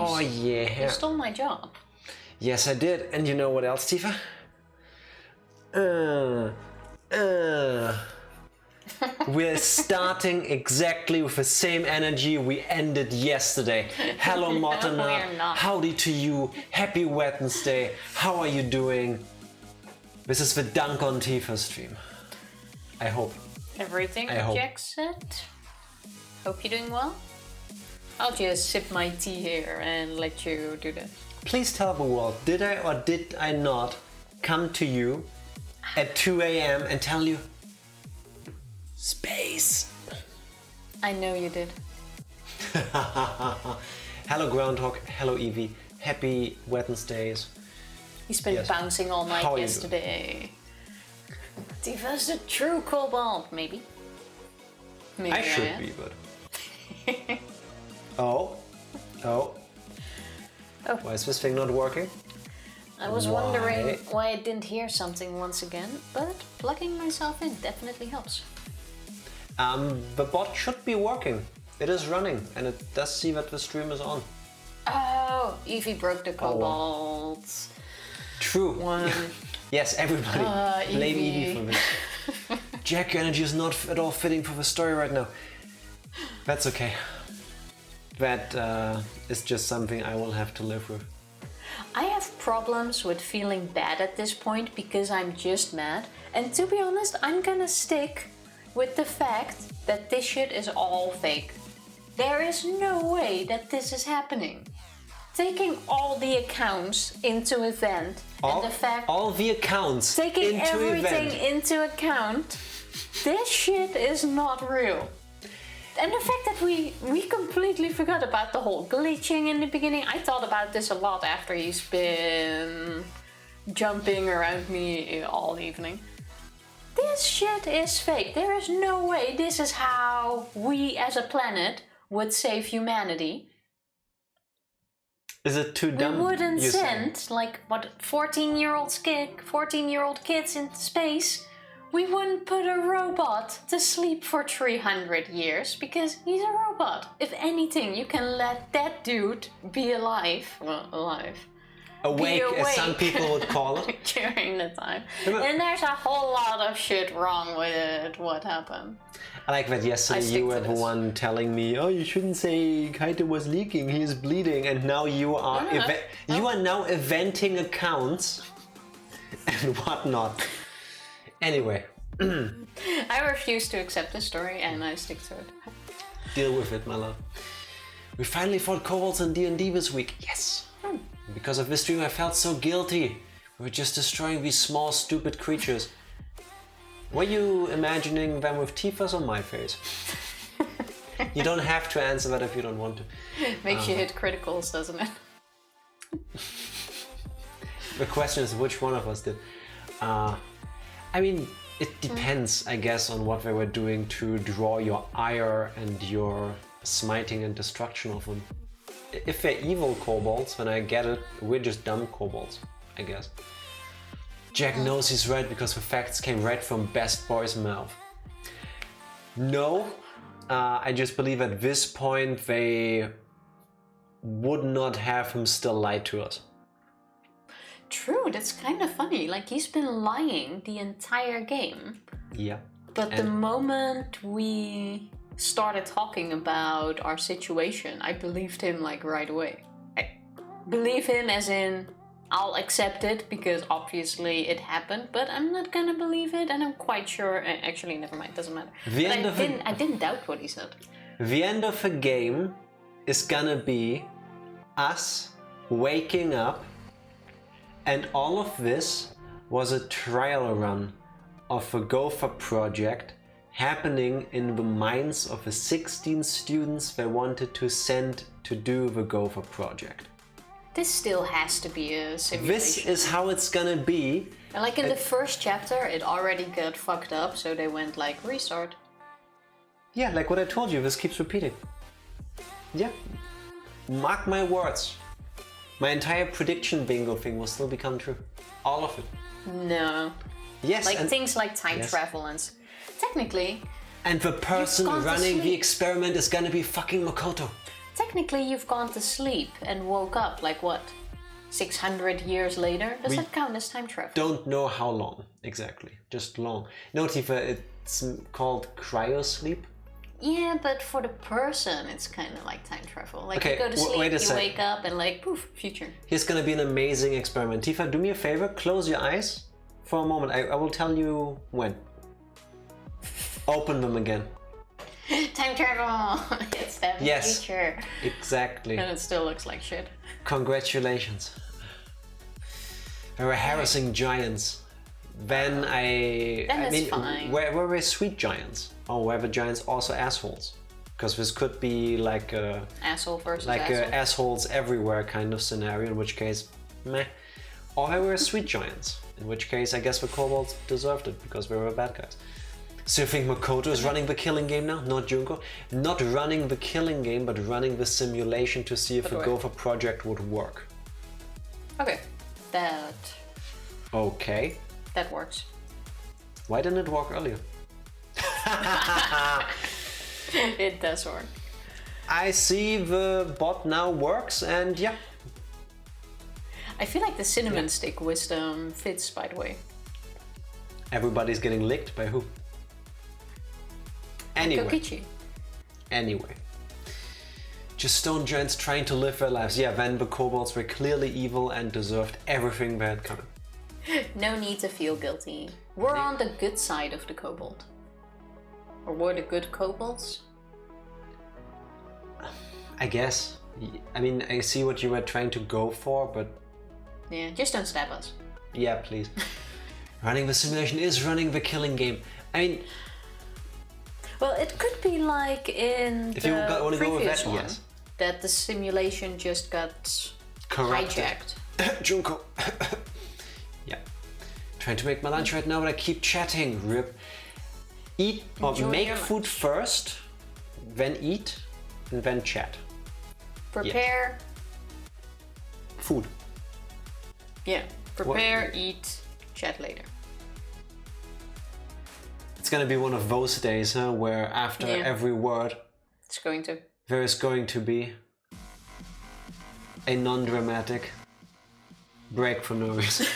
Oh yeah. You stole my job. Yes, I did. And you know what else, Tifa? We're starting exactly with the same energy we ended yesterday. Hello, Mortana. We're not. Howdy to you. Happy Wednesday. How are you doing? This is the Danganronpa stream. I hope. Everything Jack said. Hope you're doing well. I'll just sip my tea here and let you do that. Please tell the world, did I or did I not come to you at 2 a.m. and tell you space? I know you did. Hello Groundhog, hello Evie, happy Wednesdays. He's been bouncing all night yesterday. Tifa's the true kobold, maybe. Maybe I should be, but... Oh. Why is this thing not working? I was wondering why I didn't hear something once again, but plugging myself in definitely helps. The bot should be working. It is running, and it does see that the stream is on. Oh, Evie broke the kobold. True. Yes, everybody. Blame Evie for this. Jack, your energy is not at all fitting for the story right now. That's okay. That is just something I will have to live with. I have problems with feeling bad at this point because I'm just mad. And to be honest, I'm gonna stick with the fact that this shit is all fake. There is no way that this is happening. Taking all the accounts into event and the fact... All the accounts taking into everything event. into account, this shit is not real. And the fact that we completely forgot about the whole glitching in the beginning. I thought about this a lot after he's been jumping around me all evening. This shit is fake. There is no way this is how we as a planet would save humanity. Is it too dumb? We wouldn't send 14-year-old kids into space. We wouldn't put a robot to sleep for 300 years because he's a robot. If anything, you can let that dude be alive. Well, alive. Awake, as some people would call it. During the time. And there's a whole lot of shit wrong with what happened. I like that yesterday you were the one telling me, oh, you shouldn't say Kaito was leaking, he is bleeding, and now you are you are now eventing accounts and whatnot. Anyway. I refuse to accept this story and I stick to it. Deal with it, my love. We finally fought kobolds in D&D this week. Yes. Because of this stream I felt so guilty. We were just destroying these small stupid creatures. Were you imagining them with Tifa's or my face? You don't have to answer that if you don't want to. Makes you hit criticals, doesn't it? The question is which one of us did. I mean, it depends, I guess, on what they were doing to draw your ire and your smiting and destruction of them. If they're evil kobolds, then I get it. We're just dumb kobolds, I guess. Jack knows he's right because the facts came right from Best Boy's mouth. No, I just believe at this point they would not have him still lie to us. True, that's kind of funny. Like, he's been lying the entire game. Yeah. But the moment we started talking about our situation, I believed him like right away. I believe him as in, I'll accept it because obviously it happened, but I'm not gonna believe it, and I'm quite sure. Actually, never mind, doesn't matter. I didn't doubt what he said. The end of the game is gonna be us waking up, and all of this was a trial run of the Gopher project happening in the minds of the 16 students they wanted to send to do the Gopher project. This still has to be a simulation. This is how it's gonna be. And like in the first chapter, it already got fucked up, so they went like, restart. Yeah, like what I told you, this keeps repeating. Yeah. Mark my words. My entire prediction bingo thing will still become true. All of it. No. Yes. Like things like time travel and... Technically... And the person running the experiment is gonna be fucking Makoto. technically you've gone to sleep and woke up like what? 600 years later? Does that count as time travel? Don't know how long exactly, just long. No, Tifa, it's called cryosleep. Yeah, but for the person, it's kind of like time travel. Like Okay, you go to sleep, you sec. wake up, and like poof, future. Here's gonna be an amazing experiment. Tifa, do me a favor, close your eyes for a moment. I will tell you when. Open them again. Time travel! It's the future. Exactly. And it still looks like shit. Congratulations. There were harassing giants. Then I it's fine. where were sweet giants? Or were the giants also assholes? Because this could be like a Asshole versus like asshole. a assholes everywhere kind of scenario. In which case, meh. Or they were sweet giants. In which case, I guess the kobolds deserved it because they were bad guys. So you think Makoto is running the killing game now, not Junko? Not running the killing game, but running the simulation to see if the Gopher project would work. Okay, that works. Why didn't it work earlier? It does work. I see the bot now works, and yeah. I feel like the cinnamon stick wisdom fits, by the way. Everybody's getting licked by who? Kokichi. Anyway. Just stone giants trying to live their lives. Yeah, then the kobolds were clearly evil and deserved everything they had coming. No need to feel guilty. We're on the good side of the kobold. Or were the good kobolds? I guess. I mean, I see what you were trying to go for, but... Yeah, just don't stab us. Yeah, please. Running the simulation is running the killing game. I mean... Well, it could be like in if you want to go with that, one, yes. that the simulation just got corrupted. Hijacked. Junko. Yeah. Trying to make my lunch right now, but I keep chatting. Rip. Eat or make food first, then eat, and then chat. Prepare. Food. Yeah. Prepare, eat, chat later. It's gonna be one of those days, huh, where after every word, it's going to. There is going to be a non-dramatic break for no reason.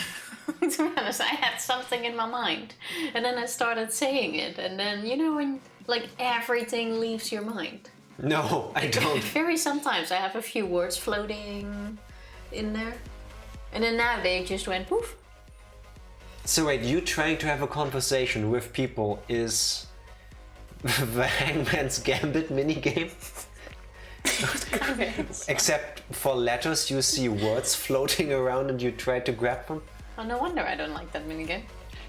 To be honest, I had something in my mind, and then I started saying it, and then you know when like everything leaves your mind. No, I don't. Very sometimes I have a few words floating in there, and then now they just went poof. So wait, you trying to have a conversation with people is the Hangman's Gambit minigame? Except for letters, you see words floating around and you try to grab them? Oh, no wonder I don't like that minigame.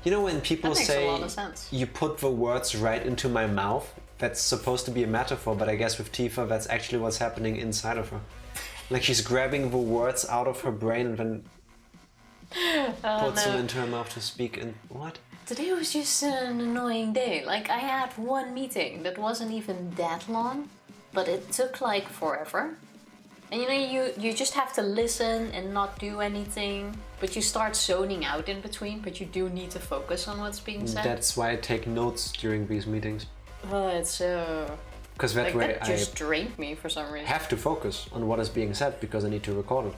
You know when people that makes say a lot of sense. You put the words right into my mouth? That's supposed to be a metaphor, but I guess with Tifa that's actually what's happening inside of her. Like she's grabbing the words out of her brain and then puts them into her mouth to speak. And what? Today was just an annoying day. Like I had one meeting that wasn't even that long, but it took like forever. And you know, you just have to listen and not do anything, but you start zoning out in between, but you do need to focus on what's being said. That's why I take notes during these meetings. Oh, it's because that like way that just drained me for some reason. Have to focus on what is being said because I need to record it.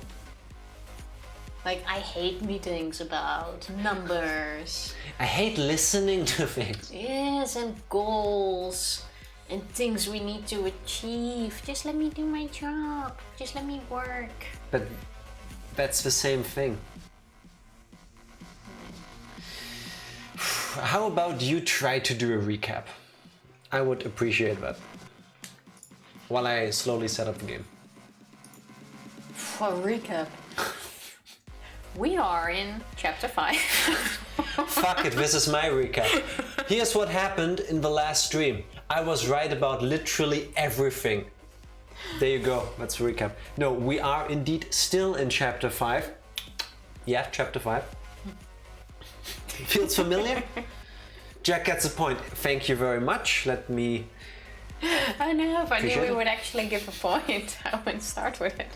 Like, I hate meetings about numbers. I hate listening to things. Yes, and goals. And things we need to achieve. Just let me do my job. Just let me work. But that's the same thing. How about you try to do a recap? I would appreciate that. While I slowly set up the game. For a recap. We are in chapter 5. Fuck it, this is my recap. Here's what happened in the last stream. I was right about literally everything. There you go, that's the recap. No, we are indeed still in chapter 5. Yeah, chapter 5. Feels familiar? Jack gets a point. Thank you very much. Let me... I know, if I knew we would actually give a point, I would start with it.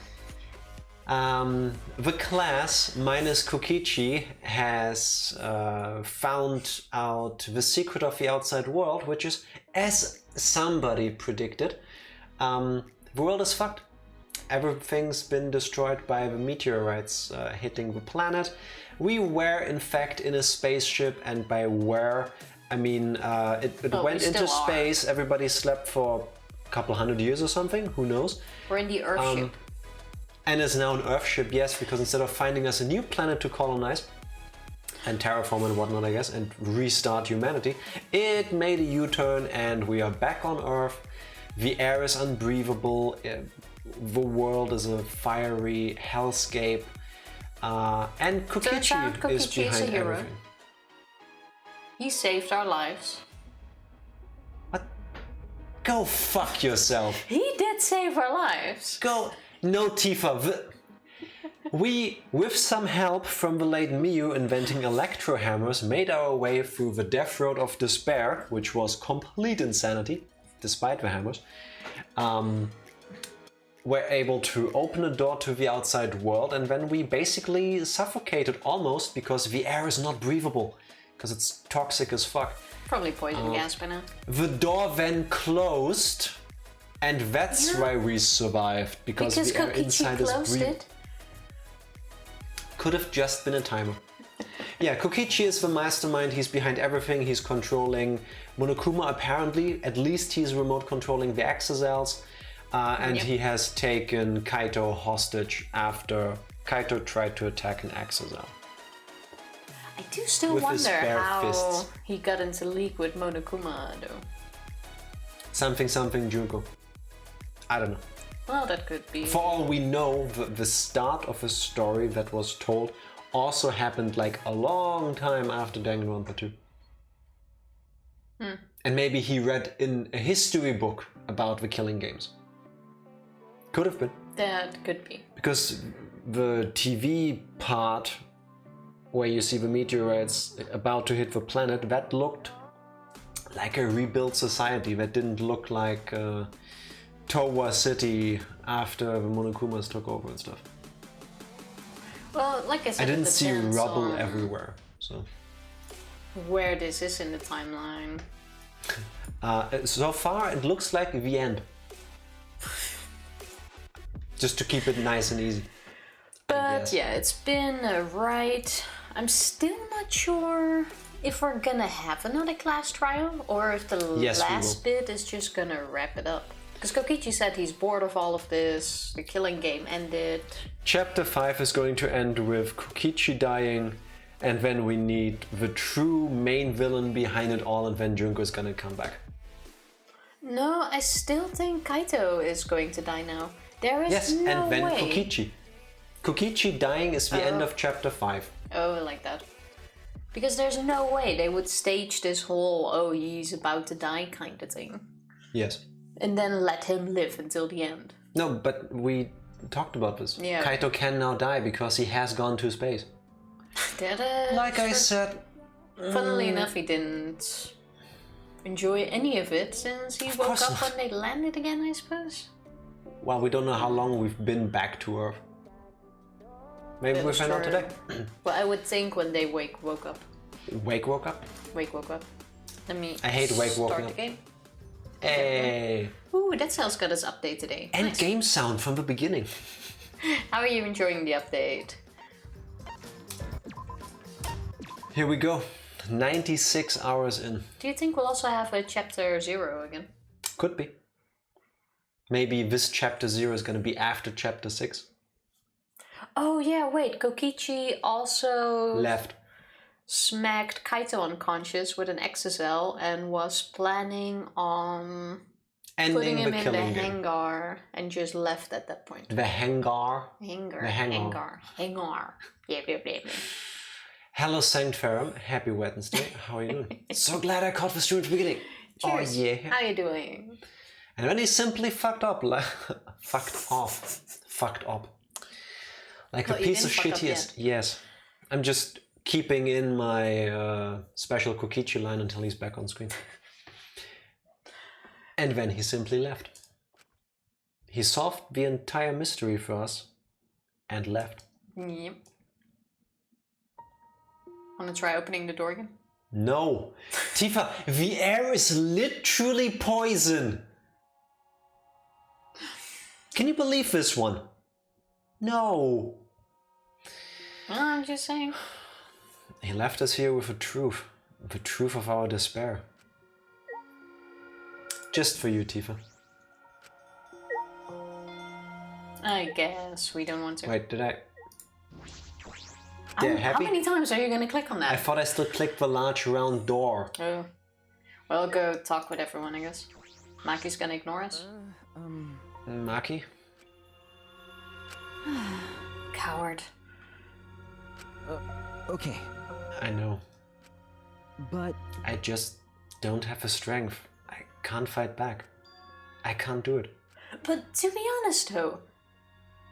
The class, minus Kokichi, has found out the secret of the outside world, which is, as somebody predicted, the world is fucked. Everything's been destroyed by the meteorites hitting the planet. We were, in fact, in a spaceship, and by where, I mean, it went into space. Everybody slept for a couple hundred years or something. Who knows? We're in the Earthship. And is now an Earthship, yes, because instead of finding us a new planet to colonize and terraform and whatnot, I guess, and restart humanity, it made a U-turn and we are back on Earth. The air is unbreathable. The world is a fiery hellscape. And Kokichi is behind everything. He saved our lives. What? Go fuck yourself. He did save our lives. Go. No, Tifa. We, with some help from the late Miyu inventing electro hammers, made our way through the death road of despair, which was complete insanity, despite the hammers. We're able to open a door to the outside world, and then we basically suffocated almost because the air is not breathable, because it's toxic as fuck. Probably poison gas by now. The door then closed, and that's why we survived, because the air inside is breathable. Could have just been a timer. Yeah, Kokichi is the mastermind, he's behind everything, he's controlling Monokuma apparently, at least he's remote controlling the exocels. And he has taken Kaito hostage after Kaito tried to attack an exocel. I do still wonder how he got into league with Monokuma, though. Something Junko. I don't know. Well, that could be. For all we know, the start of a story that was told also happened like a long time after Danganronpa 2. And maybe he read in a history book about the killing games. Could have been. That could be. Because the TV part where you see the meteorites about to hit the planet, that looked like a rebuilt society. That didn't look like Towa City after the Monokumas took over and stuff. Well, like I said, I didn't see rubble everywhere. So where this is in the timeline. So far, it looks like the end. Just to keep it nice and easy. But yeah, it's been a ride. I'm still not sure if we're gonna have another class trial or if the last bit is just gonna wrap it up. Because Kokichi said he's bored of all of this, the killing game ended. Chapter 5 is going to end with Kokichi dying, and then we need the true main villain behind it all, and then Junko is gonna come back. No, I still think Kaito is going to die now. There is no and then way. Kokichi. Kokichi dying is the end of chapter 5. Oh, like that. Because there's no way they would stage this whole, oh, he's about to die kind of thing. Yes. And then let him live until the end. No, but we talked about this. Yeah. Kaito can now die because he has gone to space. Like I said... Funnily enough, he didn't enjoy any of it since he woke up when they landed again, I suppose. Well, we don't know how long we've been back to Earth. Maybe we'll find out today. Well, I would think when they woke up. Wake woke up? Wake woke up. Let me I hate Wake woke start up. the game. Hey! Ooh, that sounds got us update today. And Nice. game sound from the beginning. How are you enjoying the update? Here we go. 96 hours in. Do you think we'll also have a chapter 0 again? Could be. Maybe this chapter 0 is going to be after chapter 6. Oh yeah, wait. Kokichi also Left. smacked Kaito unconscious with an exocel and was planning on putting him in the hangar and just left at that point. The hangar. Hangar. Yeah. Hello, Saint Ferrum. Happy Wednesday. How are you doing? So glad I caught the stream at the beginning. Cheers. Oh yeah. How you doing? And then he simply fucked up. Fucked up. Like a piece of shit he is. Yes. I'm just keeping in my special Kokichi line until he's back on screen. And then he simply left. He solved the entire mystery for us and left. Yep. Wanna try opening the door again? No. Tifa, the air is literally poison. Can you believe this one? No. Well, I'm just saying. He left us here with the truth of our despair. Just for you, Tifa. I guess we don't want to. Wait, did I? How happy? many times are you going to click on that? I thought I still clicked the large round door. Oh. Well, go talk with everyone, I guess. Maki's gonna ignore us. Maki? Coward. Okay. I know. But I just don't have the strength. I can't fight back. I can't do it. But to be honest though,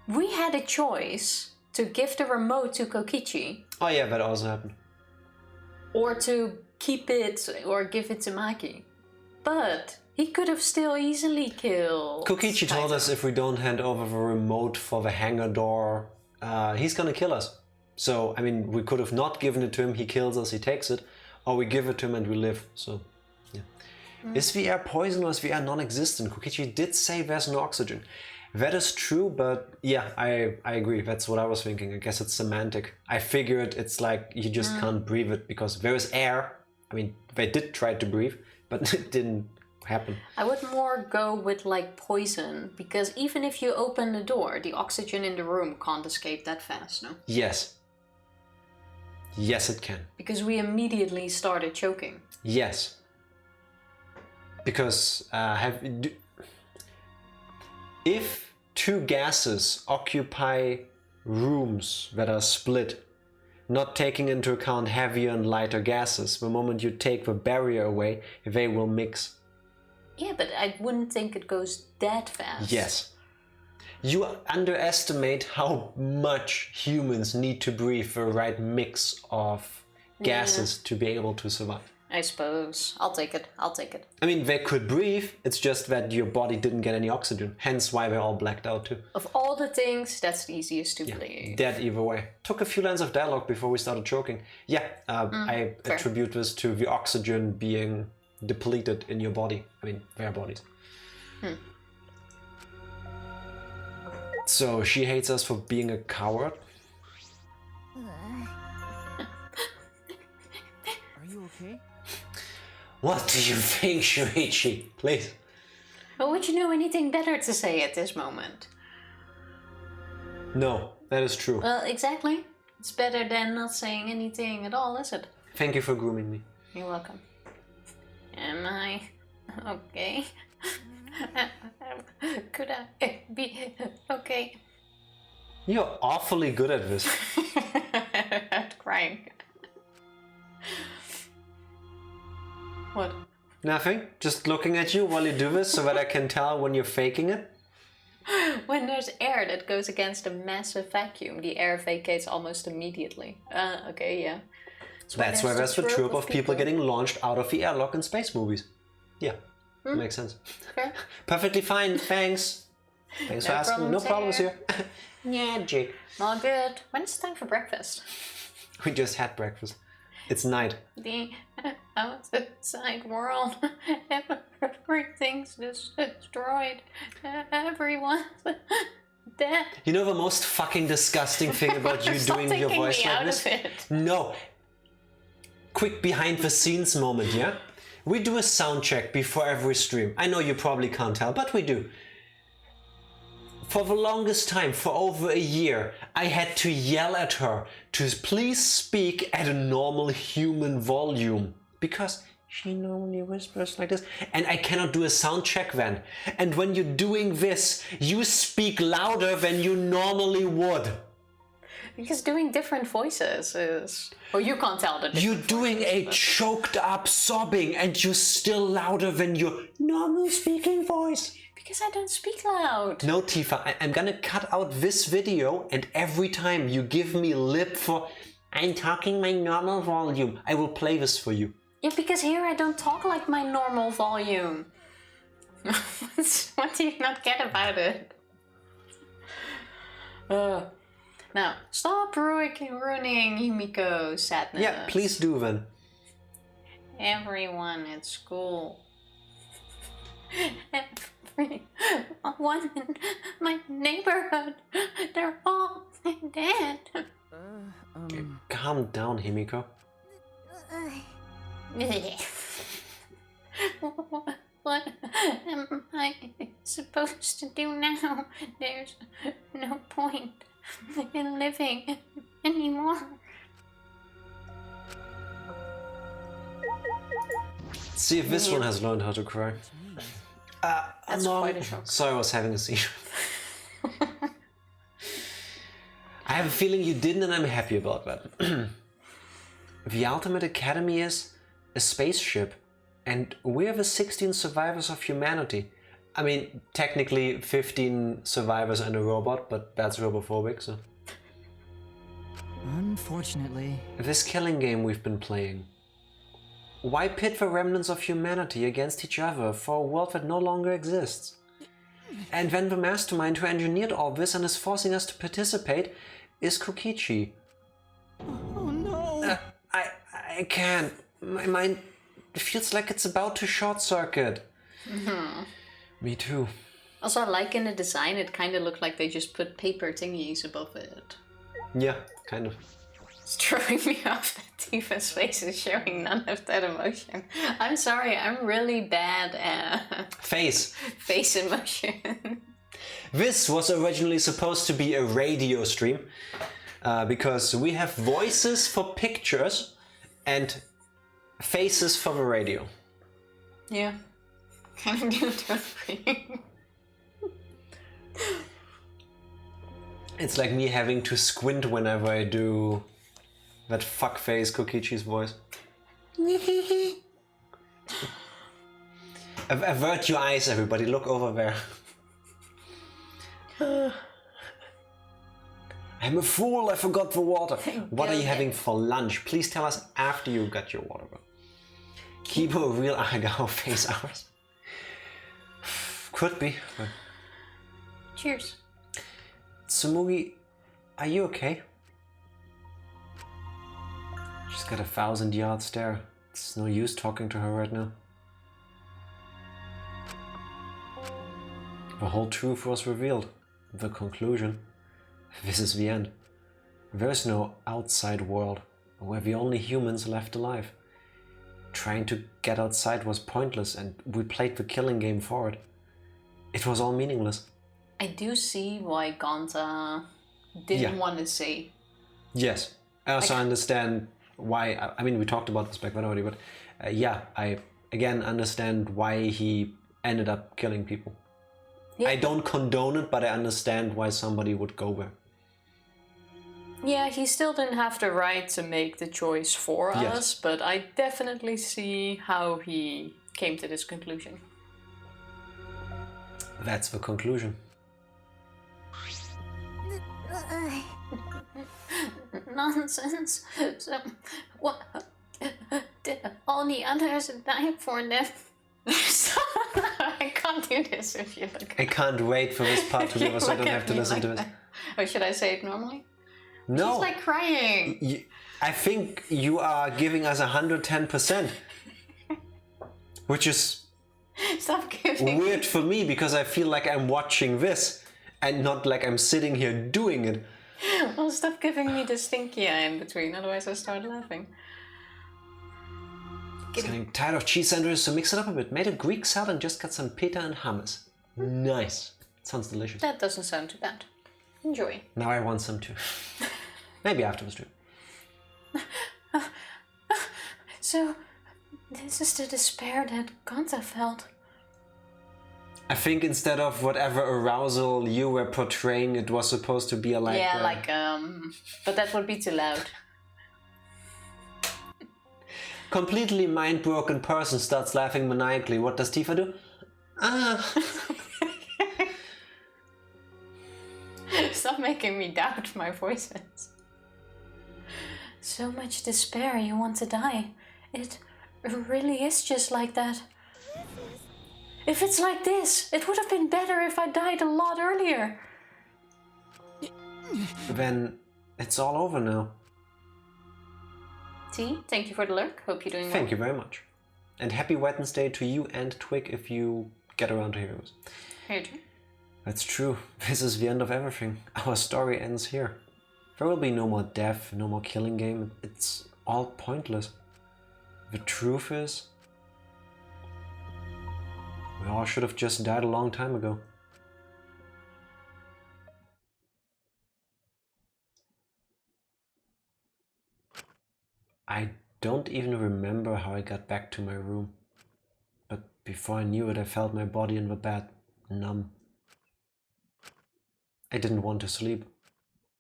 we had a choice to give the remote to Kokichi. Oh yeah, that also happened. Or to keep it or give it to Maki. But he could have still easily killed Kokichi told us if we don't hand over the remote for the hangar door, he's gonna kill us. So, I mean, we could have not given it to him, he kills us, he takes it, or we give it to him and we live, so, yeah. Is the air poison or is the air non-existent? Kokichi did say there's no oxygen. That is true, but yeah, I agree, that's what I was thinking. I guess it's semantic. I figured it's like you just can't breathe it because there is air. I mean, they did try to breathe, but it didn't happen. I would more go with like poison, because even if you open the door, the oxygen in the room can't escape that fast, no? Yes. Yes, it can. Because we immediately started choking. Yes. Because if two gases occupy rooms that are split, not taking into account heavier and lighter gases, the moment you take the barrier away, they will mix. Yeah, but I wouldn't think it goes that fast. Yes. You underestimate how much humans need to breathe the right mix of gases to be able to survive. I suppose. I'll take it. I'll take it. I mean, they could breathe, it's just that your body didn't get any oxygen, hence why they're all blacked out too. Of all the things, that's the easiest to believe. Dead either way. Took a few lines of dialogue before we started choking. Yeah, I fair. attribute this to the oxygen being depleted in your body. I mean, their bodies. So she hates us for being a coward? are you okay? What do you think, Shuichi? Please. But would you know anything better to say at this moment? No, that is true. Well, exactly. It's better than not saying anything at all, is it? Thank you for grooming me. You're welcome. Am I okay? Could I be okay? You're awfully good at this. Crying. What? Nothing. Just looking at you while you do this so that I can tell when you're faking it. When there's air that goes against a massive vacuum, the air vacates almost immediately. Okay, yeah. That's why there's the trope of people getting launched out of the airlock in space movies. Yeah, makes sense. Okay. Perfectly fine, thanks. Thanks for asking. No problems here. Yeah, Jake. All good. When's it time for breakfast? We just had breakfast. It's night. The outside world. Everything's destroyed. Everyone's dead. You know the most fucking disgusting thing about you doing your voice like this? No. Quick behind the scenes moment, yeah? We do a sound check before every stream. I know you probably can't tell, but we do. For the longest time, for over a year, I had to yell at her to please speak at a normal human volume. Because she normally whispers like this. And I cannot do a sound check then. And when you're doing this, you speak louder than you normally would. Because doing different voices is... Well, you can't tell the difference. You're doing a choked up sobbing and you're still louder than your normal speaking voice. Because I don't speak loud. No, Tifa, I'm gonna cut out this video and every time you give me lip for I'm talking my normal volume, I will play this for you. Yeah, because here I don't talk like my normal volume. What do you not get about it? Now, stop ruining Himiko's sadness. Yeah, please do then. Everyone at school. everyone in my neighborhood. They're all dead. Calm down, Himiko. What am I supposed to do now? There's no point in living anymore. See if this one has learned how to cry. That's Mom. quite a shock. Sorry, I was having a seizure. I have a feeling you didn't, and I'm happy about that. The Ultimate Academy is a spaceship, and we're the 16 survivors of humanity. I mean, technically 15 survivors and a robot, but that's robophobic, so... Unfortunately. This killing game we've been playing. Why pit the remnants of humanity against each other for a world that no longer exists? And then the mastermind who engineered all this and is forcing us to participate is Kokichi. Oh no! I can't. My mind feels like it's about to short circuit. Me too. Also, I like in the design, it kind of looked like they just put paper thingies above it. Yeah, kind of. It's throwing me off that Tifa's face is showing none of that emotion. I'm sorry, I'm really bad at face emotion. This was originally supposed to be a radio stream because we have voices for pictures and faces for the radio. Yeah, kind of do it for you. It's like me having to squint whenever I do that fuckface Kokichi's voice. Avert your eyes, everybody. Look over there. I'm a fool. I forgot the water. What are you having for lunch? Please tell us after you got your water. Kibo real Agao face hours. Could be. But... Cheers. Tsumugi, are you okay? She's got a 1,000-yard stare. It's no use talking to her right now. The whole truth was revealed. The conclusion. This is the end. There's no outside world. We're the only humans left alive. Trying to get outside was pointless, and we played the killing game for it. It was all meaningless. I do see why Gonta didn't want to say. Yes. I also understand why. I mean, we talked about this back then already, but yeah, I again understand why he ended up killing people. Yeah. I don't condone it, but I understand why somebody would go there. Yeah, he still didn't have the right to make the choice for us, but I definitely see how he came to this conclusion. That's the conclusion. Nonsense. So, what? Did all the others die for them? I can't do this if you look. I can't wait for this part to be over so I don't have to listen to it. Or should I say it normally? No. She's like crying. I think you are giving us 110%. Which is Stop giving weird for me because I feel like I'm watching this and not like I'm sitting here doing it. Well, stop giving me the stinky eye in between, otherwise I start laughing. Getting tired of cheese sandwiches, so mix it up a bit. Made a Greek salad and just got some pita and hummus. Nice. Sounds delicious. That doesn't sound too bad. Enjoy. Now I want some too. Maybe after the stream. So, this is the despair that Gonta felt. I think instead of whatever arousal you were portraying, it was supposed to be like... Yeah, but that would be too loud. Completely mind-broken person starts laughing maniacally. What does Tifa do? Stop making me doubt my voices. So much despair, you want to die. It really is just like that. If it's like this, it would have been better if I died a lot earlier. Then it's all over now. T, thank you for the lurk. Hope you're doing well. Thank you very much. And happy Wednesday to you and Twig if you get around to heroes. Very true. That's true. This is the end of everything. Our story ends here. There will be no more death, no more killing game. It's all pointless. The truth is, we all should have just died a long time ago. I don't even remember how I got back to my room. But before I knew it, I felt my body in the bed, numb. I didn't want to sleep.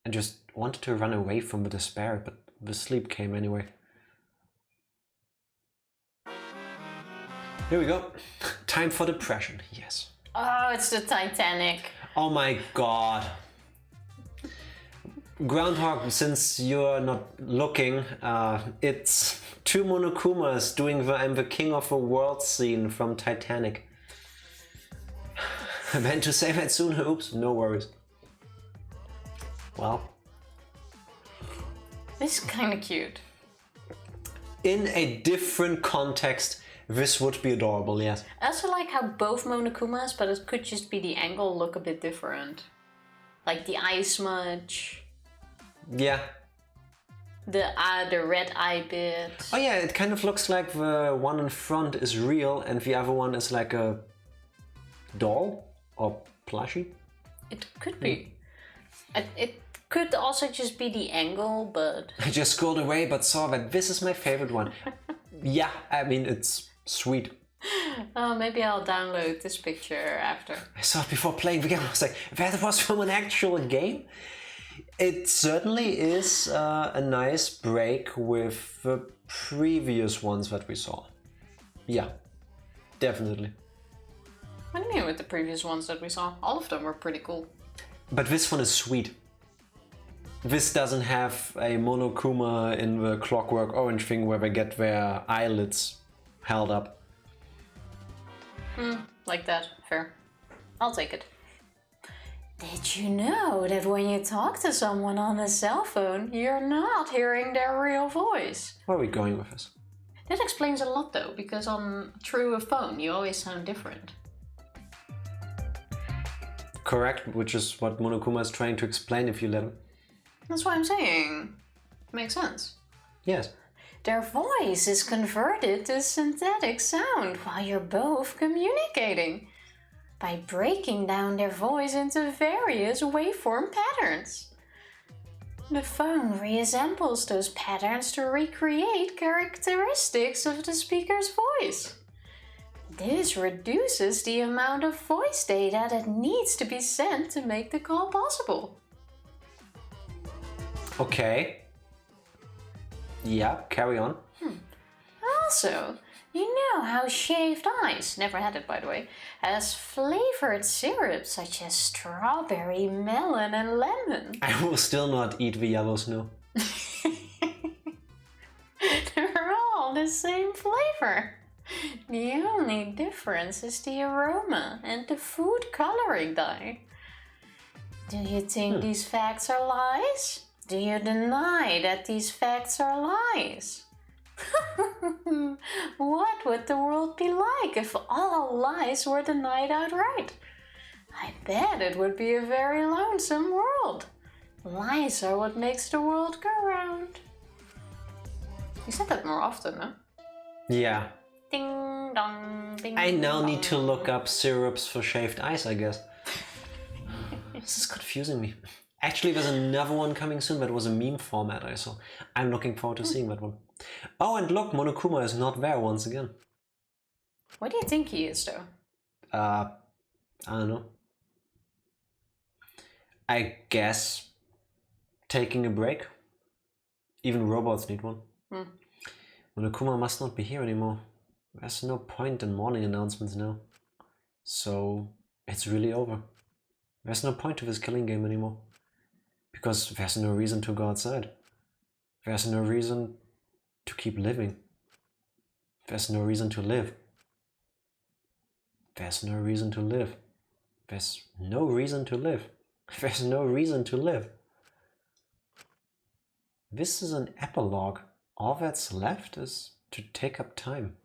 I just wanted to run away from the despair, but the sleep came anyway. Here we go. Time for depression, yes. Oh, it's the Titanic. Oh my god. Groundhog, since you're not looking, it's two Monokumas doing the I'm the King of the World scene from Titanic. I meant to say that soon, oops, no worries. Well. This is kind of cute. In a different context, this would be adorable, yes. I also like how both Monokumas, but it could just be the angle, look a bit different. Like the eye smudge. Yeah. The red eye bit. Oh yeah, it kind of looks like the one in front is real and the other one is like a doll or plushie. It could be. It could also just be the angle, but... I just scrolled away but saw that this is my favorite one. Yeah, I mean, it's sweet. Oh, maybe I'll download this picture after. I saw it before playing the game. I was like, that was from an actual game? It certainly is a nice break with the previous ones that we saw. Yeah, definitely. What do you mean with the previous ones that we saw? All of them were pretty cool. But this one is sweet. This doesn't have a Monokuma in the Clockwork Orange thing where they get their eyelids held up. Like that. Fair. I'll take it. Did you know that when you talk to someone on a cell phone, you're not hearing their real voice? Where are we going with this? That explains a lot though, because through a phone you always sound different. Correct, which is what Monokuma is trying to explain if you let him. That's what I'm saying. Makes sense. Yes. Their voice is converted to synthetic sound while you're both communicating by breaking down their voice into various waveform patterns. The phone reassembles those patterns to recreate characteristics of the speaker's voice. This reduces the amount of voice data that needs to be sent to make the call possible. Okay. Yeah, carry on. Also, you know how shaved ice, never had it by the way, has flavored syrup such as strawberry, melon and lemon. I will still not eat the yellow snow. They're all the same flavor. The only difference is the aroma and the food coloring dye. Do you think these facts are lies? Do you deny that these facts are lies? What would the world be like if all lies were denied outright? I bet it would be a very lonesome world. Lies are what makes the world go round. You said that more often, no? Yeah. Ding dong, ding I now dong. need to look up syrups for shaved ice, I guess. This is confusing me. Actually, there's another one coming soon that was a meme format I saw. I'm looking forward to seeing that one. Oh, and look, Monokuma is not there once again. What do you think he is, though? I don't know. I guess taking a break. Even robots need one. Monokuma must not be here anymore. There's no point in morning announcements now. So it's really over. There's no point to this killing game anymore. Because there's no reason to go outside. There's no reason to keep living. There's no reason to live. There's no reason to live. There's no reason to live. There's no reason to live. This is an epilogue. All that's left is to take up time.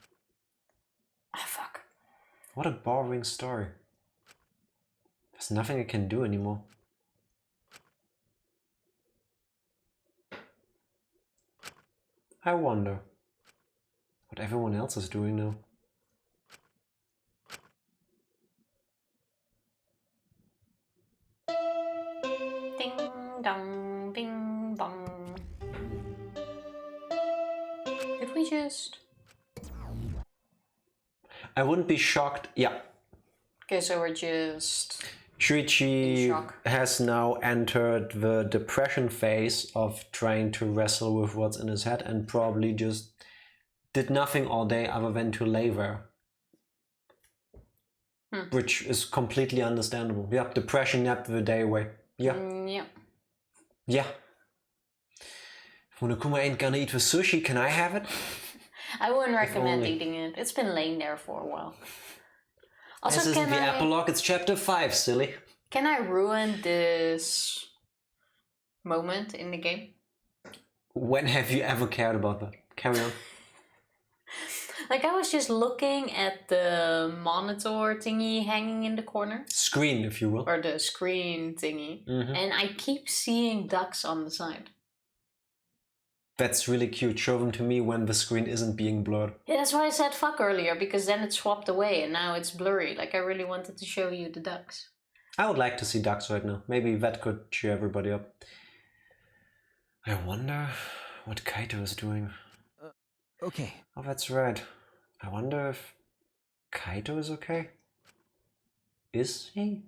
Ah, fuck. What a boring story. There's nothing I can do anymore. I wonder what everyone else is doing now. Ding dong, bing bong. Did we just... I wouldn't be shocked. Yeah. Okay, so we're just... Shuichi shock. has now entered the depression phase of trying to wrestle with what's in his head and probably just did nothing all day other than to lay there. Which is completely understandable. Yeah, depression napped the day away. Yeah. Yeah. Yeah. Monokuma ain't gonna eat the sushi, can I have it? I wouldn't recommend only. eating it. It's been laying there for a while. Also, This isn't the epilogue, it's chapter 5, silly. Can I ruin this moment in the game? When have you ever cared about that? Carry on. Like, I was just looking at the monitor thingy hanging in the corner. Screen, if you will. Or the screen thingy. And I keep seeing ducks on the side. That's really cute. Show them to me when the screen isn't being blurred. Yeah, that's why I said fuck earlier, because then it swapped away and now it's blurry. Like, I really wanted to show you the ducks. I would like to see ducks right now. Maybe that could cheer everybody up. I wonder what Kaito is doing. Okay. Oh, that's right. I wonder if Kaito is okay? Is he?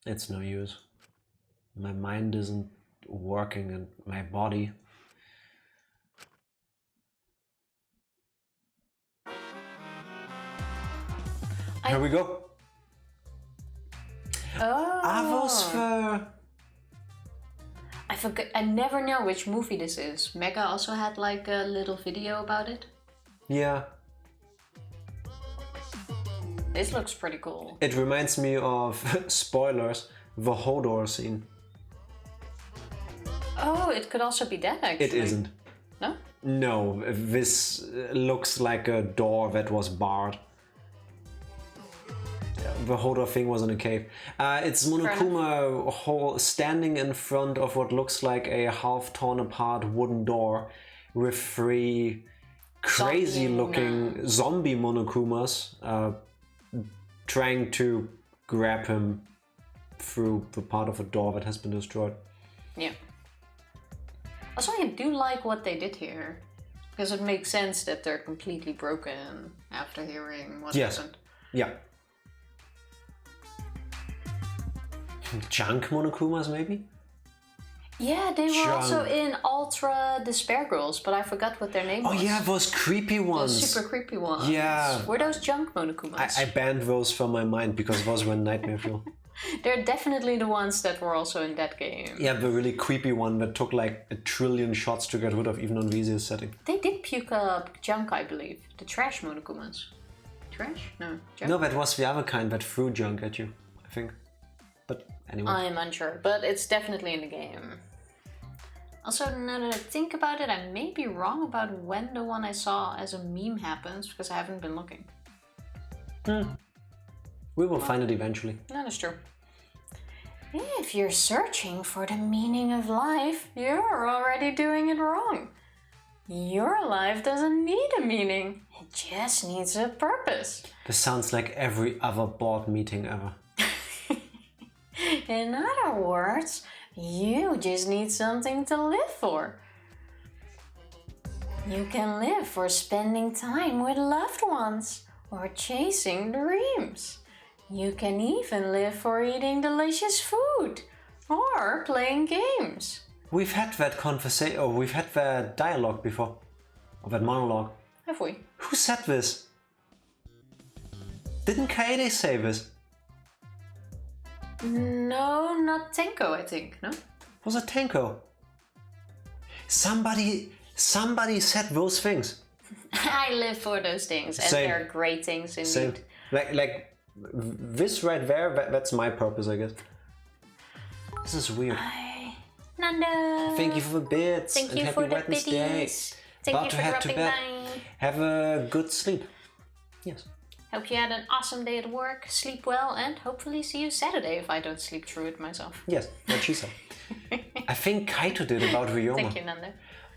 It's no use. My mind isn't working and my body. Here we go. Oh. Avos for... I forgot. I never know which movie this is. Mega also had like a little video about it. Yeah. This looks pretty cool. It reminds me of, spoilers, the Hodor scene. Oh, it could also be that actually. It isn't. No? No, this looks like a door that was barred. The Hodor thing was in a cave. It's Monokuma standing in front of what looks like a half torn apart wooden door with three crazy looking zombie Monokumas trying to grab him through the part of a door that has been destroyed. Yeah. Also, I do like what they did here. Because it makes sense that they're completely broken after hearing what happened. Yeah. Junk Monokumas, maybe? Yeah, they were also in Ultra Despair Girls, but I forgot what their name was. Oh yeah, those creepy ones. Those super creepy ones. Yeah. Were those junk Monokumas? I banned those from my mind because those were nightmare fuel. They're definitely the ones that were also in that game. Yeah, the really creepy one that took like 1 trillion shots to get rid of, even on the easiest setting. They did puke up junk, I believe. The trash Monokumas. Trash? No, junk? No, that was the other kind that threw junk at you, I think. But anyway. I'm unsure, but it's definitely in the game. Also, now that I think about it, I may be wrong about when the one I saw as a meme happens, because I haven't been looking. We will find it eventually. That is true. If you're searching for the meaning of life, you're already doing it wrong. Your life doesn't need a meaning. It just needs a purpose. This sounds like every other board meeting ever. In other words, you just need something to live for. You can live for spending time with loved ones or chasing dreams. You can even live for eating delicious food or playing games. We've had that conversation, or we've had that dialogue before, or that monologue. Have we? Who said this? Didn't Kaede say this? No, not Tenko, I think, no? Was it Tenko? Somebody said those things. I live for those things, and Same. they're great things indeed. Same. Like this right there, that's my purpose, I guess. This is weird. Hi, Nando. Thank you for the bits. Thank and you happy for the Wednesday. biddies. Thank About you to for head to dropping bed. by. Have a good sleep. Yes. Hope you had an awesome day at work, sleep well, and hopefully see you Saturday if I don't sleep through it myself. Yes, what she said. I think Kaito did about Ryoma. Thank you, Nando.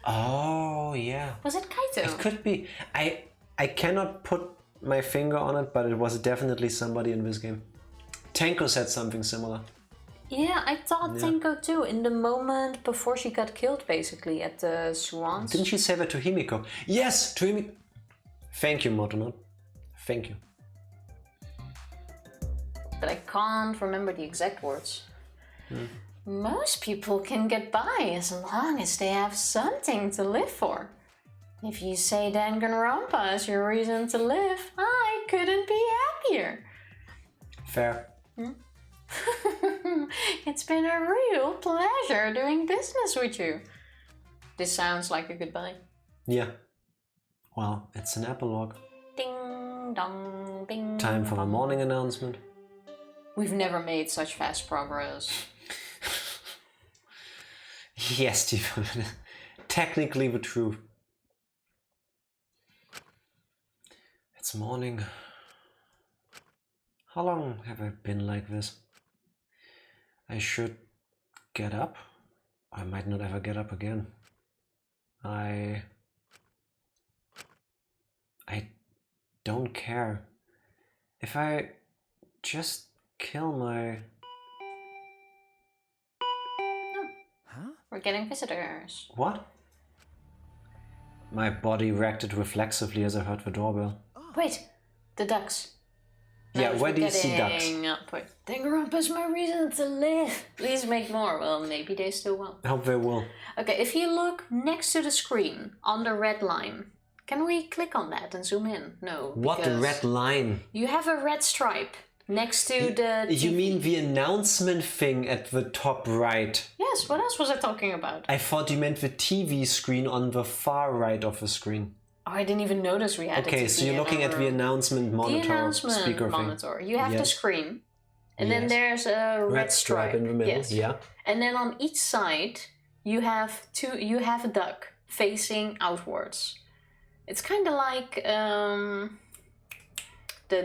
Oh, yeah. Was it Kaito? It could be. I cannot put my finger on it, but it was definitely somebody in this game. Tenko said something similar. Yeah, I thought Tenko too, in the moment before she got killed, basically, at the swans. Didn't she say that to Himiko? Yes, to Himiko. Thank you, Motonon. Thank you. But I can't remember the exact words. Most people can get by as long as they have something to live for. If you say Danganronpa is your reason to live, I couldn't be happier. Fair. It's been a real pleasure doing business with you. This sounds like a goodbye. Yeah. Well, it's an epilogue. Ding dong, ding. Time for a morning announcement. We've never made such fast progress. Yes, Stephen. Technically the truth. It's morning. How long have I been like this? I should get up. I might not ever get up again. I don't care. If I just kill my... We're getting visitors. What? My body reacted reflexively as I heard the doorbell. Wait, the ducks. Yeah, where do you see ducks? Danganronpa's my reason to live. Please make more. Well, maybe they still will. I hope they will. Okay, if you look next to the screen on the red line, can we click on that and zoom in? No. What because red line? You have a red stripe next to the You TV. mean the announcement thing at the top right? Yes, what else was I talking about? I thought you meant the TV screen on the far right of the screen. Oh, I didn't even notice we had Okay, a TV so you're looking in at our the room. announcement monitor The announcement speaker monitor. thing. You have the Yes. screen, and then Yes. there's a red stripe in the middle. Yes. Yeah. And then on each side, you have a duck facing outwards. It's kind of like the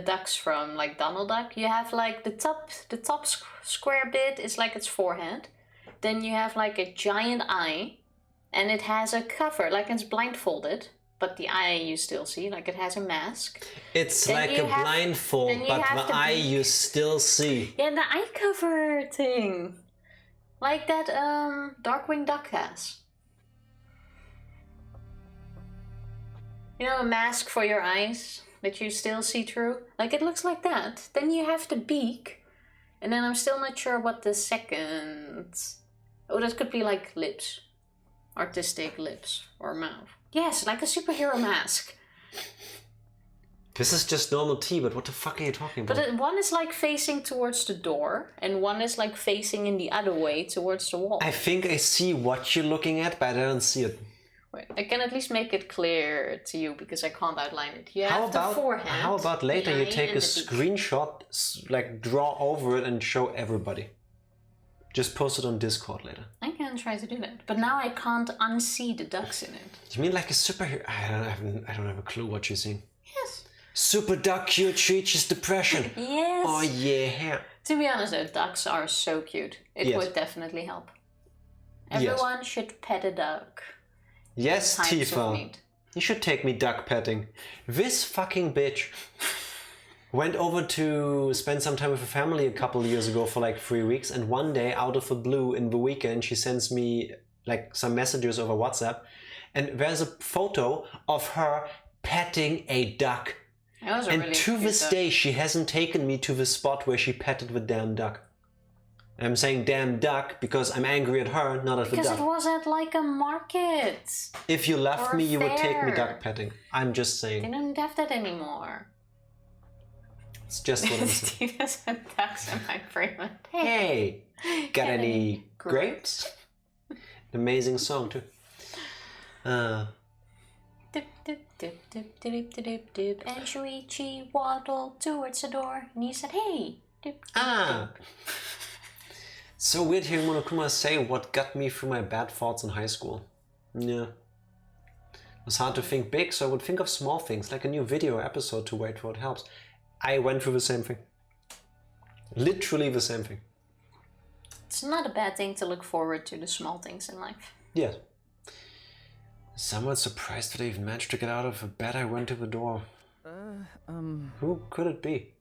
ducks from like Donald Duck. You have like the top square bit is like its forehead. Then you have like a giant eye, and it has a cover, like it's blindfolded. But the eye you still see, like it has a mask. It's Then like you a have- blindfold, then you but have the to eye be- you still see. Yeah, the eye cover thing. Like that Darkwing Duck has. You know, a mask for your eyes that you still see through? Like it looks like that. Then you have the beak. And then I'm still not sure what the second... Oh, that could be like lips. Artistic lips or mouth. Yes, like a superhero mask. This is just normal tea, but what the fuck are you talking about? But one is like facing towards the door, and one is like facing in the other way towards the wall. I think I see what you're looking at, but I don't see it. Wait, I can at least make it clear to you because I can't outline it. You have the forehead. How about later the you eye, take a and the beak. screenshot, like draw over it and show everybody? Just post it on Discord later. I can try to do that, but now I can't unsee the ducks in it. You mean like a superhero? I don't have a clue what you're seeing. Yes. Super duck cute treats depression. Yes. Oh yeah. To be honest, though, ducks are so cute. It Yes. would definitely help. Everyone should pet a duck. Yes, Times of Tifa. need. You should take me duck petting. This fucking bitch went over to spend some time with her family a couple of years ago for like 3 weeks, and one day out of the blue in the weekend she sends me like some messages over WhatsApp, and there's a photo of her petting a duck. That was a And really to cute this duck. day she hasn't taken me to the spot where she petted the damn duck. And I'm saying damn duck because I'm angry at her, not at the Because duck. it was at like a market. If you loved or me, you would take me fair. duck petting. I'm just They saying. don't have that anymore. It's just what I'm saying. Steve said ducks in my brain. Hey, got any grapes? Amazing song too. Dip, dip, dip, dip, dip, dip, dip, dip. And Shuichi waddled towards the door, and he said, "Hey." Dip, dip, Ah. So weird hearing Monokuma say what got me through my bad thoughts in high school. Yeah. was hard to think big, so I would think of small things, like a new video episode to wait for it helps. I went through the same thing. Literally the same thing. It's not a bad thing to look forward to the small things in life. Yes. Somewhat surprised that I even managed to get out of the bed. I went to the door. Who could it be?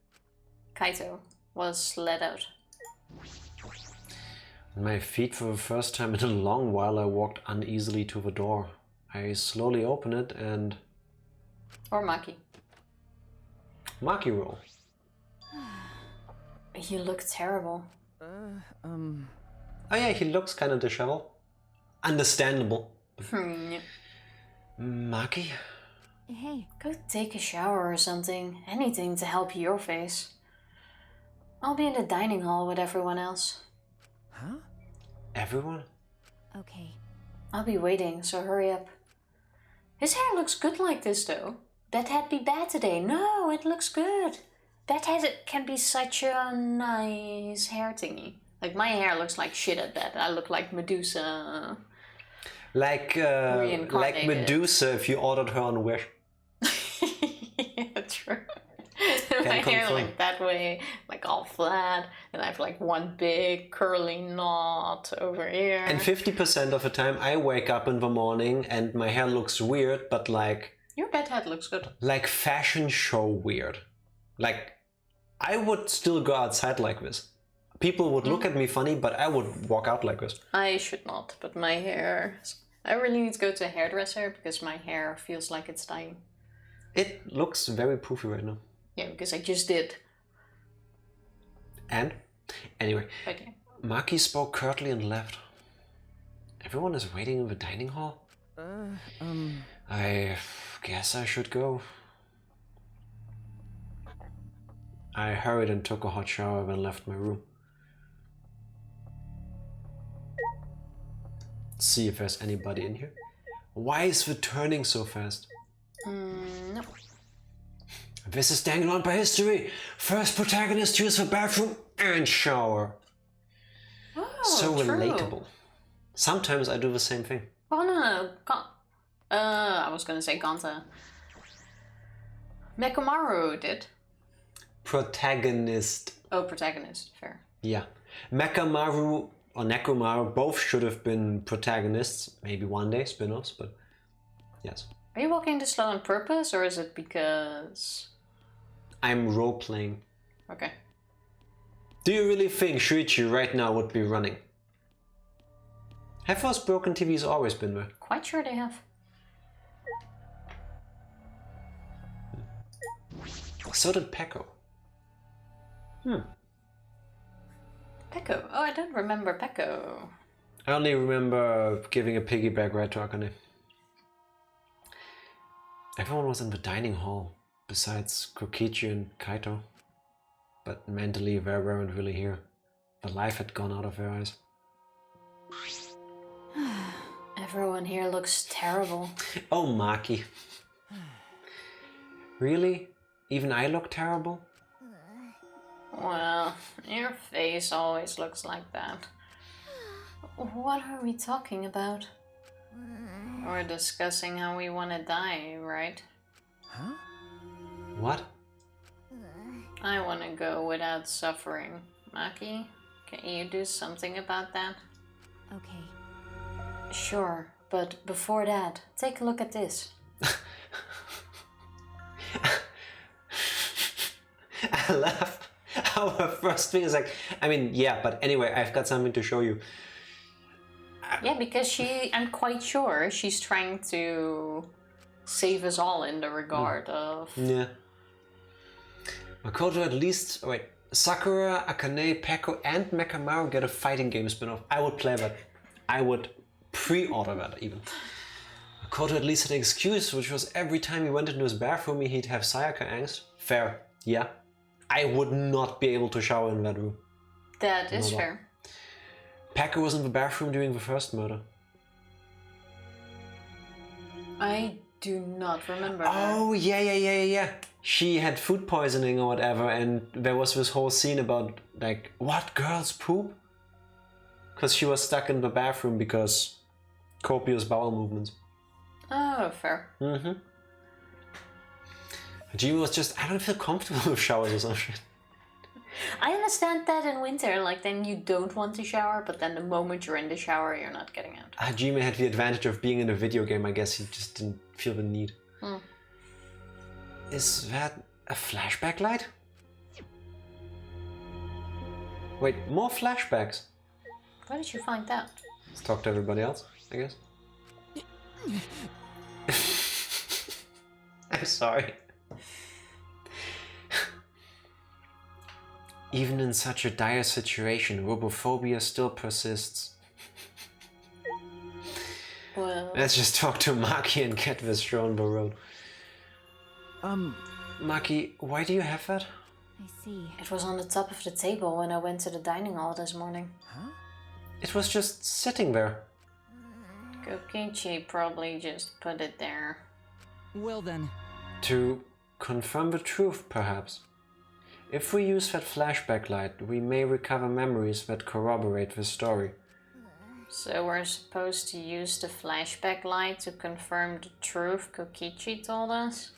Kaito was let out. On my feet for the first time in a long while, I walked uneasily to the door. I slowly opened it and... Or Maki. Maki roll. You look terrible. Oh yeah, he looks kind of disheveled. Understandable. Yep. Maki? Hey. Go take a shower or something. Anything to help your face. I'll be in the dining hall with everyone else. Huh? Everyone? Okay. I'll be waiting, so hurry up. His hair looks good like this, though. That hat be bad today. No, it looks good. That hat can be such a nice hair thingy. Like, my hair looks like shit at that. I look like Medusa. Like Medusa if you ordered her on Wish. Yeah, true. My hair like that way, like all flat, and I have like one big curly knot over here. And 50% of the time I wake up in the morning and my hair looks weird, but like... Your bed hat looks good. Like fashion show weird. Like, I would still go outside like this. People would look at me funny, but I would walk out like this. I should not, but my hair... I really need to go to a hairdresser because my hair feels like it's dying. It looks very poofy right now. Yeah, because I just did. And? Anyway, Okay. Maki spoke curtly and left. Everyone is waiting in the dining hall? I guess I should go. I hurried and took a hot shower, then left my room. See if there's anybody in here. Why is the turning so fast? No. This is Danganronpa V3. First protagonist use the bathroom and shower. Oh, So true. relatable. Sometimes I do the same thing. Oh, no. I was gonna say Ganta. Mekamaru did. Protagonist. Oh, protagonist. Fair. Yeah. Mekamaru or Nekomaru both should have been protagonists. Maybe one day, spin-offs, but yes. Are you walking this slow on purpose, or is it because... I'm role-playing. Okay. Do you really think Shuichi right now would be running? Have those broken TVs always been there? Quite sure they have. So did Peko. Peko. Oh, I don't remember Peko. I only remember giving a piggyback ride to Akane. Everyone was in the dining hall, besides Kokichi and Kaito. But mentally they weren't really here. The life had gone out of their eyes. Everyone here looks terrible. Oh, Maki. Really? Even I look terrible? Well, your face always looks like that. What are we talking about? We're discussing how we want to die, right? Huh? What? I want to go without suffering. Maki, can you do something about that? Okay. Sure, but before that, take a look at this. I laugh. Our first thing is like, I mean, yeah, but anyway, I've got something to show you. Yeah, because I'm quite sure she's trying to save us all in the regard of... Yeah. Makoto at least, wait, Sakura, Akane, Peko and Mekamaru get a fighting game spin-off. I would play that. I would pre-order that even. Makoto at least had an excuse, which was every time he went into his bathroom he'd have Sayaka angst. Fair, yeah. I would not be able to shower in that room. That is fair. Peko was in the bathroom during the first murder. I do not remember Oh, yeah. She had food poisoning or whatever, and there was this whole scene about, like, what, girls poop? Because she was stuck in the bathroom because copious bowel movements. Oh, fair. Jimmy was just, I don't feel comfortable with showers or some shit. I understand that in winter, like then you don't want to shower, but then the moment you're in the shower, you're not getting out. Hajime had the advantage of being in a video game. I guess he just didn't feel the need. Is that a flashback light? Wait, more flashbacks. Where did you find that? Let's talk to everybody else, I guess. I'm sorry. Even in such a dire situation, robophobia still persists. Well, Let's just talk to Maki and get this show on the road. Maki, why do you have that? I see. it was on the top of the table when I went to the dining hall this morning. Huh? It was just sitting there. Kokichi probably just put it there. Well then. To confirm the truth, perhaps. If we use that flashback light, we may recover memories that corroborate the story. So we're supposed to use the flashback light to confirm the truth Kokichi told us?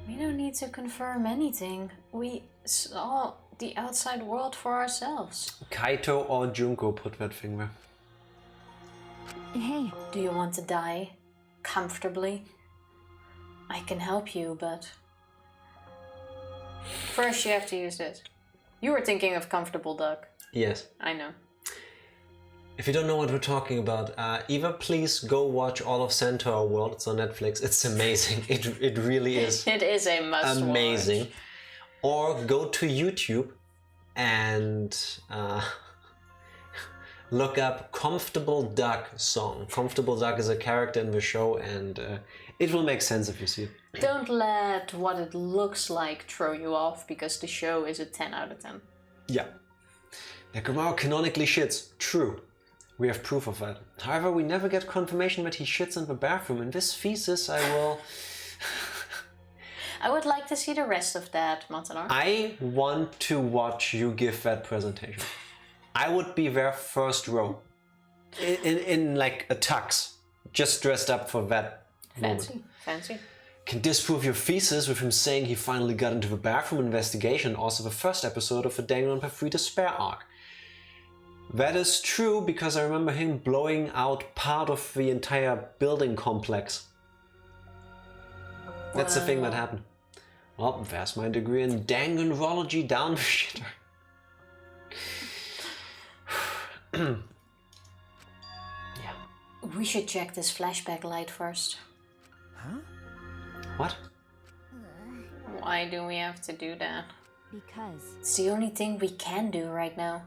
We don't need to confirm anything. We saw the outside world for ourselves. Kaito or Junko put that thing there. Hey. Do you want to die comfortably? I can help you, but first you have to use this. You were thinking of comfortable duck. Yes. I know. If you don't know what we're talking about, either please go watch all of Centaur World. It's on Netflix. It's amazing. It really is. It is a must Amazing. watch. Or go to YouTube and look up Comfortable Duck song. Comfortable Duck is a character in the show, and it will make sense if you see it. Don't let what it looks like throw you off, because the show is a 10 out of 10. Yeah. Nekomaru canonically shits. True. We have proof of that. However, we never get confirmation that he shits in the bathroom. In this thesis, I will... I would like to see the rest of that, Matador. I want to watch you give that presentation. I would be there first row. In like a tux. Just dressed up for that moment. Fancy. Can disprove your thesis with him saying he finally got into the bathroom investigation, also the first episode of the Danganronpa V3 Despair arc. That is true because I remember him blowing out part of the entire building complex. That's the thing that happened. Well, there's my degree in Danganrology down the shitter. Yeah. We should check this flashback light first. Huh? What? Why do we have to do that? Because. It's the only thing we can do right now.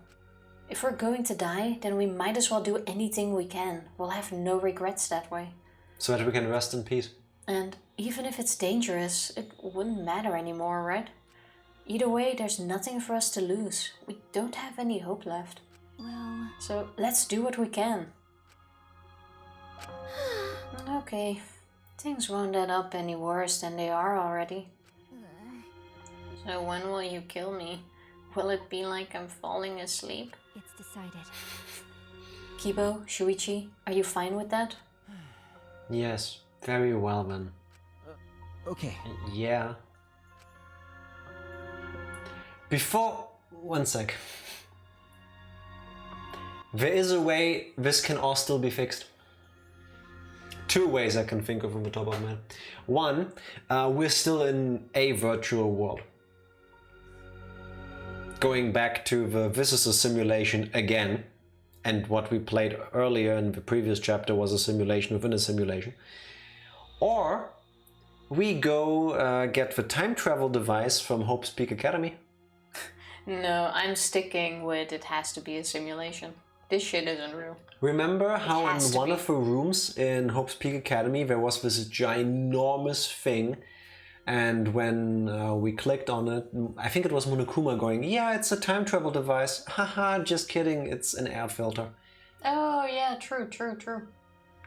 If we're going to die, then we might as well do anything we can. We'll have no regrets that way. So that we can rest in peace. And even if it's dangerous, it wouldn't matter anymore, right? Either way, there's nothing for us to lose. We don't have any hope left. Well. So let's do what we can. Okay. Things won't end up any worse than they are already. So when will you kill me? Will it be like I'm falling asleep? It's decided. Kibo, Shuichi, are you fine with that? Yes, very well then. Okay. Yeah. Before... one sec. There is a way this can all still be fixed. Two ways I can think of from the top of my head. One, we're still in a virtual world. Going back to this is a simulation again, and what we played earlier in the previous chapter was a simulation within a simulation. Or we go get the time travel device from Hope's Peak Academy. No, I'm sticking with it has to be a simulation. This shit isn't real. Remember how in has to one be. of the rooms in Hope's Peak Academy there was this ginormous thing, and when we clicked on it, I think it was Monokuma going, yeah, it's a time travel device. Haha, just kidding, it's an air filter. Oh yeah, true.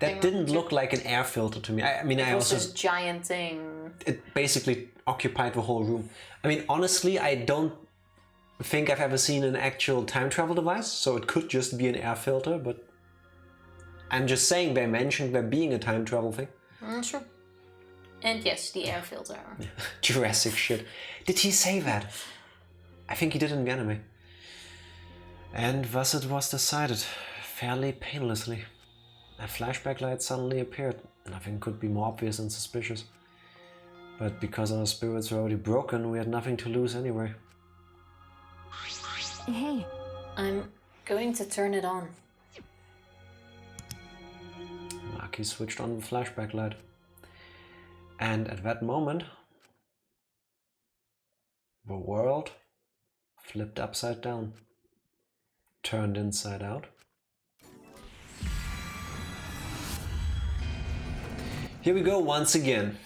That didn't look like an air filter to me. I mean, It I was also... this giant thing. It basically occupied the whole room. I mean, honestly, I don't think I've ever seen an actual time travel device, so it could just be an air filter, but I'm just saying they mentioned there being a time travel thing. Sure. And yes, the air filter. Jurassic shit. Did he say that? I think he did in anime. And thus it was decided, fairly painlessly. A flashback light suddenly appeared. Nothing could be more obvious and suspicious. But because our spirits were already broken, we had nothing to lose anyway. Hey. I'm going to turn it on. Maki switched on the flashback light. And at that moment, the world flipped upside down, turned inside out. Here we go once again.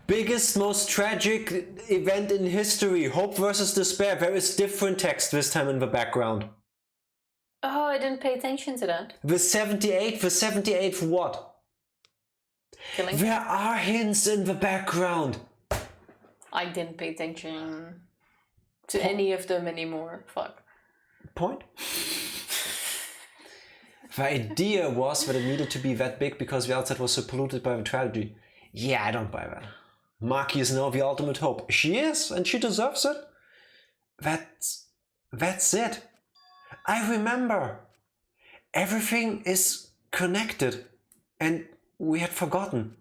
Biggest, most tragic event in history. Hope versus despair. There is different text this time in the background. Oh, I didn't pay attention to that. The 78 for what? Killing. There are hints in the background. I didn't pay attention to any of them anymore. Fuck. Point? The idea was that it needed to be that big because the outside was so polluted by the tragedy. Yeah, I don't buy that. Maki is now the ultimate hope. She is, and she deserves it. That's it. I remember. Everything is connected. And we had forgotten.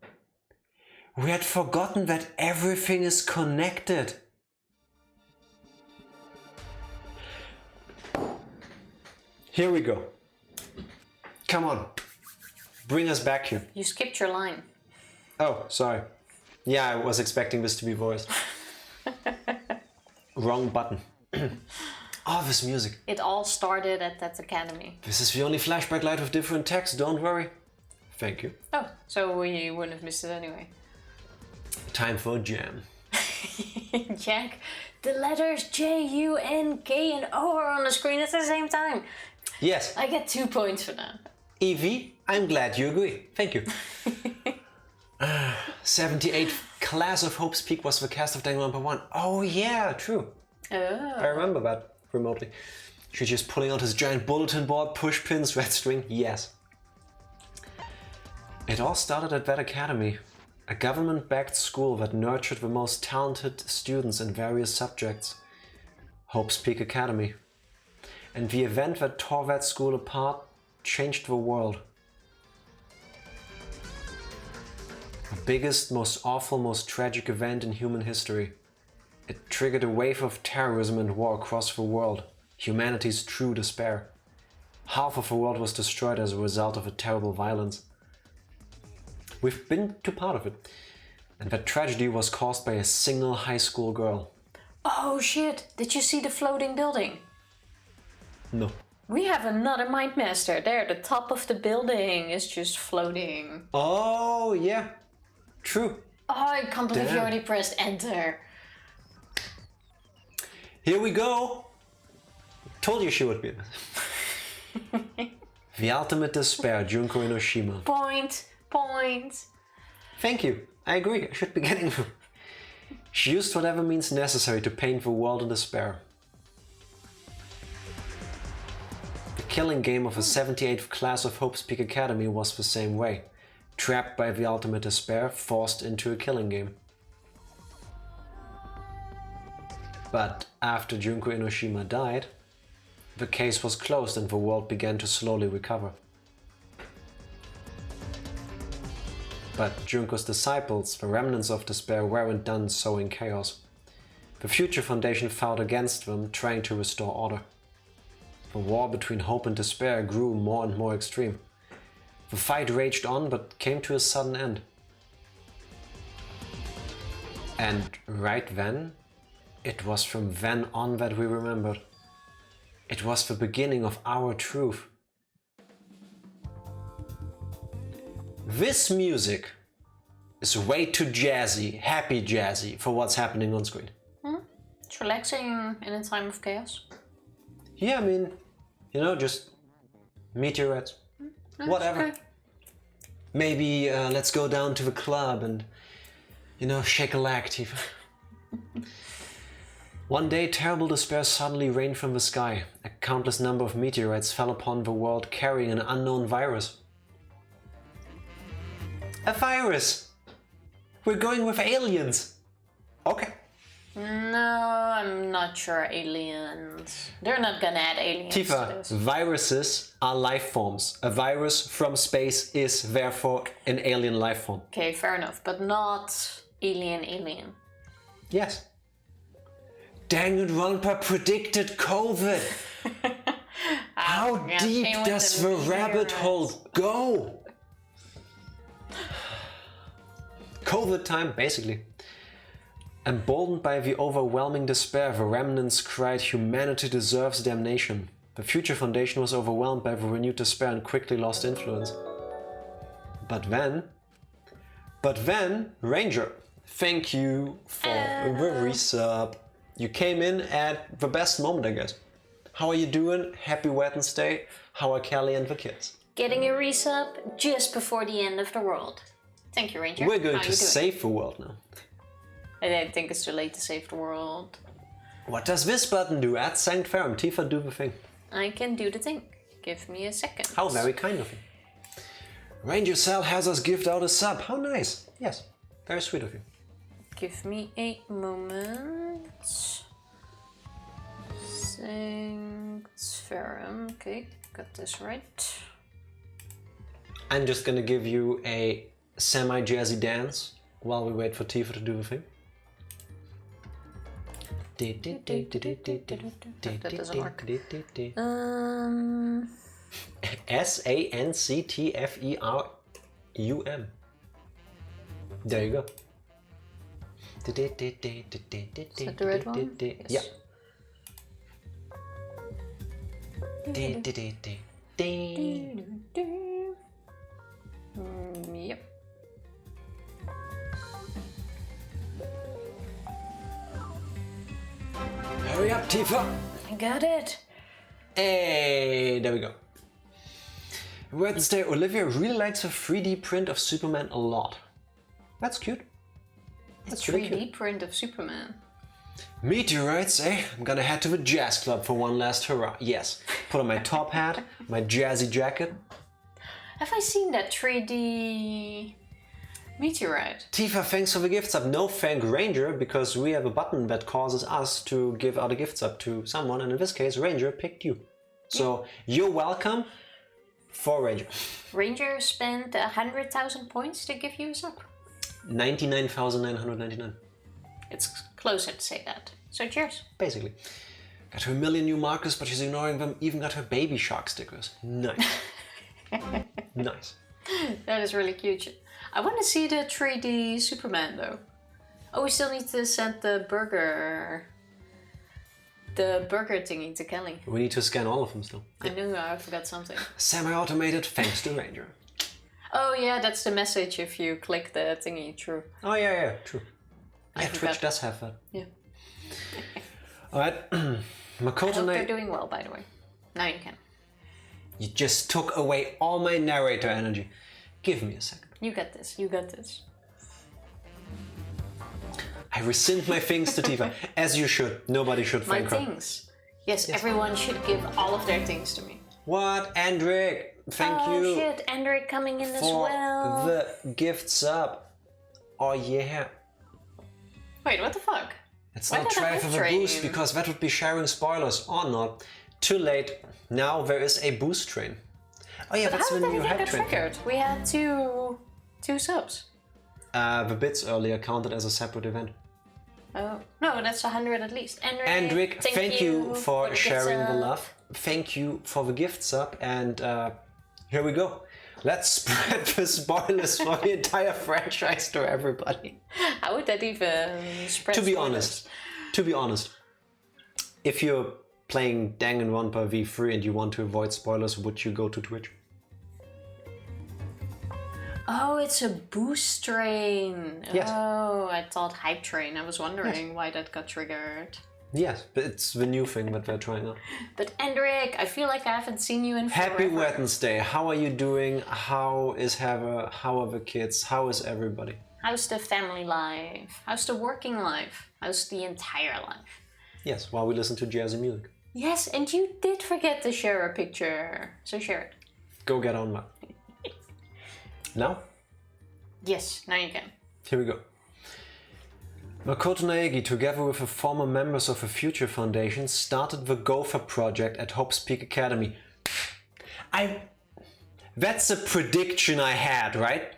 We had forgotten that everything is connected. Here we go. Come on. Bring us back here. You skipped your line. Oh, sorry. Yeah, I was expecting this to be voiced. Wrong button. Oh, this music. It all started at that academy. This is the only flashback light with different text, don't worry. Thank you. Oh, so we wouldn't have missed it anyway. Time for a jam. Jack, the letters J, U, N, K, and O are on the screen at the same time. Yes. I get 2 points for that. Evie, I'm glad you agree. Thank you. 78 Class of Hope's Peak was the cast of Danganronpa 1. Oh yeah, true. Oh. I remember that remotely. She's just pulling out his giant bulletin board, push pins, red string. Yes. It all started at that academy. A government-backed school that nurtured the most talented students in various subjects. Hope's Peak Academy. And the event that tore that school apart changed the world. The biggest, most awful, most tragic event in human history. It triggered a wave of terrorism and war across the world. Humanity's true despair. Half of the world was destroyed as a result of a terrible violence. We've been to part of it. And that tragedy was caused by a single high school girl. Oh shit, did you see the floating building? No. We have another Mind Master. There, the top of the building is just floating. Oh, yeah. True. Oh, I can't believe you Damn. already pressed enter. Here we go. Told you she would be. The ultimate despair, Junko Inoshima. Point. Thank you. I agree. I should be getting them. She used whatever means necessary to paint the world in despair. The killing game of the 78th class of Hope's Peak Academy was the same way. Trapped by the ultimate despair, forced into a killing game. But after Junko Inoshima died, the case was closed and the world began to slowly recover. But Junko's disciples, the remnants of despair, weren't done sowing chaos. The Future Foundation fought against them, trying to restore order. The war between hope and despair grew more and more extreme. The fight raged on, but came to a sudden end. And right then, it was from then on that we remembered. It was the beginning of our truth. This music is way too jazzy, happy jazzy for what's happening on screen. It's relaxing in a time of chaos. Yeah, I mean, you know, just meteorites, whatever. Okay. Maybe let's go down to the club and, you know, shake a leg. One day, terrible despair suddenly rained from the sky. A countless number of meteorites fell upon the world carrying an unknown virus. A virus. We're going with aliens. Okay. No, I'm not sure aliens. They're not gonna add aliens to Tifa, this. viruses are life forms. A virus from space is therefore an alien life form. Okay, fair enough, but not alien. Yes. Danganronpa predicted COVID. How yeah, deep came with does the the rabbit mirrors. hole go? COVID time, basically. Emboldened by the overwhelming despair, the remnants cried, "Humanity deserves damnation." The Future Foundation was overwhelmed by the renewed despair and quickly lost influence. But then, Ranger, thank you for the resub. You came in at the best moment, I guess. How are you doing? Happy Wednesday. How are Kelly and the kids? Getting a resub just before the end of the world. Thank you, Ranger. We're going How to you doing? save the world now. I don't think it's too late to save the world. What does this button do? Add Sanct Ferrum. Tifa, do the thing. I can do the thing. Give me a second. How very kind of you. Ranger Cell has us gift out a sub. How nice. Yes, very sweet of you. Give me a moment. Sanct Ferrum. Okay, got this right. I'm just gonna give you a semi-jazzy dance while we wait for Tifa to do the thing. That doesn't work. SANCTFERUM. There you go. Is that the right one? Yeah. Yep. Hurry up, Tifa! I got it. Hey, there we go. Wednesday, Olivia really likes a 3D print of Superman a lot. That's cute. That's really 3D cute. print of Superman. Meteorites, eh? I'm gonna head to the jazz club for one last hurrah. Yes. Put on my top hat, my jazzy jacket. Have I seen that 3D meteorite? Tifa, thanks for the gift sub. No, thank Ranger, because we have a button that causes us to give out a gift sub to someone, and in this case, Ranger picked you. So you're welcome for Ranger. Ranger spent 100,000 points to give you a sub. 99,999. It's closer to say that. So cheers. Basically. Got her a million new markers, but she's ignoring them. Even got her baby shark stickers. Nice. Nice. That is really cute. I want to see the 3D Superman though. Oh, we still need to send the burger thingy to Kelly. We need to scan all of them still. I knew I forgot something. Semi-automated, thanks to Ranger. Oh yeah, that's the message if you click the thingy, true. Oh yeah, true. Yeah, forgot. Twitch does have that. Yeah. Alright, I Makoto hope they're Knight. doing well, by the way. Now you can. You just took away all my narrator energy. Give me a second. You got this. You got this. I rescind my things to Tifa, as you should. Nobody should My thank her. things. Yes, everyone should give all of their things to me. What, Andric? Thank Oh you shit, Android coming in as for well. the gift sub. Oh yeah. Wait, what the fuck? It's Why not did I try for the train? boost because that would be sharing spoilers or not. Too late. Now there is a boost train. Oh yeah, But that's how the did new everything hype get train. triggered? We had two subs. The bits earlier counted as a separate event. Oh no, that's 100 at least. Andric, thank you for the sharing gift the sub. love. Thank you for the gift sub, and here we go. Let's spread the spoilers for the entire franchise to everybody. How would that even spread? To be spoilers? honest, if you're playing Danganronpa V3 and you want to avoid spoilers, would you go to Twitch? Oh, it's a boost train. Yes. Oh, I thought hype train. I was wondering why that got triggered. Yes, but it's the new thing that they're trying out. But Andric, I feel like I haven't seen you in Happy forever. Wednesday. How are you doing? How is Heather? How are the kids? How is everybody? How's the family life? How's the working life? How's the entire life? Yes, while we listen to jazzy music. Yes, and you did forget to share a picture. So share it. Go get on that. Now? Yes, now you can. Here we go. Makoto Naegi, together with the former members of the Future Foundation, started the Gopher project at Hope's Peak Academy. That's a prediction I had, right?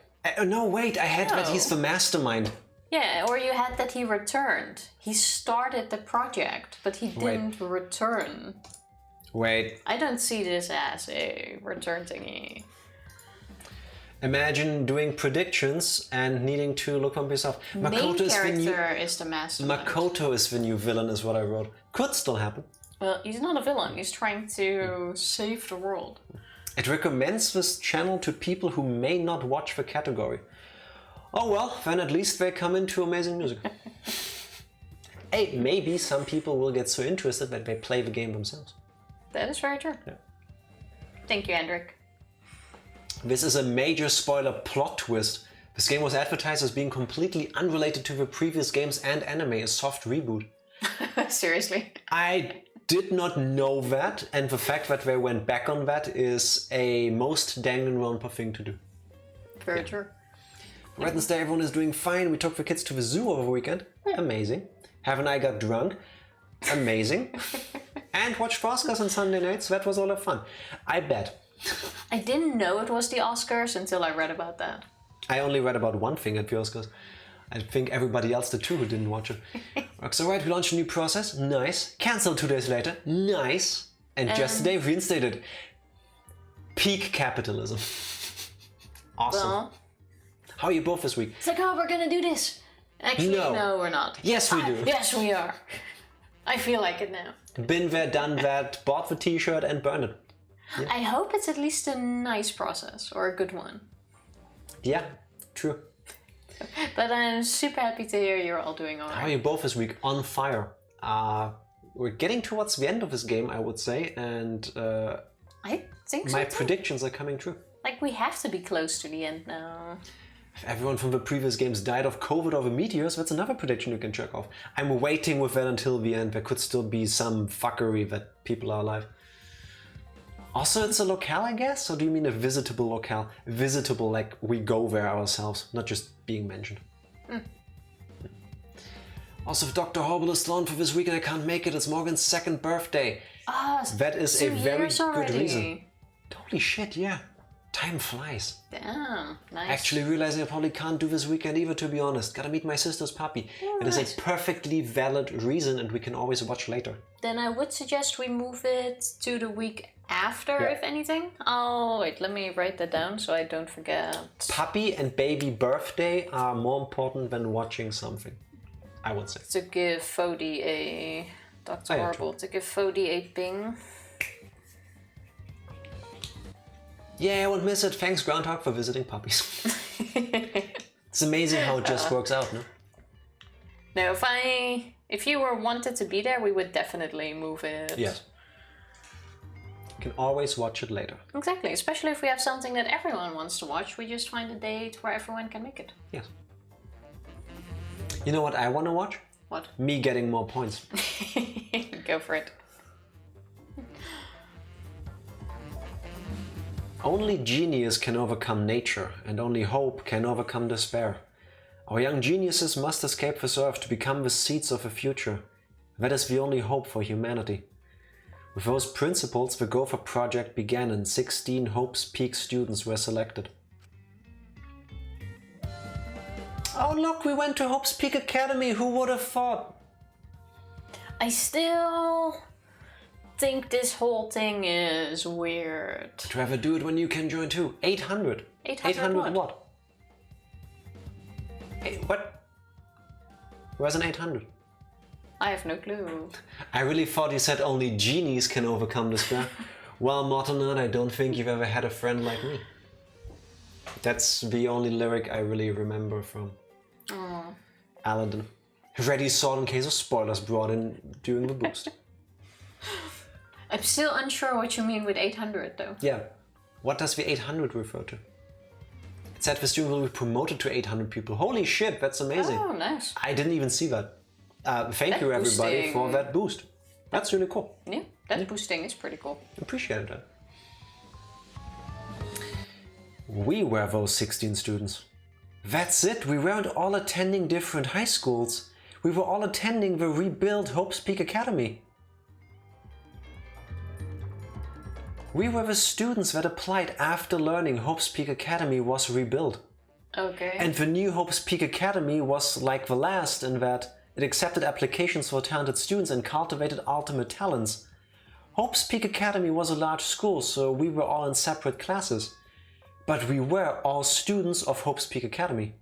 No, wait, I had that he's the mastermind. Yeah, or you had that he returned. He started the project, but he didn't return. Wait. I don't see this as a return thingy. Imagine doing predictions and needing to look up yourself. Main character is the mastermind. Makoto is the new villain, is what I wrote. Could still happen. Well, he's not a villain. He's trying to save the world. It recommends this channel to people who may not watch the category. Oh well, then at least they come into amazing music. Hey, maybe some people will get so interested that they play the game themselves. That is very true. Yeah. Thank you, Hendrik. This is a major spoiler plot twist. This game was advertised as being completely unrelated to the previous games and anime, a soft reboot. Seriously? I did not know that, and the fact that they went back on that is a most Danganronpa thing to do. Very true. Wednesday, everyone is doing fine. We took the kids to the zoo over the weekend. Amazing. Have and I got drunk. Amazing. And watched the Oscars on Sunday nights. That was all of fun. I bet. I didn't know it was the Oscars until I read about that. I only read about one thing at the Oscars. I think everybody else did too who didn't watch it. So right, we launched a new process. Nice. Cancelled 2 days later. Nice. And just today reinstated. Peak capitalism. Awesome. Well, How are you both this week? it's like, oh, we're gonna do this. Actually, No. no, we're not. Yes, we do. Yes, we are. I feel like it now. Been there, done that, bought the t-shirt and burned it. Yeah. I hope it's at least a nice process or a good one. Yeah, true. But I'm super happy to hear you're all doing How are alright. you both this week? On fire. We're getting towards the end of this game, I would say, and I think so my too. predictions are coming true. Like, we have to be close to the end now. If everyone from the previous games died of COVID or the meteors, that's another prediction you can check off. I'm waiting with that until the end. There could still be some fuckery that people are alive. Also, it's a locale, I guess? Or do you mean a visitable locale? Visitable, like we go there ourselves, not just being mentioned. Also, if Dr. Horrible is still on for this week and I can't make it, it's Morgan's 2nd birthday. That is a 2 very years good already. reason. Holy shit, yeah. Time flies. Damn, nice. Actually realizing I probably can't do this weekend either, to be honest. Gotta meet my sister's puppy. It is nice. a perfectly valid reason and we can always watch later. Then I would suggest we move it to the week after, Yeah. if anything. Oh, wait, let me write that down so I don't forget. Puppy and baby birthday are more important than watching something, I would say. To give Fody a... Dr. Oh, yeah, Horrible, to give Fody a ping. Yeah, I won't miss it. Thanks, Groundhog, for visiting puppies. It's amazing how it just works out, no? No, if you were wanted to be there, we would definitely move it. Yes. You can always watch it later. Exactly, especially if we have something that everyone wants to watch, we just find a date where everyone can make it. Yes. You know what I want to watch? What? Me getting more points. Go for it. Only genius can overcome nature, and only hope can overcome despair. Our young geniuses must escape this earth to become the seeds of the future. That is the only hope for humanity. With those principles, the Gopher project began and 16 Hope's Peak students were selected. Oh look, we went to Hope's Peak Academy, who would have thought? I still think this whole thing is weird. To ever do it when you can join too. 800. 800 what? What? Where's an 800? I have no clue. I really thought you said only genies can overcome despair. Well, Mortonard, I don't think you've ever had a friend like me. That's the only lyric I really remember from Aladdin. Ready sword in case of spoilers brought in during the boost. I'm still unsure what you mean with 800 though. Yeah. What does the 800 refer to? It said the student will be promoted to 800 people. Holy shit, that's amazing. Oh, nice. I didn't even see that. Thank That you everybody boosting- for that boost. That's really cool. Yeah, that boosting is pretty cool. Appreciate that. We were those 16 students. That's it, we weren't all attending different high schools. We were all attending the rebuilt Hope's Peak Academy. We were the students that applied after learning Hope's Peak Academy was rebuilt. Okay. And the new Hope's Peak Academy was like the last in that it accepted applications for talented students and cultivated ultimate talents. Hope's Peak Academy was a large school, so we were all in separate classes. But we were all students of Hope's Peak Academy.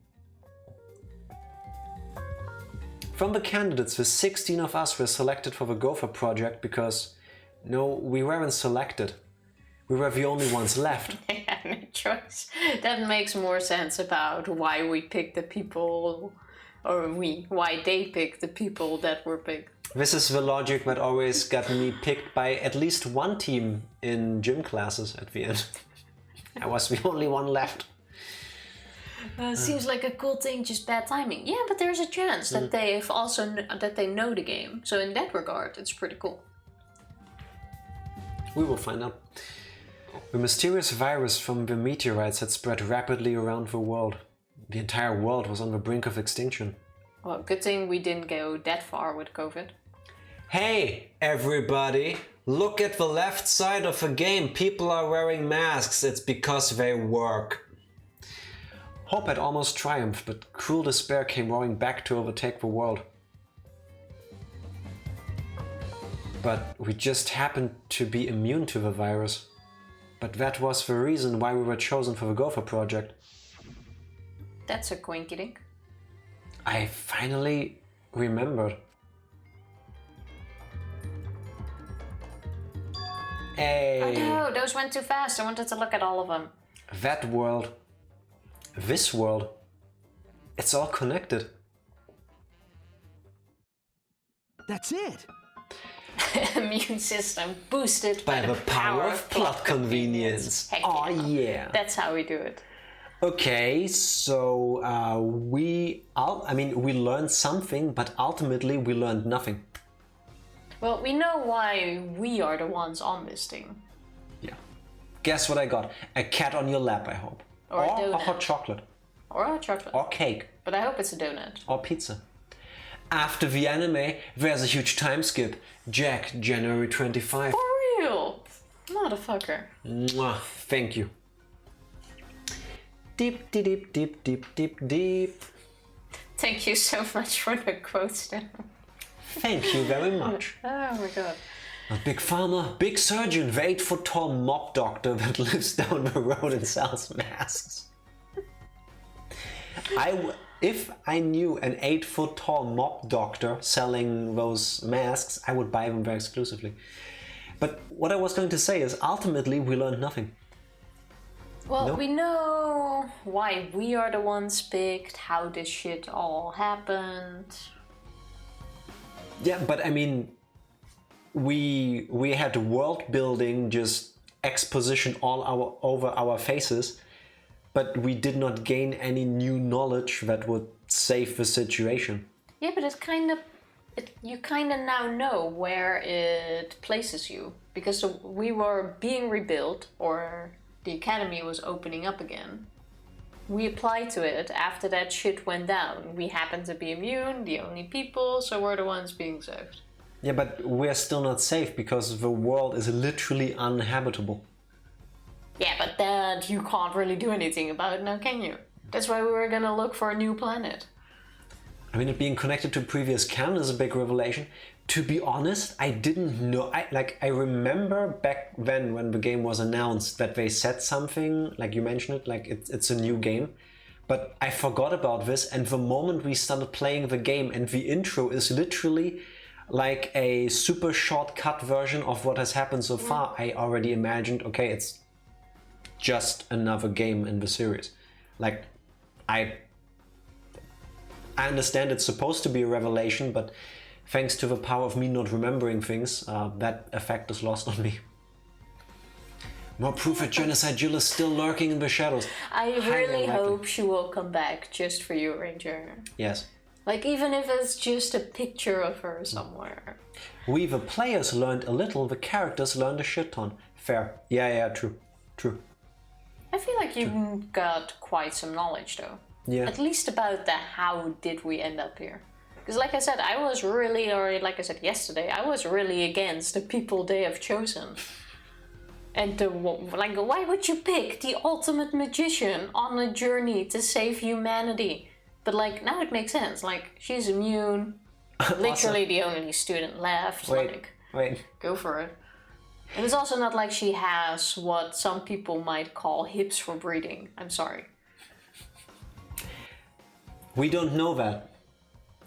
From the candidates, the 16 of us were selected for the Gopher project because, no, we weren't selected. We were the only ones left. Yeah, no choice. That makes more sense about why we picked the people, why they picked the people that were picked. This is the logic that always got me picked by at least one team in gym classes at the end. I was the only one left. Seems like a cool thing, just bad timing. Yeah, but there's a chance that they know the game. So in that regard, it's pretty cool. We will find out. The mysterious virus from the meteorites had spread rapidly around the world. The entire world was on the brink of extinction. Well, good thing we didn't go that far with COVID. Hey, everybody! Look at the left side of the game. People are wearing masks. It's because they work. Hope had almost triumphed, but cruel despair came roaring back to overtake the world. But we just happened to be immune to the virus. But that was the reason why we were chosen for the Gopher project. That's a quinky dink. I finally remembered. Hey! Oh no, those went too fast. I wanted to look at all of them. That world, this world, it's all connected. That's it. Immune system boosted By the power of plot convenience. Heck Oh yeah. That's how we do it. Okay, so we learned something, but ultimately we learned nothing. Well, we know why we are the ones on this thing. Yeah. Guess what I got? A cat on your lap, I hope. Or a donut. a hot chocolate. Or a chocolate. Or cake. But I hope it's a donut. Or pizza. After the anime, there's a huge time skip. Jack, January 25. For real? Motherfucker. Mwah, thank you. Deep, deep, deep, deep, deep, deep, deep. Thank you so much for the quotes then. Thank you very much. Oh my god. A big farmer, big surgeon, the 8-foot-tall mob doctor that lives down the road and sells masks. If I knew an 8-foot-tall mob doctor selling those masks, I would buy them very exclusively. But what I was going to say is, ultimately, we learned nothing. Well, No? we know why we are the ones picked, how this shit all happened. Yeah, but I mean, we had world building, just exposition over our faces, but we did not gain any new knowledge that would save the situation. Yeah, but you kind of now know where it places you, because we were being rebuilt, or the academy was opening up again. We applied to it after that shit went down. We happened to be immune, the only people, so we're the ones being saved. Yeah, but we're still not safe because the world is literally uninhabitable. Yeah, but that you can't really do anything about now, can you? That's why we were gonna look for a new planet. I mean, it being connected to previous canon is a big revelation. To be honest, I didn't know. I remember back then when the game was announced that they said something, like you mentioned it, like it's a new game. But I forgot about this, and the moment we started playing the game and the intro is literally like a super shortcut version of what has happened so far, I already imagined, okay, it's just another game in the series. Like, I understand it's supposed to be a revelation, but thanks to the power of me not remembering things, that effect is lost on me. More proof that Genocide Jill is still lurking in the shadows. I Highly really unlikely. hope she will come back just for you, Ranger. Yes. Like, even if it's just a picture of her somewhere. We, the players, learned a little, the characters learned a shit ton. Fair. Yeah, true. I feel like you got quite some knowledge, though. Yeah. At least about the how did we end up here. Because like I said, I was really, or like I said yesterday, I was really against the people they have chosen. And like, why would you pick the ultimate magician on a journey to save humanity? But like, now it makes sense. Like, she's immune. Literally the only student left. Wait. Go for it. And it's also not like she has what some people might call hips for breeding. I'm sorry. We don't know that.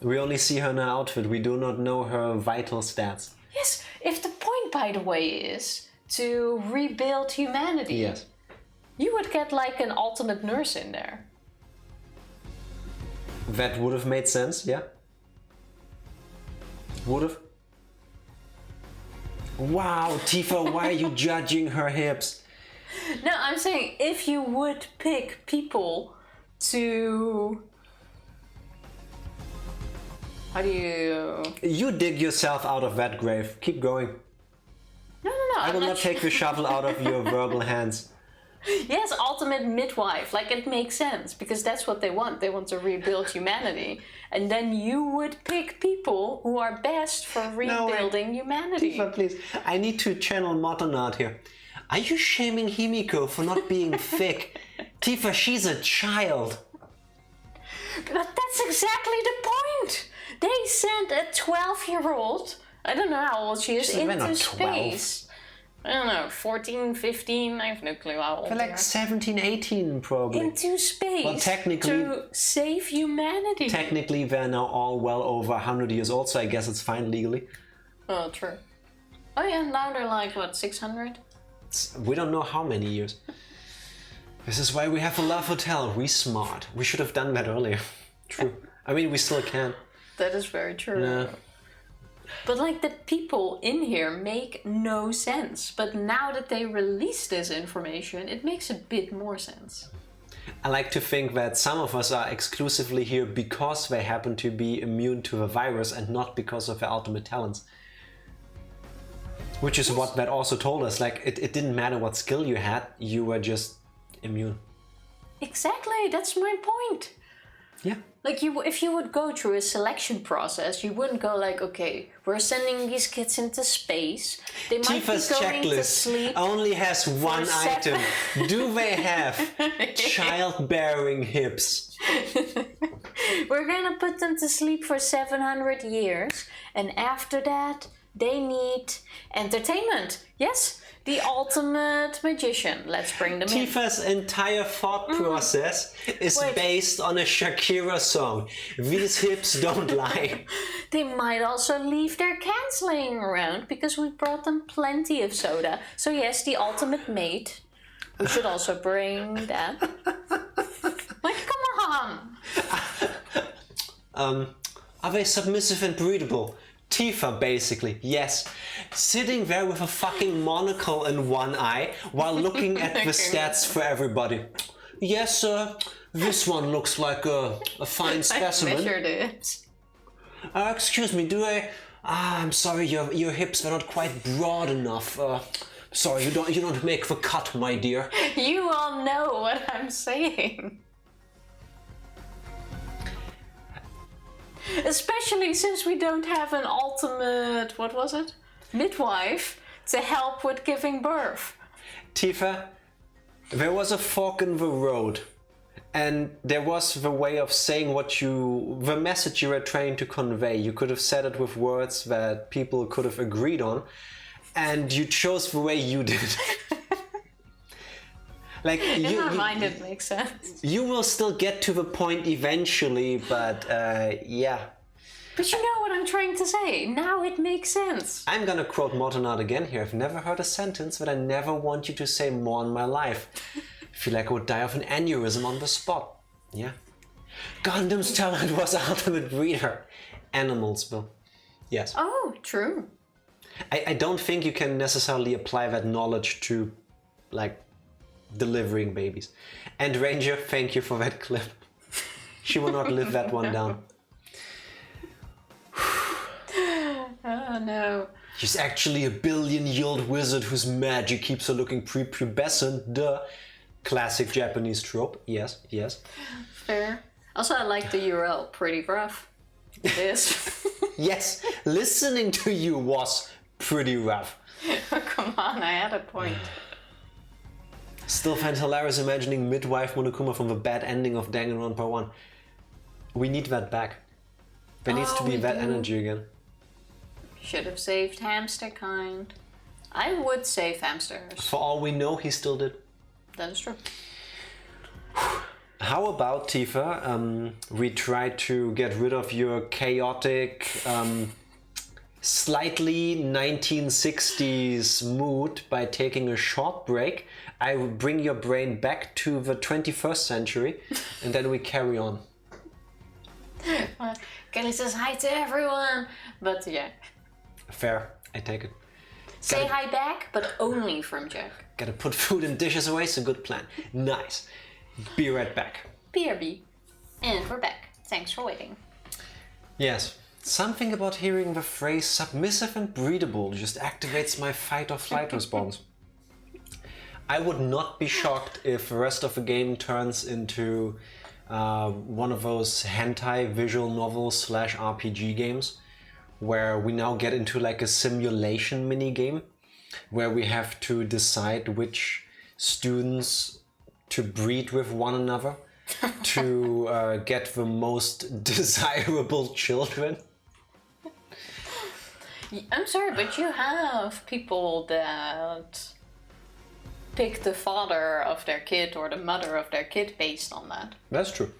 We only see her in her outfit. We do not know her vital stats. Yes, if the point, by the way, is to rebuild humanity, Yes. you would get like an alternate nurse in there. That would have made sense, yeah? Would have. Wow, Tifa, why are you judging her hips? No, I'm saying if you would pick people to... How do you... You dig yourself out of that grave. Keep going. No. I will I'm not take the shovel out of your verbal hands. Yes, ultimate midwife. Like, it makes sense because that's what they want. They want to rebuild humanity. And then you would pick people who are best for rebuilding humanity. Tifa, please. I need to channel Motonard here. Are you shaming Himiko for not being thick? Tifa, she's a child. But that's exactly the point. They sent a 12-year-old, I don't know how old she is, They're into not 12. space. I don't know, 14, 15, I have no clue how old They're they like are. 17, 18 probably. Into space Well, technically- to save humanity. Technically, they're now all well over 100 years old, so I guess it's fine legally. Oh, true. Oh yeah, now they're like, what, 600? We don't know how many years. This is why we have a love hotel. We smart. We should have done that earlier. True. I mean, we still can. That is very true. Yeah. But like, the people in here make no sense. But now that they release this information, it makes a bit more sense. I like to think that some of us are exclusively here because they happen to be immune to the virus and not because of their ultimate talents. Which is what that also told us. Like, it didn't matter what skill you had, you were just immune. Exactly, that's my point. Yeah. Like, if you would go through a selection process, you wouldn't go like, okay, we're sending these kids into space. They might Tifa's be going to checklist sleep. only has one seven- item. Do they have childbearing hips? We're gonna put them to sleep for 700 years, and after that, they need entertainment. Yes, the ultimate magician. Let's bring them in. Tifa's entire thought process is Wait. based on a Shakira song. These hips don't lie. They might also leave their cans laying around because we brought them plenty of soda. So yes, the ultimate mate. We should also bring that. Like, come on! Are they submissive and breedable? Tifa, basically, yes. Sitting there with a fucking monocle in one eye while looking at the stats for everybody. Yes, this one looks like a fine I specimen. measured it. Excuse me, do I... I'm sorry, your hips are not quite broad enough. Sorry, you don't make the cut, my dear. You all know what I'm saying. Especially since we don't have an ultimate, what was it? Midwife to help with giving birth. Tifa, there was a fork in the road. And there was the way of saying the message you were trying to convey. You could have said it with words that people could have agreed on. And you chose the way you did. Like, In my mind, it makes sense. you will still get to the point eventually, but yeah. But you know what I'm trying to say. Now it makes sense. I'm gonna quote Mortonard again here. I've never heard a sentence that I never want you to say more in my life. I feel like I would die of an aneurysm on the spot. Yeah. Gundam's talent was ultimate breeder. Animals will. Yes. Oh, true. I don't think you can necessarily apply that knowledge to, like, delivering babies. And Ranger, thank you for that clip. She will not live that one down. Oh no. She's actually a billion-year-old wizard whose magic keeps her looking prepubescent, duh. Classic Japanese trope. Yes, yes. Fair. Also, I like the URL. Pretty rough. It is. Yes, listening to you was pretty rough. Come on, I had a point. Still find hilarious imagining midwife Monokuma from the bad ending of Danganronpa 1. We need that back. There needs to be that energy again. Should have saved hamster kind. I would save hamsters. For all we know, he still did. That is true. How about, Tifa, we try to get rid of your chaotic, slightly 1960s mood by taking a short break. I will bring your brain back to the 21st century, and then we carry on. Kelly says hi to everyone, but yeah. Fair, I take it. Say hi back, but only from Jack. Gotta put food and dishes away, it's a good plan. Nice. Be right back. BRB. And we're back. Thanks for waiting. Yes. Something about hearing the phrase submissive and breedable just activates my fight or flight response. I would not be shocked if the rest of the game turns into one of those hentai visual novels / RPG games where we now get into like a simulation mini game where we have to decide which students to breed with one another to get the most desirable children. I'm sorry, but you have people that pick the father of their kid or the mother of their kid based on that. That's true.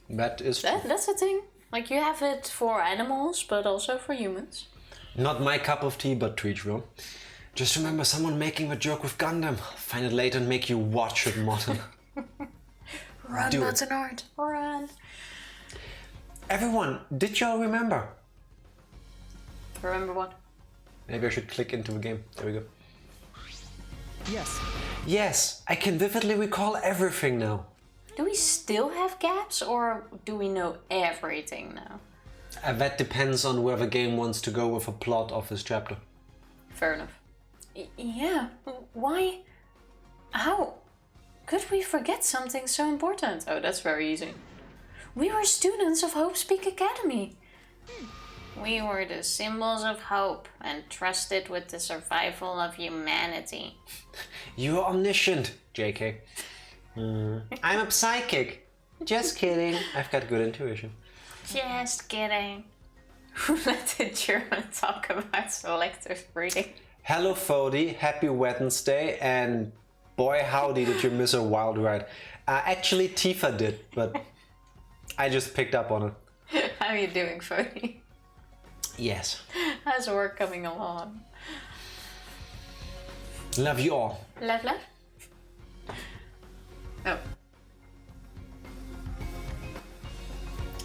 That is true. That's the thing. Like, you have it for animals, but also for humans. Not my cup of tea, but to each their own. Just remember someone making the joke with Gundam. Find it later and make you watch it, Morton. Run, Martinard, run. Everyone, did y'all remember? Remember what? Maybe I should click into the game. There we go. Yes. Yes, I can vividly recall everything now. Do we still have gaps, or do we know everything now? That depends on where the game wants to go with the plot of this chapter. Fair enough. Yeah, why? How could we forget something so important? Oh, that's very easy. We were students of Hope's Peak Academy. We were the symbols of hope and trusted with the survival of humanity. You're omniscient, JK. I'm a psychic. Just kidding. I've got good intuition. Just kidding. Who let the German talk about selective breeding? Hello, Fody. Happy Wednesday. And boy, howdy, did you miss a wild ride. Actually, Tifa did, but I just picked up on it. How are you doing, Fody? Yes. How's work coming along? Love you all. Love, love? Oh.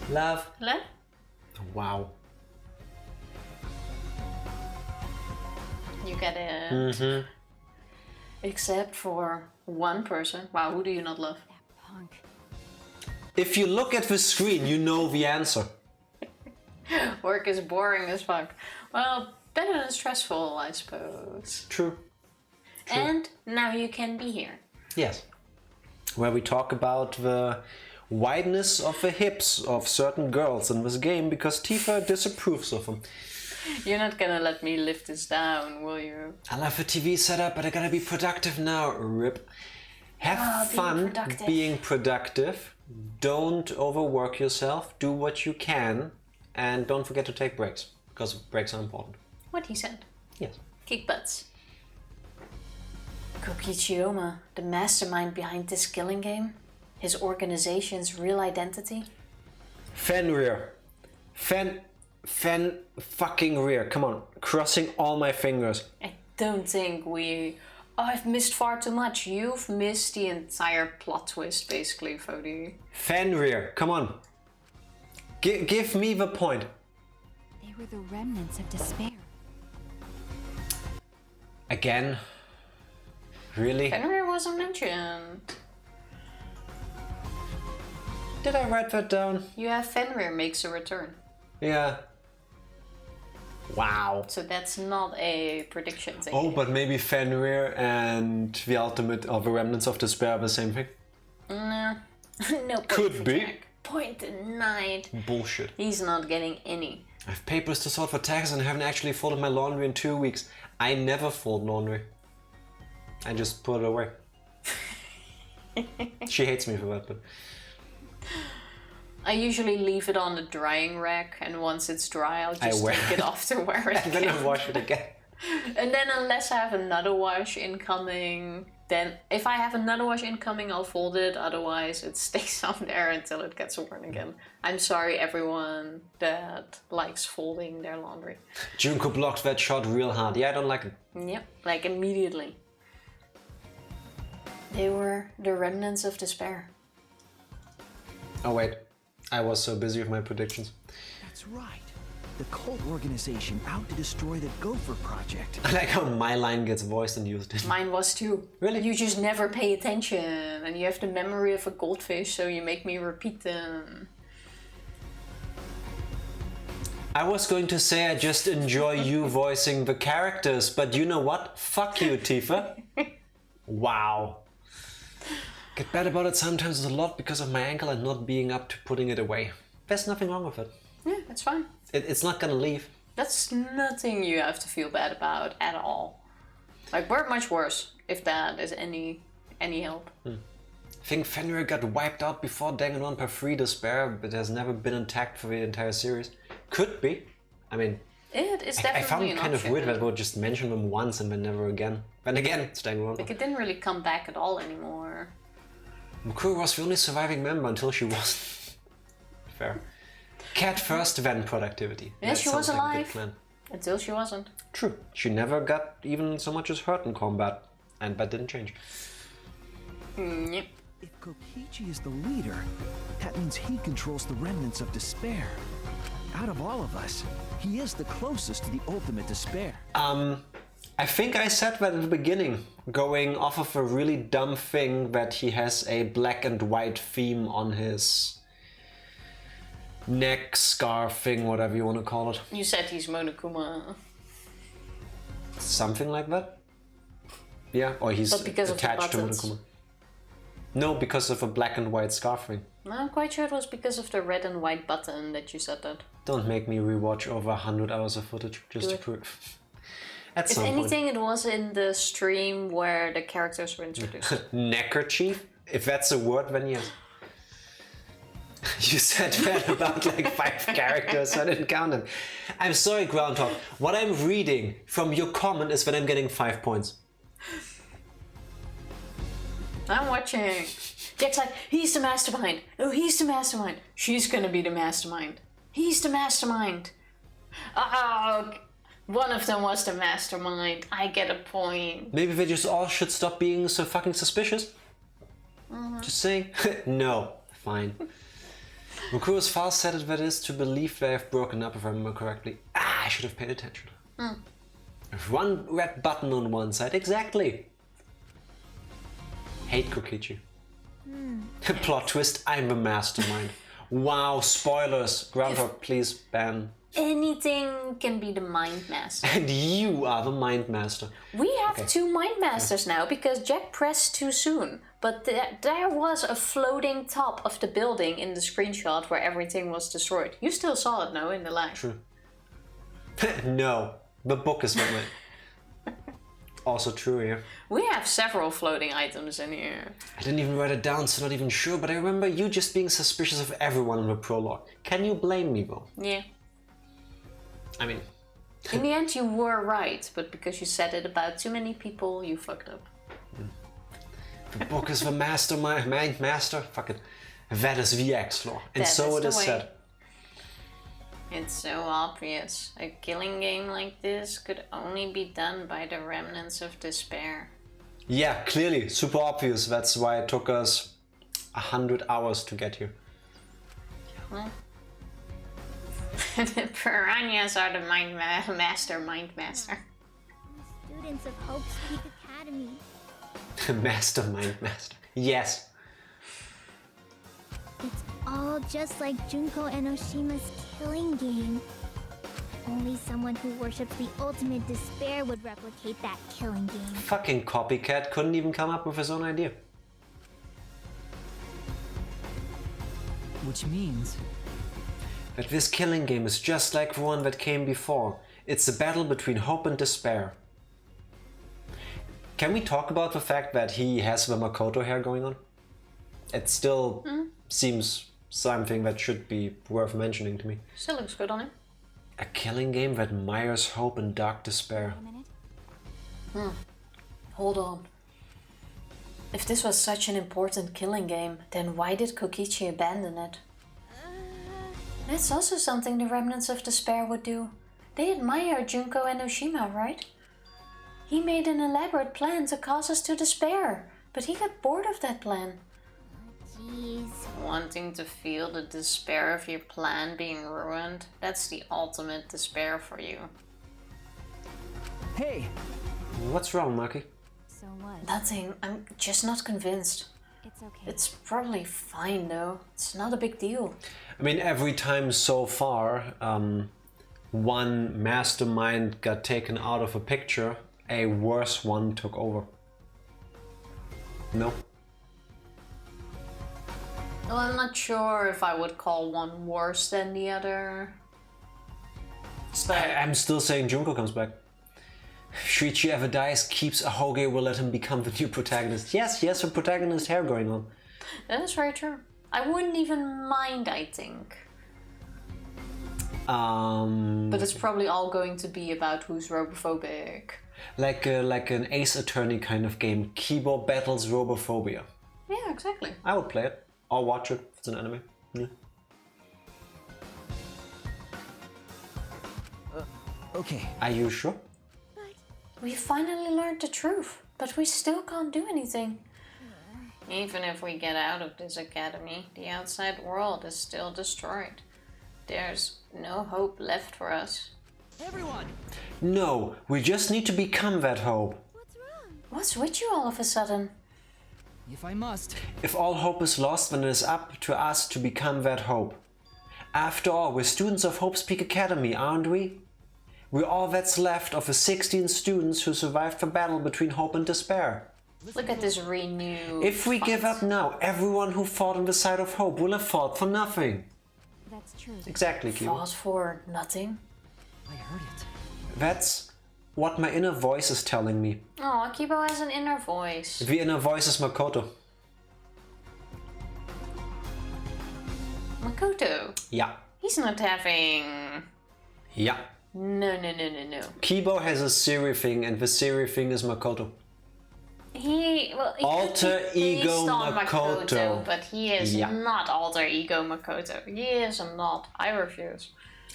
Love. Love? Wow. You get it. Except for one person. Wow, who do you not love? Punk. If you look at the screen, you know the answer. Work is boring as fuck. Well, better than stressful, I suppose. True. And now you can be here. Yes. Where we talk about the wideness of the hips of certain girls in this game because Tifa disapproves of them. You're not gonna let me lift this down, will you? I love the TV setup, but I gotta be productive now. Rip. Have fun being productive. Don't overwork yourself. Do what you can. And don't forget to take breaks, because breaks are important. What he said. Yes. Kick butts. Koki Chiyoma, the mastermind behind this killing game? His organization's real identity? Fenrir. Fen fucking rear. Come on. Crossing all my fingers. I don't think we... Oh, I've missed far too much. You've missed the entire plot twist, basically, Fody. Fenrir. Come on. Give me the point. They were the remnants of despair. Again? Really? Fenrir wasn't mentioned. Did I write that down? You have Fenrir makes a return. Yeah. Wow. So that's not a prediction thing. Oh, but maybe Fenrir and the ultimate of the remnants of despair are the same thing? No. No point Could for be. Jack. Point denied. Bullshit. He's not getting any. I have papers to sort for taxes and haven't actually folded my laundry in 2 weeks. I never fold laundry. I just put it away. She hates me for that, but... I usually leave it on the drying rack, and once it's dry, I'll just take it off to wear it and then I wash it again. And then unless I have another wash incoming, then if I have another wash incoming, I'll fold it. Otherwise, it stays on there until it gets worn again. I'm sorry, everyone that likes folding their laundry. Junko blocked that shot real hard. Yeah, I don't like it. Yep, like immediately. They were the remnants of despair. Oh wait, I was so busy with my predictions. That's right. The cult organization out to destroy the Gopher Project. I like how my line gets voiced and used. Mine was too. Really? You just never pay attention, and you have the memory of a goldfish, so you make me repeat them. I was going to say I just enjoy you voicing the characters, but you know what? Fuck you, Tifa. Wow. Get bad about it sometimes a lot because of my ankle and not being up to putting it away. There's nothing wrong with it. Yeah, that's fine. It's not gonna leave. That's nothing you have to feel bad about at all. Like, we're much worse, if that is any help. I think Fenrir got wiped out before Danganronpa V3 Despair, but has never been intact for the entire series. Could be. I mean, It is I definitely found it an kind of option. weird that we'll just mention them once and then never again. Then again, it's Danganronpa. Like, it didn't really come back at all anymore. Mukuru was the only surviving member until she wasn't. Fair. Cat first, then productivity. Yeah, That she was sounds like a alive. good plan. Until she wasn't. True. She never got even so much as hurt in combat, and that didn't change. Yep. If Kokichi is the leader, that means he controls the remnants of despair. Out of all of us, he is the closest to the ultimate despair. I think I said that at the beginning, going off of a really dumb thing that he has a black and white theme on his neck, scarf thing, whatever you want to call it. You said he's Monokuma. Something like that? Yeah, or he's But because of the attached to buttons. Monokuma. No, because of a black and white scarf thing. No, I'm quite sure it was because of the red and white button that you said that. Don't make me rewatch over 100 hours of footage just Do to it. prove. At If some anything, it was in the stream where the characters were introduced. point. Neckerchief? If that's a word, then yes. You said that about like 5 characters, so I didn't count them. I'm sorry, Groundhog. What I'm reading from your comment is that I'm getting 5 points. I'm watching. Jack's like, he's the mastermind. Oh, he's the mastermind. She's gonna be the mastermind. He's the mastermind. Oh, one of them was the mastermind. I get a point. Maybe they just all should stop being so fucking suspicious. Just saying. No. Fine. Mukuro's fast said it that is to believe they have broken up, if I remember correctly. I should have paid attention. With one red button on one side. Exactly. Hate Kokichi. Plot twist, I'm the mastermind. Wow, spoilers. Groundhog, please ban. Anything can be the mind master. And you are the mind master. We have 2 mind masters now because Jack pressed too soon. But there was a floating top of the building in the screenshot where everything was destroyed. You still saw it, no, in the live. True. No, the book is not also true here. We have several floating items in here. I didn't even write it down, so not even sure, but I remember you just being suspicious of everyone in the prologue. Can you blame me, though? Yeah. I mean... In the end, you were right, but because you said it about too many people, you fucked up. The book is the mastermind, mind master. Fuck it. That is the X-Law. And That so is it the is way. said. It's so obvious. A killing game like this could only be done by the remnants of despair. Yeah, clearly. Super obvious. That's why it took us 100 hours to get here. Huh? The piranhas are the mind master. Students of Hope's Peak Academy. Mastermind master. Yes. It's all just like Junko Enoshima's killing game. Only someone who worships the ultimate despair would replicate that killing game. Fucking copycat couldn't even come up with his own idea. Which means... But this killing game is just like the one that came before. It's a battle between hope and despair. Can we talk about the fact that he has the Makoto hair going on? It still seems something that should be worth mentioning to me. Still looks good on him. A killing game that mires hope and dark despair. Hold on. If this was such an important killing game, then why did Kokichi abandon it? That's also something the remnants of despair would do. They admire Junko and Oshima, right? He made an elaborate plan to cause us to despair, but he got bored of that plan. Jeez. Wanting to feel the despair of your plan being ruined, that's the ultimate despair for you. Hey! What's wrong, Maki? So what? Nothing, I'm just not convinced. It's okay. It's probably fine though, it's not a big deal. I mean, every time so far, one mastermind got taken out of a picture, a worse one took over. No? Well, I'm not sure if I would call one worse than the other. I'm still saying Junko comes back. If Shuichi ever dies, keeps Ahoge will let him become the new protagonist. Yes, he has a protagonist hair going on. That is very true. I wouldn't even mind, I think. But it's probably all going to be about who's robophobic. Like an Ace Attorney kind of game. Kibo battles robophobia. Yeah, exactly. I would play it. Or watch it. It's an anime. Yeah. Okay. Are you sure? We finally learned the truth, but we still can't do anything. Even if we get out of this academy, the outside world is still destroyed. There's no hope left for us. Everyone! No, we just need to become that hope. What's wrong? What's with you all of a sudden? If I must. If all hope is lost, then it is up to us to become that hope. After all, we're students of Hope's Peak Academy, aren't we? We're all that's left of the 16 students who survived the battle between hope and despair. Look at this renewed If we give fight. up now, everyone who fought on the side of hope will have fought for nothing. That's true. Exactly, Kibo. Fought for nothing. I heard it. That's what my inner voice is telling me. Oh, Akibo has an inner voice. The inner voice is Makoto. Makoto. Yeah. He's not having... Yeah. No. Kibo has a Siri thing, and the Siri thing is Makoto. He Alter could be ego based on Makoto. but he is Yeah. not alter ego Makoto. He is not. I refuse.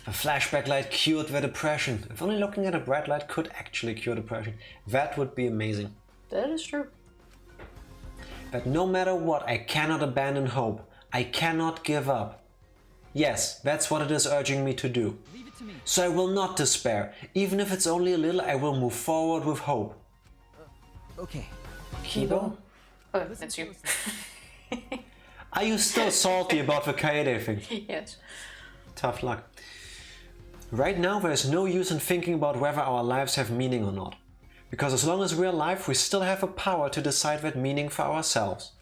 A flashback light cured the depression. If only looking at a bright light could actually cure depression. That would be amazing. That is true. But no matter what, I cannot abandon hope. I cannot give up. Yes, that's what it is urging me to do. Leave it to me. So I will not despair. Even if it's only a little, I will move forward with hope. Okay. Kibo? Oh, that's you. Are you still salty about the Kaede thing? Yes. Tough luck. Right now there is no use in thinking about whether our lives have meaning or not. Because as long as we're alive, we still have the power to decide that meaning for ourselves.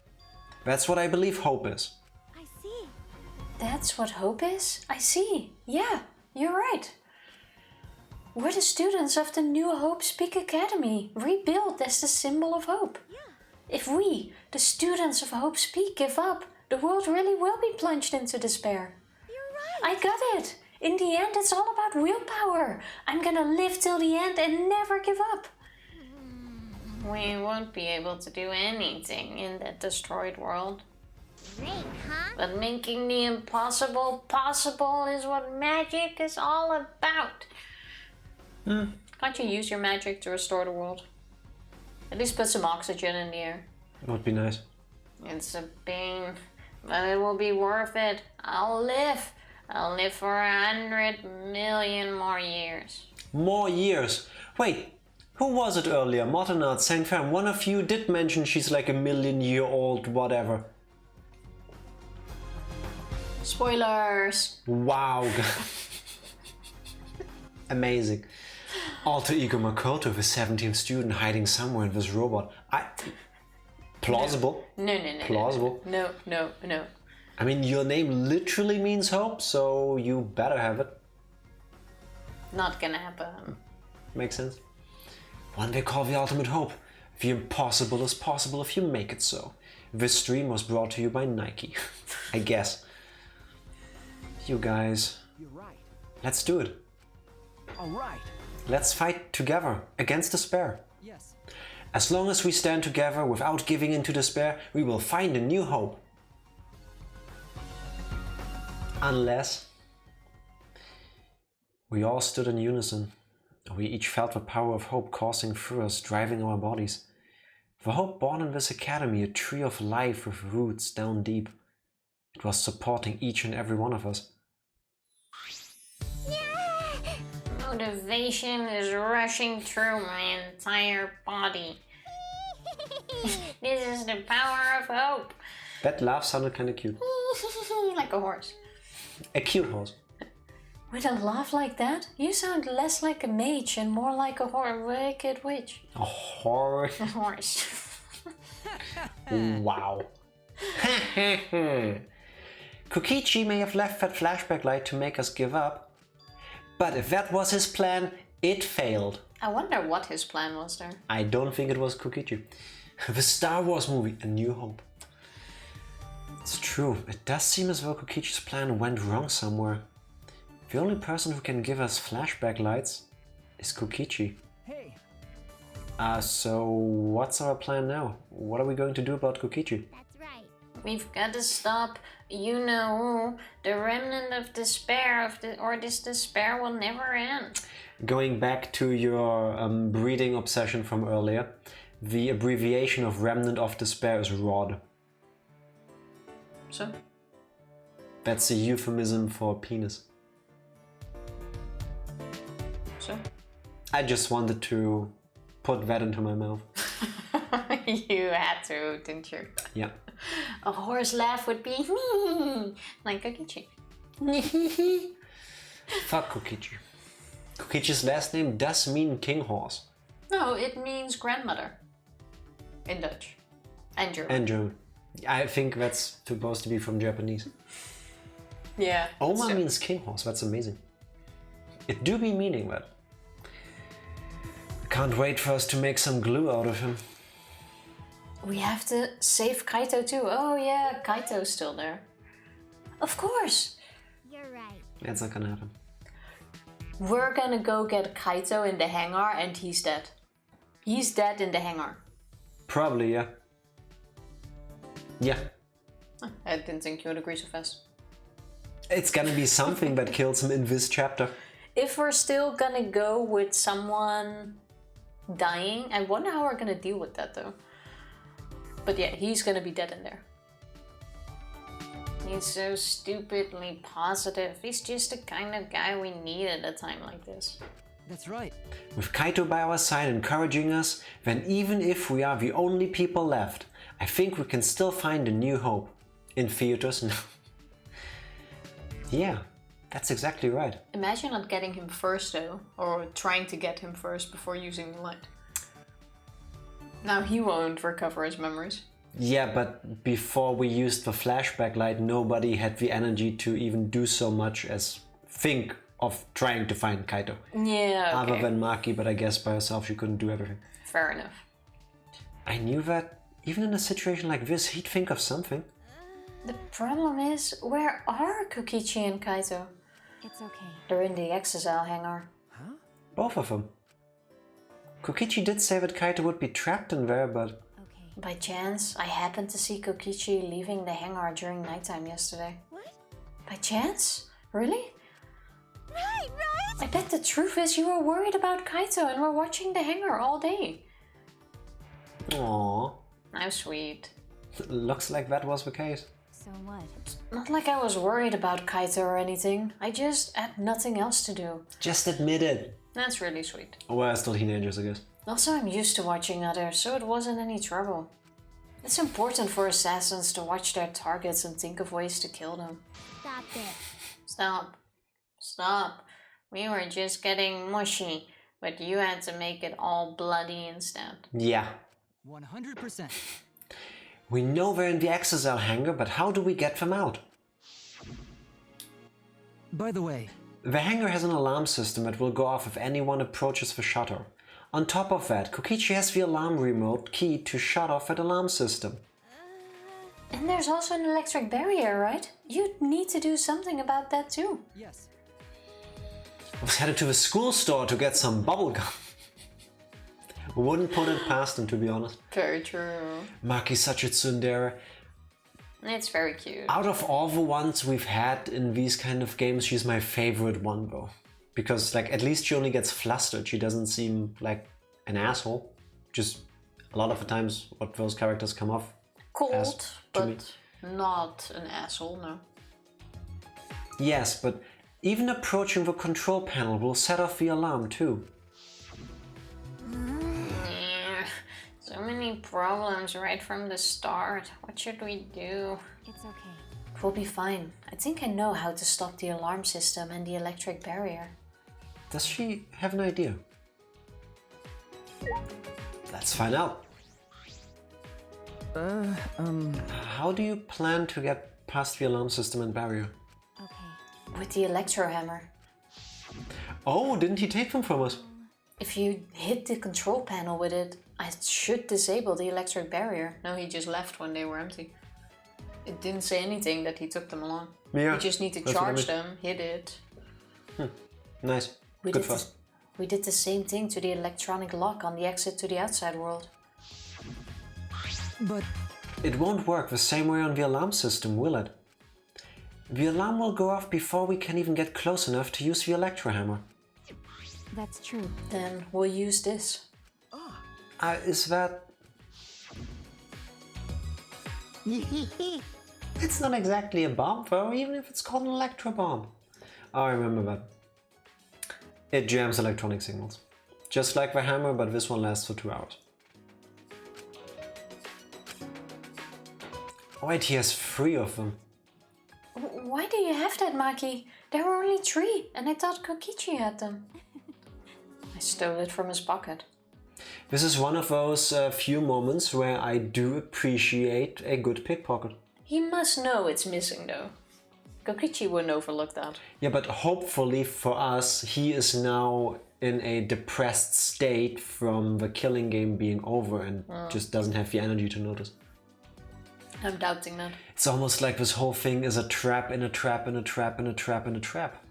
That's what I believe hope is. I see. That's what hope is? I see. Yeah, you're right. We're the students of the new Hope's Peak Academy, rebuilt as the symbol of hope. If we, the students of Hope's Peak, give up, the world really will be plunged into despair. You're right. I got it! In the end, it's all about willpower. I'm gonna live till the end and never give up. We won't be able to do anything in that destroyed world. Great, huh? But making the impossible possible is what magic is all about. Can't you use your magic to restore the world? At least put some oxygen in the air. It would be nice. It's a pain, but it will be worth it. I'll live. I'll live for 100 million more years. More years. Wait, who was it earlier? Motonard, Saint Fam, one of you did mention she's like a million-year-old whatever. Spoilers. Wow. Amazing. Alter ego Makoto, the 17th student hiding somewhere in this robot. Plausible. No. Plausible. No. I mean, your name literally means hope, so you better have it. Not gonna happen. Makes sense. One they call the ultimate hope. The impossible is possible if you make it so. This stream was brought to you by Nike. I guess. You guys. You're right. Let's do it. All right. Let's fight together against despair. Yes. As long as we stand together without giving in to despair, we will find a new hope. Unless we all stood in unison. We each felt the power of hope coursing through us, driving our bodies. The hope born in this academy, a tree of life with roots down deep. It was supporting each and every one of us. Motivation is rushing through my entire body. This is the power of hope. That laugh sounded kinda cute. Like a horse. A cute horse. With a laugh like that, you sound less like a mage and more like a wicked witch. A horse. A horse. Wow. Kokichi may have left that flashback light to make us give up, but if that was his plan, it failed. I wonder what his plan was there. I don't think it was Kokichi. The Star Wars movie, A New Hope. It's true, it does seem as though Kokichi's plan went wrong somewhere. The only person who can give us flashback lights is Kokichi. Hey. So what's our plan now? What are we going to do about Kokichi? That's right. We've got to stop, you know, the remnant of despair, or this despair will never end. Going back to your breeding obsession from earlier, the abbreviation of remnant of despair is ROD. So? That's a euphemism for penis. So? I just wanted to put that into my mouth. You had to, didn't you? Yeah. A horse laugh would be like Kokichi. Fuck Kokichi. Kokichi's last name does mean king horse. No, it means grandmother. In Dutch. And German. And German. I think that's supposed to be from Japanese. Yeah. Oma so- means king horse, that's amazing. It do be meaning that. Can't wait for us to make some glue out of him. We have to save Kaito too. Oh yeah, Kaito's still there. Of course. You're right. That's not gonna happen. We're gonna go get Kaito in the hangar and he's dead. He's dead in the hangar. Probably, yeah. Yeah. I didn't think you would agree so fast. It's gonna be something that kills him in this chapter. If we're still gonna go with someone dying, I wonder how we're gonna deal with that though. But yeah, he's gonna be dead in there. He's so stupidly positive. He's just the kind of guy we need at a time like this. That's right. With Kaito by our side encouraging us, then even if we are the only people left, I think we can still find a new hope. In theaters, no. Yeah, that's exactly right. Imagine not getting him first though, or trying to get him first before using the light. Now he won't recover his memories. Yeah, but before we used the flashback light, nobody had the energy to even do so much as think of trying to find Kaito. Yeah, okay. Other than Maki, but I guess by herself she couldn't do everything. Fair enough. I knew that even in a situation like this, he'd think of something. The problem is, where are Kokichi and Kaito? It's okay. They're in the Exile hangar. Huh? Both of them. Kokichi did say that Kaito would be trapped in there, but... Okay. By chance, I happened to see Kokichi leaving the hangar during nighttime yesterday. What? By chance? Really? Right. I bet the truth is you were worried about Kaito and were watching the hangar all day. Aww. How sweet. Looks like that was the case. So what? Not like I was worried about Kaito or anything. I just had nothing else to do. Just admit it. That's really sweet. We're still teenagers, I guess. Also, I'm used to watching others, so it wasn't any trouble. It's important for assassins to watch their targets and think of ways to kill them. Stop it. Stop. Stop. We were just getting mushy, but you had to make it all bloody instead. Yeah. 100%. We know they're in the exocell hangar, but how do we get them out? By the way, The hangar has an alarm system that will go off if anyone approaches the shutter. On top of that, Kokichi has the alarm remote key to shut off that alarm system. And there's also an electric barrier, right? You'd need to do something about that too. yes. I was headed to the school store to get some bubblegum. Wouldn't put it past him, to be honest. Very true. Maki's such a tsundere. It's very cute. Out of all the ones we've had in these kind of games, she's my favorite one though. Because like at least she only gets flustered. She doesn't seem like an asshole. Just a lot of the times what those characters come off. Cold, to me. but not an asshole, no. Yes, but even approaching the control panel will set off the alarm too. So many problems right from the start. What should we do? It's okay. We'll be fine. I think I know how to stop the alarm system and the electric barrier. Does she have an idea? Let's find out. How do you plan to get past the alarm system and barrier? Okay. With the electro hammer. Oh, didn't he take them from us? If you hit the control panel with it, I should disable the electric barrier. No, he just left when they were empty. It didn't say anything that he took them along. Yeah, You just need to that's what I charge mean. them, hit it. Nice. We Good did for us. We did the same thing to the electronic lock on the exit to the outside world. But It won't work the same way on the alarm system, will it? The alarm will go off before we can even get close enough to use the electro hammer. That's true. Then we'll use this. Is that... It's not exactly a bomb though, even if it's called an electro bomb. Oh, I remember that. It jams electronic signals. Just like the hammer, but this one lasts for 2 hours. Oh wait, he has 3 of them. Why do you have that, Maki? There were only 3, and I thought Kokichi had them. I stole it from his pocket. This is one of those few moments where I do appreciate a good pickpocket. He must know it's missing, though. Kokichi wouldn't overlook that. Yeah, but hopefully for us, he is now in a depressed state from the killing game being over and just doesn't have the energy to notice. I'm doubting that. It's almost like this whole thing is a trap in a trap in a trap in a trap in a trap.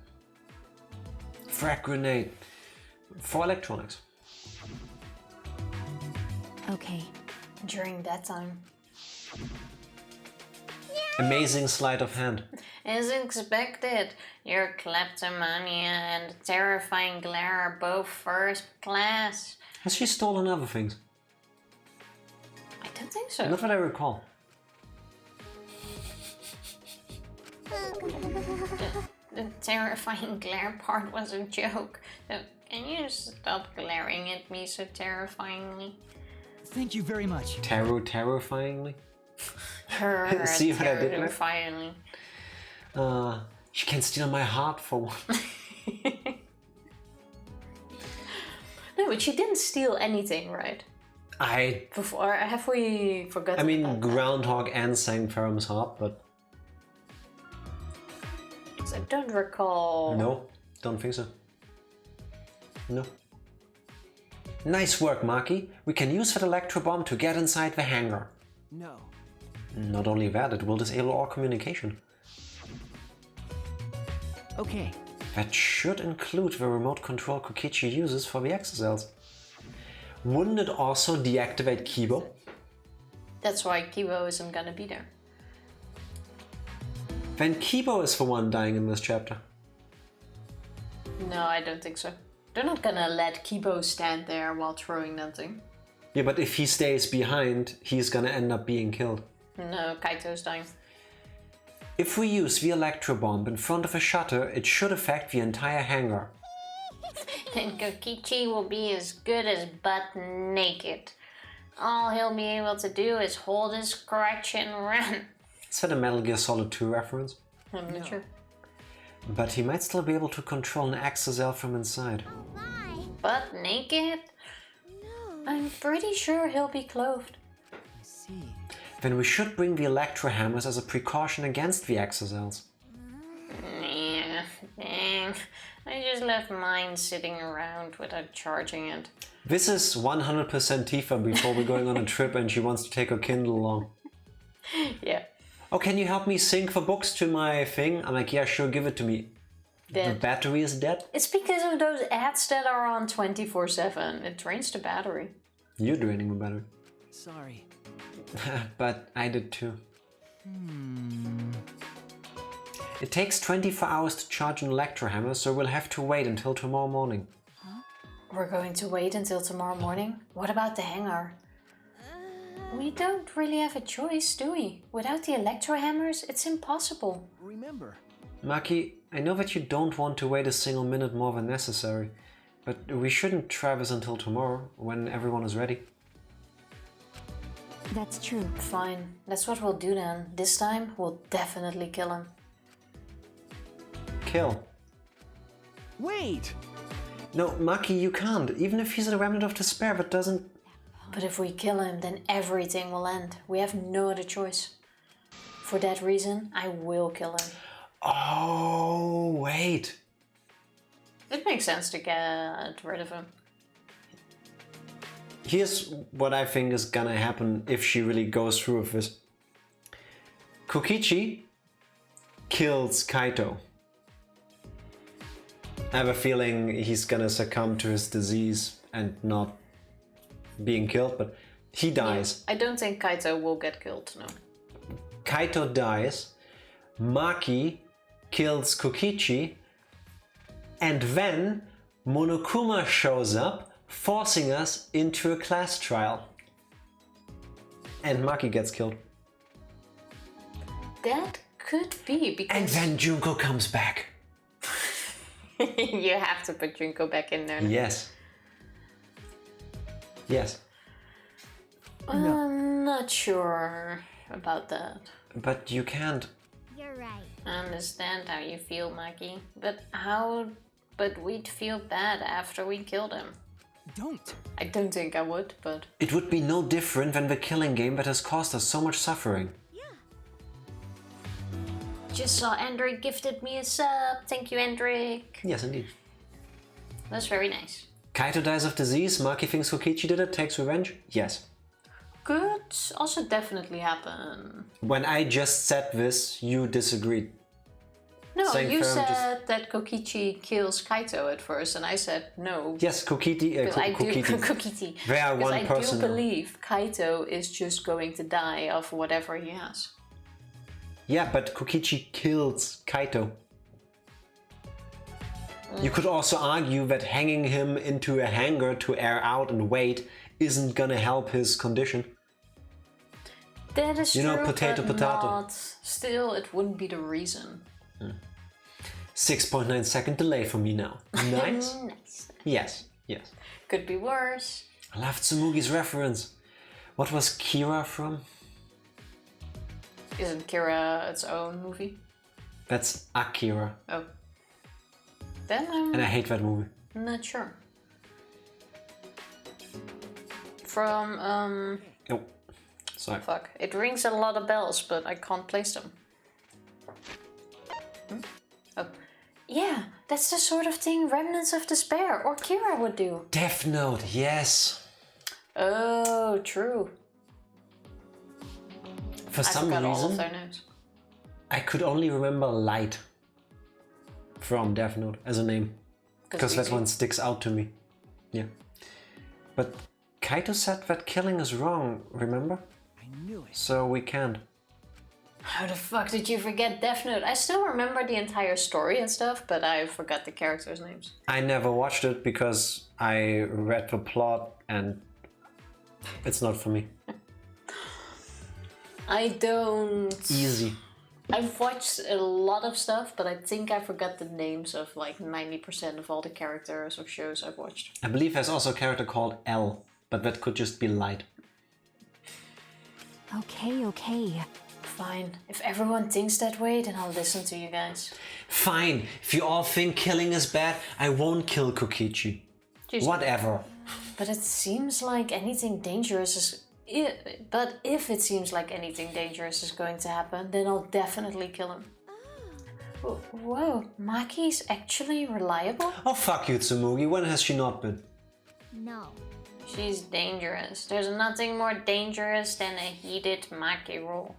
Frag grenade. For electronics. Okay. During that time. Amazing sleight of hand. As expected, your kleptomania and terrifying glare are both first class. Has she stolen other things? I don't think so. Not that I recall. The terrifying glare part was a joke. So can you stop glaring at me so terrifyingly? thank you very much. Terrifyingly? See what I did there? Terrifyingly. She can steal my heart for one. No, but she didn't steal anything, right? Before, have we forgotten? I mean, about that? Groundhog and sang Ferrum's heart, but 'Cause I don't recall. no, don't think so. No. Nice work, Maki. We can use that electro bomb to get inside the hangar. No. Not only that, it will disable all communication. Okay. That should include the remote control Kokichi uses for the exocells. Wouldn't it also deactivate Kibo? That's why Kibo isn't gonna be there. Then Kibo is the one dying in this chapter. No, I don't think so. They're not gonna let Kibo stand there while throwing nothing. Yeah, but if he stays behind, he's gonna end up being killed. No, Kaito's dying. If we use the electro bomb in front of a shutter, it should affect the entire hangar. Then Kokichi will be as good as butt naked. All he'll be able to do is hold his crotch and run. Is that a Metal Gear Solid 2 reference? I'm not sure. But he might still be able to control an exocell from inside. Why? But naked? No. I'm pretty sure he'll be clothed. I see. Then we should bring the electrohammers as a precaution against the exocells. Yeah, dang. I just left mine sitting around without charging it. This is 100% Tifa before we're going on a trip and she wants to take her Kindle along. Yeah. Oh, can you help me sync the books to my thing? I'm like, yeah, sure, give it to me. The Dead. battery is dead? It's because of those ads that are on 24/7. It drains the battery. You're draining the battery. Sorry. But I did too. It takes 24 hours to charge an electrohammer, so we'll have to wait until tomorrow morning. We're going to wait until tomorrow morning? What about the hangar? We don't really have a choice, do we? Without the electrohammers, it's impossible. Remember, Maki, I know that you don't want to wait a single minute more than necessary, but we shouldn't try this until tomorrow, when everyone is ready. That's true. Fine, that's what we'll do then. This time, we'll definitely kill him. Kill. wait! No, Maki, you can't. Even if he's a remnant of despair, that doesn't... But if we kill him, then everything will end. We have no other choice. For that reason, I will kill him. Oh, wait. It makes sense to get rid of him. Here's what I think is gonna happen if she really goes through with this. Kokichi kills Kaito. I have a feeling he's gonna succumb to his disease and not being killed, but he dies. I don't think Kaito will get killed, no. Kaito dies. Maki kills Kokichi. And then Monokuma shows up, forcing us into a class trial. And Maki gets killed. That could be because... And then Junko comes back. You have to put Junko back in there. Yes. Yes. I'm not sure about that. But you can't. You're right. I understand how you feel, Maki. But we'd feel bad after we killed him. Don't! I don't think I would, but... It would be no different than the killing game that has caused us so much suffering. Just saw Endrick gifted me a sub. Thank you, Endrick. Yes, indeed. That's very nice. Kaito dies of disease. Maki thinks Kokichi did it, takes revenge. Yes. Could also definitely happen. When I just said this, you disagreed. No, Saying you firm, said that Kokichi kills Kaito at first, and I said no. Yes, Kokichi. Because I do Kokichi. Kokichi. They are Because one person I now. do believe Kaito is just going to die of whatever he has. Yeah, but Kokichi kills Kaito. You could also argue that hanging him into a hangar to air out and wait isn't gonna help his condition. That is You know, true, potato, but potato. not. Still, it wouldn't be the reason. 6.9 second delay for me now. Nice? Nice. Yes, yes. Could be worse. I love Tsumugi's reference. What was Kira from? Isn't Kira its own movie? That's Akira. Oh. Then I'm And I hate that movie. not sure. From, Oh, sorry. fuck. It rings a lot of bells, but I can't place them. Oh. Yeah, that's the sort of thing Remnants of Despair or Kira would do. Death Note, yes. Oh, true. For I some forgot all of reason, their names. I could only remember Light from Death Note as a name. Because that easy. one sticks out to me. Yeah. But Kaito said that killing is wrong, remember? I knew it. So we can't. How the fuck did you forget Death Note? I still remember the entire story and stuff, but I forgot the characters' names. I never watched it because I read the plot and it's not for me. I don't... Easy. I've watched a lot of stuff, but I think I forgot the names of like 90% of all the characters of shows I've watched. I believe there's also a character called L, but that could just be Light. Okay, okay. Fine. If everyone thinks that way, then I'll listen to you guys. Fine. If you all think killing is bad, I won't kill Kokichi. Just- Whatever. But it seems like anything dangerous is... But if it seems like anything dangerous is going to happen, then I'll definitely kill him. Whoa, Maki's actually reliable? Oh, fuck you, Tsumugi. When has she not been? No. She's dangerous. There's nothing more dangerous than a heated Maki roll.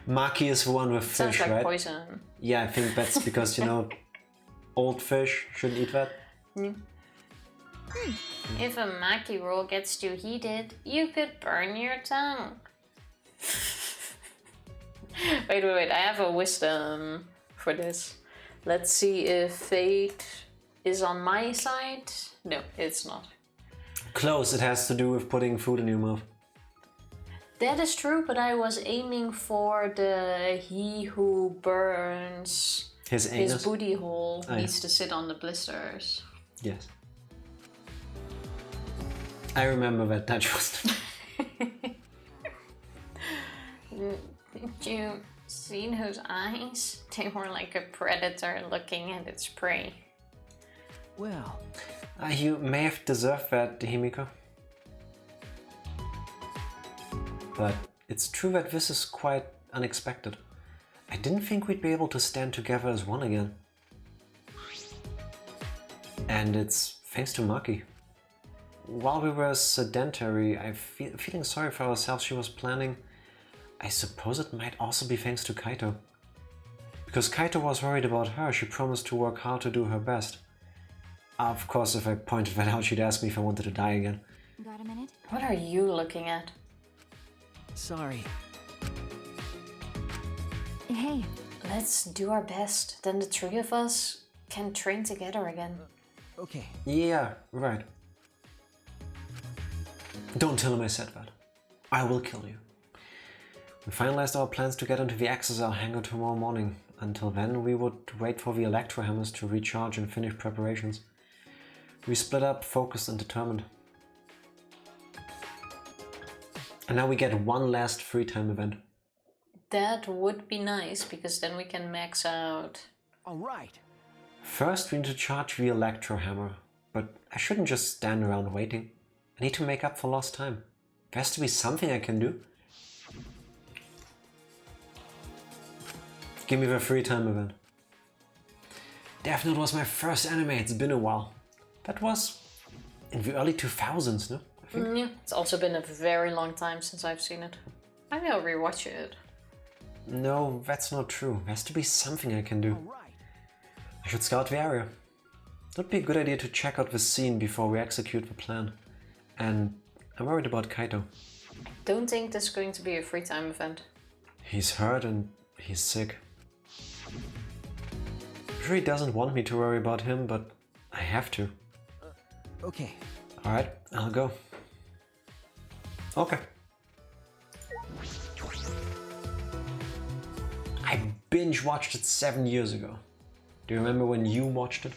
Maki is the one with Sounds fish, like right? poison. Yeah, I think that's because, you know, old fish shouldn't eat that. If a Maki roll gets too heated, you could burn your tongue. Wait. I have a wisdom for this. Let's see if fate is on my side. No, it's not. Close. It has to do with putting food in your mouth. That is true, but I was aiming for the he who burns His anus? his booty hole Oh, needs to sit on the blisters. Yes. I remember that. That was... Did you see those eyes? They were like a predator looking at its prey. Well, You may have deserved that, Himiko. But it's true that this is quite unexpected. I didn't think we'd be able to stand together as one again. And it's thanks to Maki. While we were sedentary, feeling sorry for ourselves, she was planning. I suppose it might also be thanks to Kaito. Because Kaito was worried about her, she promised to work hard to do her best. Of course, if I pointed that out, she'd ask me if I wanted to die again. Got a minute? What are you looking at? sorry. Hey, Let's do our best. Then the three of us can train together again. Okay. Yeah, right. Don't tell him I said that. I will kill you. We finalized our plans to get into the XSL hangar tomorrow morning. Until then, we would wait for the electro hammers to recharge and finish preparations. We split up, focused and determined. And now we get one last free time event. That would be nice, because then we can max out. All right. First, we need to charge the electro hammer. But I shouldn't just stand around waiting. I need to make up for lost time. There has to be something I can do. Give me the free time event. Death Note was my first anime, it's been a while. That was in the early 2000s, no? I think. Yeah, it's also been a very long time since I've seen it. I will rewatch it. No, that's not true. There has to be something I can do. All right. I should scout the area. It would be a good idea to check out the scene before we execute the plan. And I'm worried about Kaito. Don't think this is going to be a free time event. He's hurt and he's sick. I'm sure he doesn't want me to worry about him, but I have to. Okay. Alright, I'll go. Okay. I binge watched it 7 years ago. Do you remember when you watched it?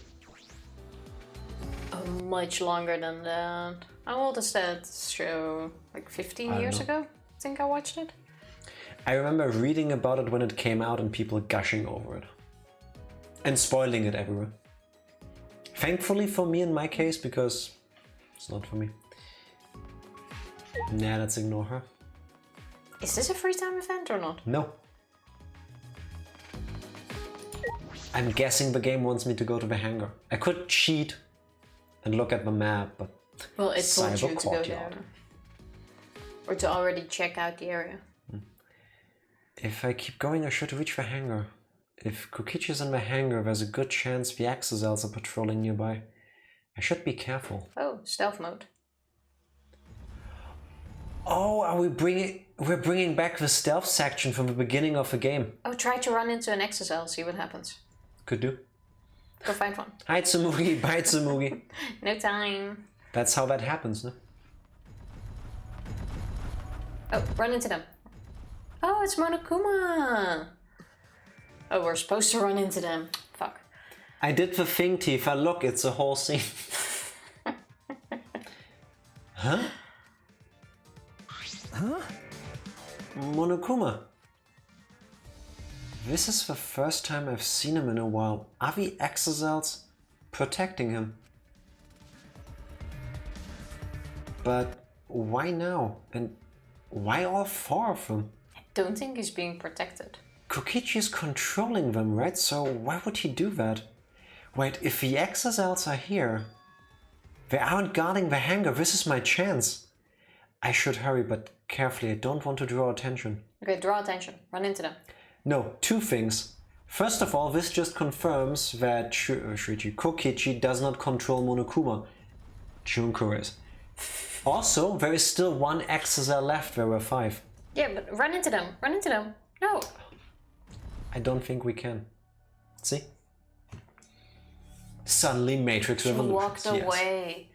Much longer than that. How old is that show? Like 15 I don't years know. ago? I think I watched it. I remember reading about it when it came out and people gushing over it. And spoiling it everywhere. Thankfully for me in my case, because it's not for me. Nah, let's ignore her. Is this a free time event or not? No. I'm guessing the game wants me to go to the hangar. I could cheat and look at the map, but Well, it told Cyber you to go courtyard. there. Or to already check out the area. if I keep going, I should reach the hangar. If Kokichi's in the hangar, there's a good chance the Axazels are patrolling nearby. I should be careful. Oh, stealth mode. Oh, we're bringing back the stealth section from the beginning of the game. Oh, try to run into an XSL, see what happens. Could do. Go find one. Hi Tsumugi, bye Tsumugi. No time. That's how that happens, no? Oh, run into them. Oh, it's Monokuma. Oh, we're supposed to run into them. Fuck. I did the thing, Tifa. Look, it's a whole scene. Huh? Huh? Monokuma. This is the first time I've seen him in a while. Are the exocells protecting him? But why now? And why all 4 of them? I don't think he's being protected. Kokichi is controlling them, right? So why would he do that? Wait, if the exocells are here, they aren't guarding the hangar. This is my chance. I should hurry, but carefully. I don't want to draw attention. Okay, draw attention. Run into them. No, 2 things. First of all, this just confirms that Kokichi does not control Monokuma. Junko is. Also, there is still 1 exocell left. There were 5. Yeah, but run into them. Run into them. No. I don't think we can. See? Suddenly Matrix She Revolution. walked away.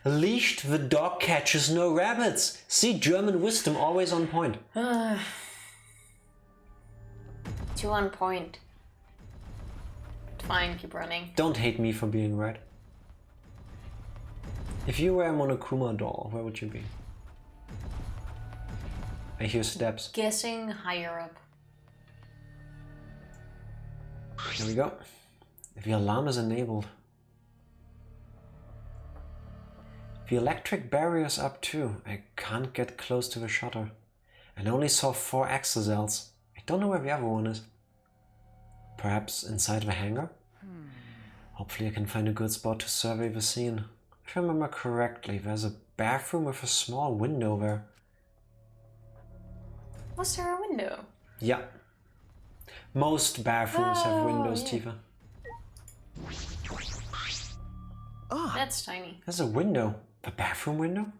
Leashed, the dog catches no rabbits. See, German wisdom always on point. Too on point. Fine, keep running. Don't hate me for being right. If you were a Monokuma doll, where would you be? I hear steps. Guessing higher up. Here we go. The alarm is enabled. The electric barrier's up too. I can't get close to the shutter. I only saw 4 exocells. I don't know where the other one is. Perhaps inside the hangar? Hopefully I can find a good spot to survey the scene. If I remember correctly, there's a bathroom with a small window there. Was there a window? Yeah. Most bathrooms have windows, yeah. Tifa. That's tiny. There's a window. A bathroom window?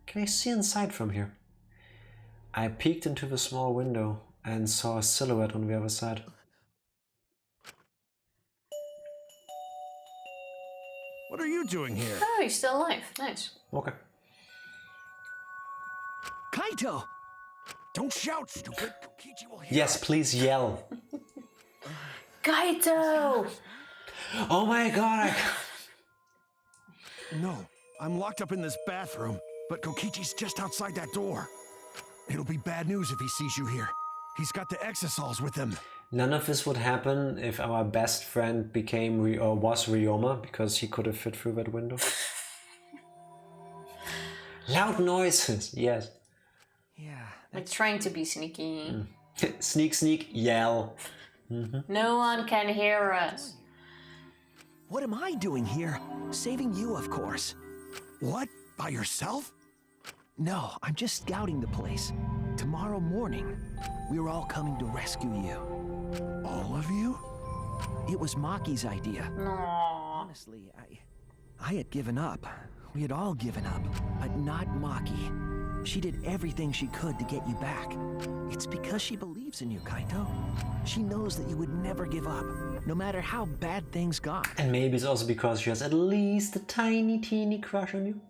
Can I see inside from here? I peeked into the small window and saw a silhouette on the other side. What are you doing here? Oh, he's still alive. Nice. Okay. Kaito! Don't shout, stupid! Kokichi will hear Yes, us. please yell. Kaito! Oh my god! No, I'm locked up in this bathroom, but Kokichi's just outside that door. It'll be bad news if he sees you here. He's got the exosols with him. None of this would happen if our best friend became or was Ryoma, because he could have fit through that window. Loud noises, yes. Yeah. Like trying to be sneaky. Sneak, sneak, yell. No one can hear us. What am I doing here? Saving you, of course. What? By yourself? No, I'm just scouting the place. Tomorrow morning, we're all coming to rescue you. All of you? It was Maki's idea. No. Honestly, I had given up. We had all given up, but not Maki. She did everything she could to get you back. It's because she believes in you, Kaito. She knows that you would never give up, no matter how bad things got. And maybe it's also because she has at least a tiny, teeny crush on you.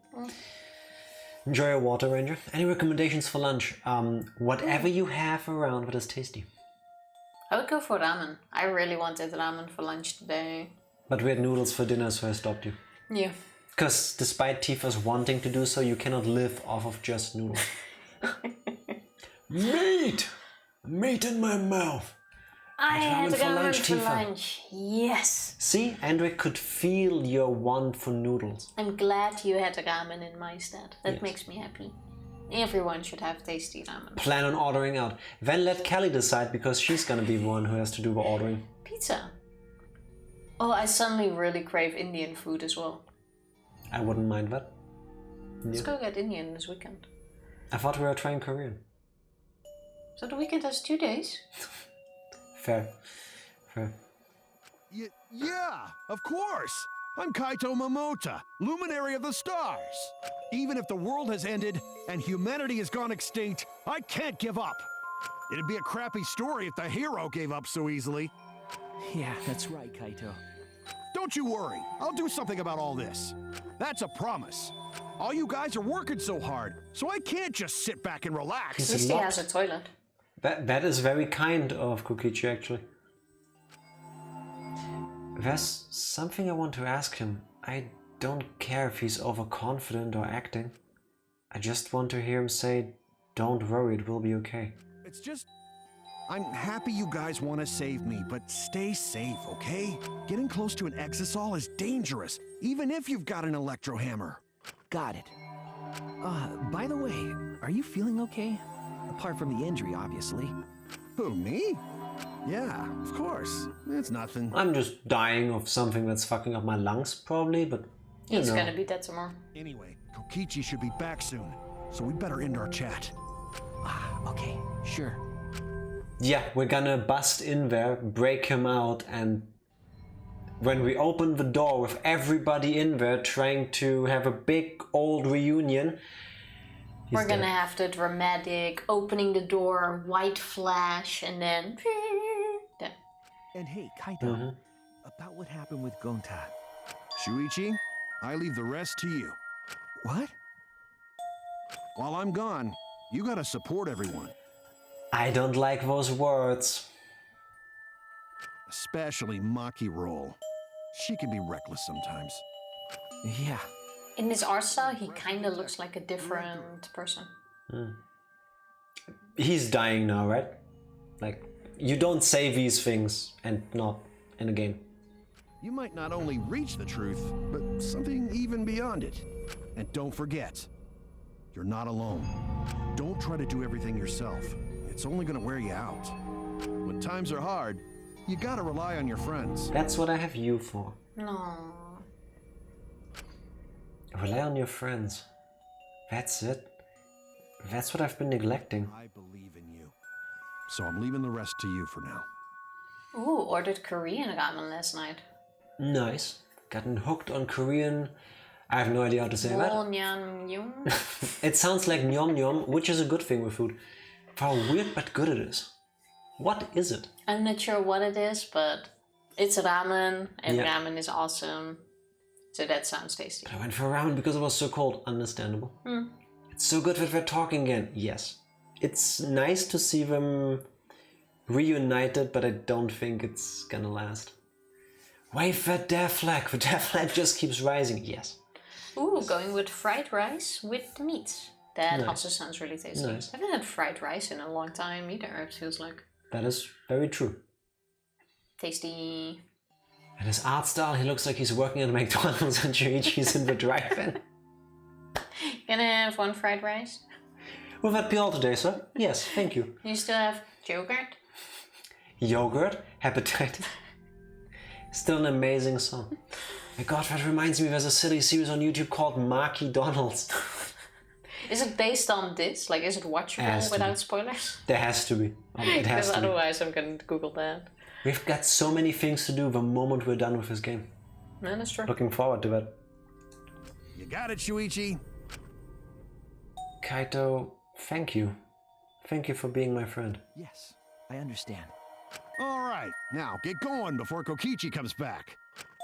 Enjoy your water, Ranger. Any recommendations for lunch? Whatever you have around that is tasty. I would go for ramen. I really wanted ramen for lunch today. But we had noodles for dinner, so I stopped you. Yeah. Because despite Tifa's wanting to do so, you cannot live off of just noodles. Meat! Meat in my mouth! I had ramen for ramen lunch, for Tifa. lunch. Yes. See, Andrew could feel your want for noodles. I'm glad you had ramen in my stead. That Yes. makes me happy. Everyone should have tasty ramen. Plan on ordering out. Then let Kelly decide, because she's gonna be the one who has to do the ordering. Pizza. Oh, I suddenly really crave Indian food as well. I wouldn't mind that. Let's go get Indian this weekend. I thought we were trying Korean. So the weekend has 2 days? Fair. Fair. Yeah, of course. I'm Kaito Momota, luminary of the stars. Even if the world has ended and humanity has gone extinct, I can't give up. It'd be a crappy story if the hero gave up so easily. Yeah, that's right, Kaito. Don't you worry. I'll do something about all this. That's a promise. All you guys are working so hard, so I can't just sit back and relax. He's At least he locked. has a toilet. That is very kind of Kokichi, actually. There's something I want to ask him. I don't care if he's overconfident or acting. I just want to hear him say, "Don't worry, it will be okay." It's just... I'm happy you guys want to save me, but stay safe, okay? Getting close to an exisol is dangerous, even if you've got an electro hammer. Got it. By the way, are you feeling okay? Apart from the injury, obviously. Who, me? Yeah, of course. It's nothing. I'm just dying of something that's fucking up my lungs, probably, but you He's know. gonna be dead tomorrow. Anyway, Kokichi should be back soon, so we'd better end our chat. Okay, sure. Yeah, we're gonna bust in there, break him out, and when we open the door with everybody in there trying to have a big old reunion, We're gonna have the dramatic opening the door, white flash, and then... Dead. And hey, Kaito, about what happened with Gonta. Shuichi, I leave the rest to you. What? While I'm gone, you gotta support everyone. I don't like those words. Especially Maki Roll. She can be reckless sometimes. Yeah. In this art style, he kind of looks like a different person. He's dying now, right? Like, you don't say these things and not in a game. You might not only reach the truth, but something even beyond it. And don't forget, you're not alone. Don't try to do everything yourself. It's only gonna wear you out. When times are hard, you gotta rely on your friends. That's what I have you for. No. Rely on your friends. That's it. That's what I've been neglecting. I believe in you. So I'm leaving the rest to you for now. Ooh, ordered Korean ramen last night. Nice. Gotten hooked on Korean. I have no idea how to say that. Nyam. It sounds like nyom nyom, which is a good thing with food. How weird but good it is. What is it? I'm not sure what it is, but it's ramen, and Yeah. ramen is awesome. So that sounds tasty. I went for ramen because it was so cold. Understandable. It's so good that we're talking again. Yes. It's nice to see them reunited, but I don't think it's gonna last. Wave that death flag. The death flag just keeps rising. Yes. Ooh, going with fried rice with the meat. That Nice. also sounds really tasty. Nice. I haven't had fried rice in a long time either, it feels like. That is very true. Tasty. And his art style, he looks like he's working at McDonald's and Shuichi's in the drive-in. Gonna have one fried rice? Will that be all today, sir? Yes, thank you. You still have yogurt? Yogurt, hepatitis. Still an amazing song. My god, that reminds me, there's a silly series on YouTube called Marky Donald's. Is it based on this? Like, is it Has watchable to without be. spoilers? There has to be. It has Because to be. otherwise I'm gonna Google that. We've got so many things to do the moment we're done with this game. No, that's true. Looking forward to that. You got it, Shuichi? Kaito, thank you. Thank you for being my friend. Yes, I understand. All right, now get going before Kokichi comes back.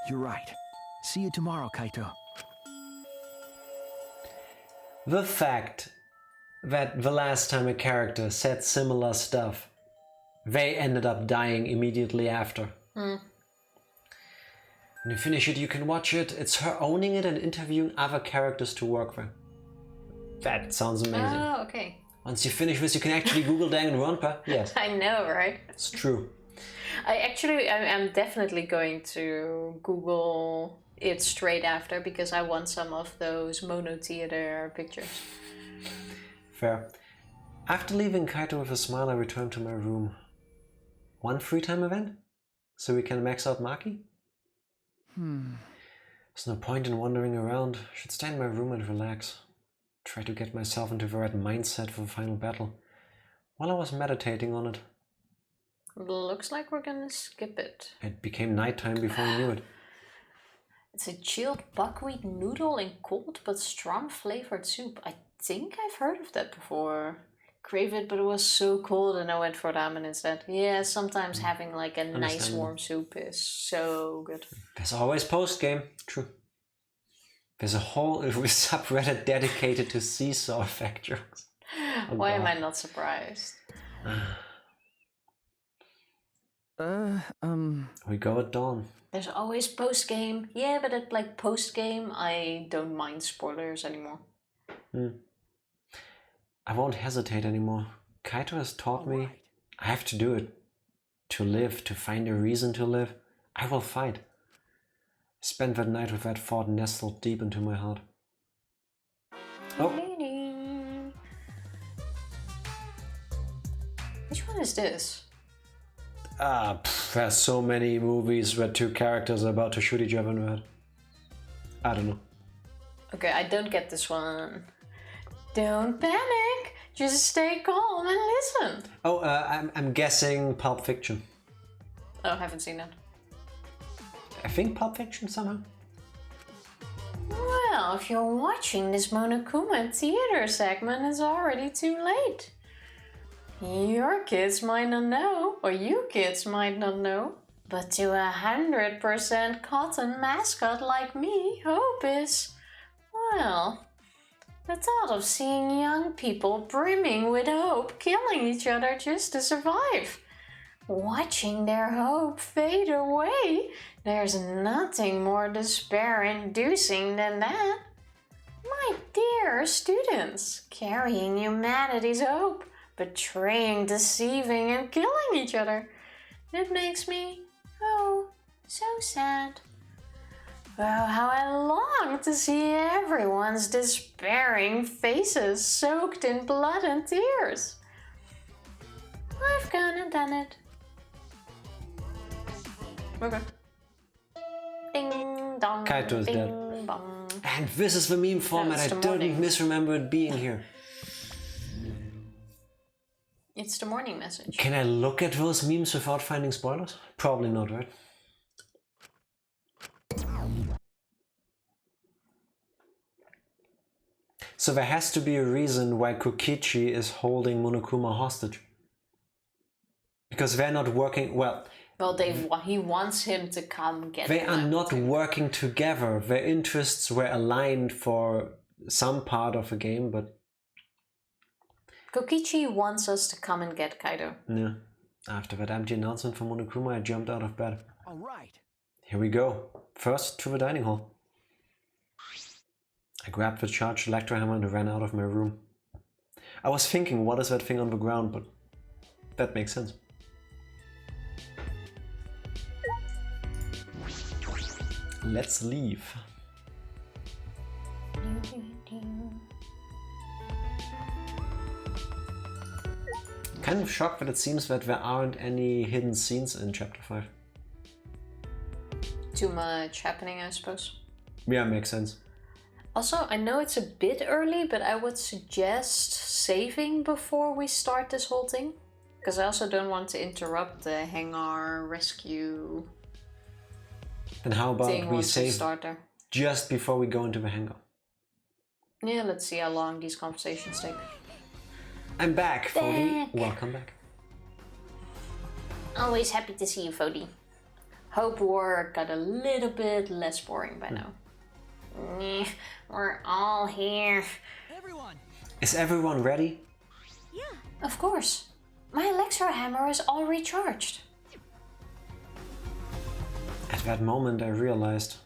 You're right. See you tomorrow, Kaito. The fact that the last time a character said similar stuff, they ended up dying immediately after. When you finish it, you can watch it. It's her owning it and interviewing other characters to work with. That sounds amazing. Oh, okay. Once you finish this, you can actually Google Danganronpa. Yes, I know, right? it's true. I'm definitely going to Google it straight after because I want some of those mono theater pictures. Fair. After leaving Kaito with a smile, I returned to my room. One free time event? So we can max out Maki? There's no point in wandering around. I should stay in my room and relax. Try to get myself into the right mindset for the final battle. While I was meditating on it, Looks like we're gonna skip it. it became nighttime before I knew it. It's a chilled buckwheat noodle in cold but strong flavored soup. I think I've heard of that before. Crave it, but it was so cold and I went for ramen instead. Yeah, sometimes having like a nice Understandable. warm soup is so good. There's always post-game. True. There's a whole subreddit dedicated to seesaw effect jokes. Oh, Why am God. I not surprised? We go at dawn. There's always post game. Yeah, but at like post game, I don't mind spoilers anymore. I won't hesitate anymore. Kaito has taught me I have to do it to live, to find a reason to live. I will fight. Spend that night with that thought nestled deep into my heart. Oh. Which one is this? There's so many movies where two characters are about to shoot each other in the head. I don't know. Okay, I don't get this one. Don't panic. Just stay calm and listen. Oh, I'm guessing Pulp Fiction. Oh, haven't seen that. I think Pulp Fiction somehow. Well, if you're watching this Monokuma theater segment, it's already too late. Your kids might not know, or you kids might not know, but to 100% cotton mascot like me, hope is, well, the thought of seeing young people brimming with hope killing each other just to survive. Watching their hope fade away, there's nothing more despair-inducing than that. My dear students, carrying humanity's hope, betraying, deceiving, and killing each other. It makes me, oh, so sad. Oh, how I long to see everyone's despairing faces soaked in blood and tears. I've gone and done it. Okay. Ding dong. Kaito's ding dead. bong. And this is the meme format. it's I the don't morning. misremember it being here. It's the morning message. Can I look at those memes without finding spoilers? Probably not, right? So there has to be a reason why Kokichi is holding Monokuma hostage. Because they're not working well. Well, he wants him to come get They him are out not too. working together. Their interests were aligned for some part of the game, but Kokichi wants us to come and get Kaido. yeah. After that empty announcement from Monokuma, I jumped out of bed. All right. Here we go. First to the dining hall. I grabbed the charged electro hammer and ran out of my room. I was thinking, what is that thing on the ground, but that makes sense. Let's leave. Kind of shocked that it seems that there aren't any hidden scenes in Chapter 5. Too much happening, I suppose. Yeah, makes sense. Also, I know it's a bit early, but I would suggest saving before we start this whole thing. Because I also don't want to interrupt the hangar rescue Then how about thing we once we save start there. just before we go into the hangar? Yeah, let's see how long these conversations take. I'm back, Fody. Back. Welcome back. Always happy to see you, Fody. Hope work got a little bit less boring by now. We're all here. Everyone! Is everyone ready? Of course. My electro hammer is all recharged. At that moment I realized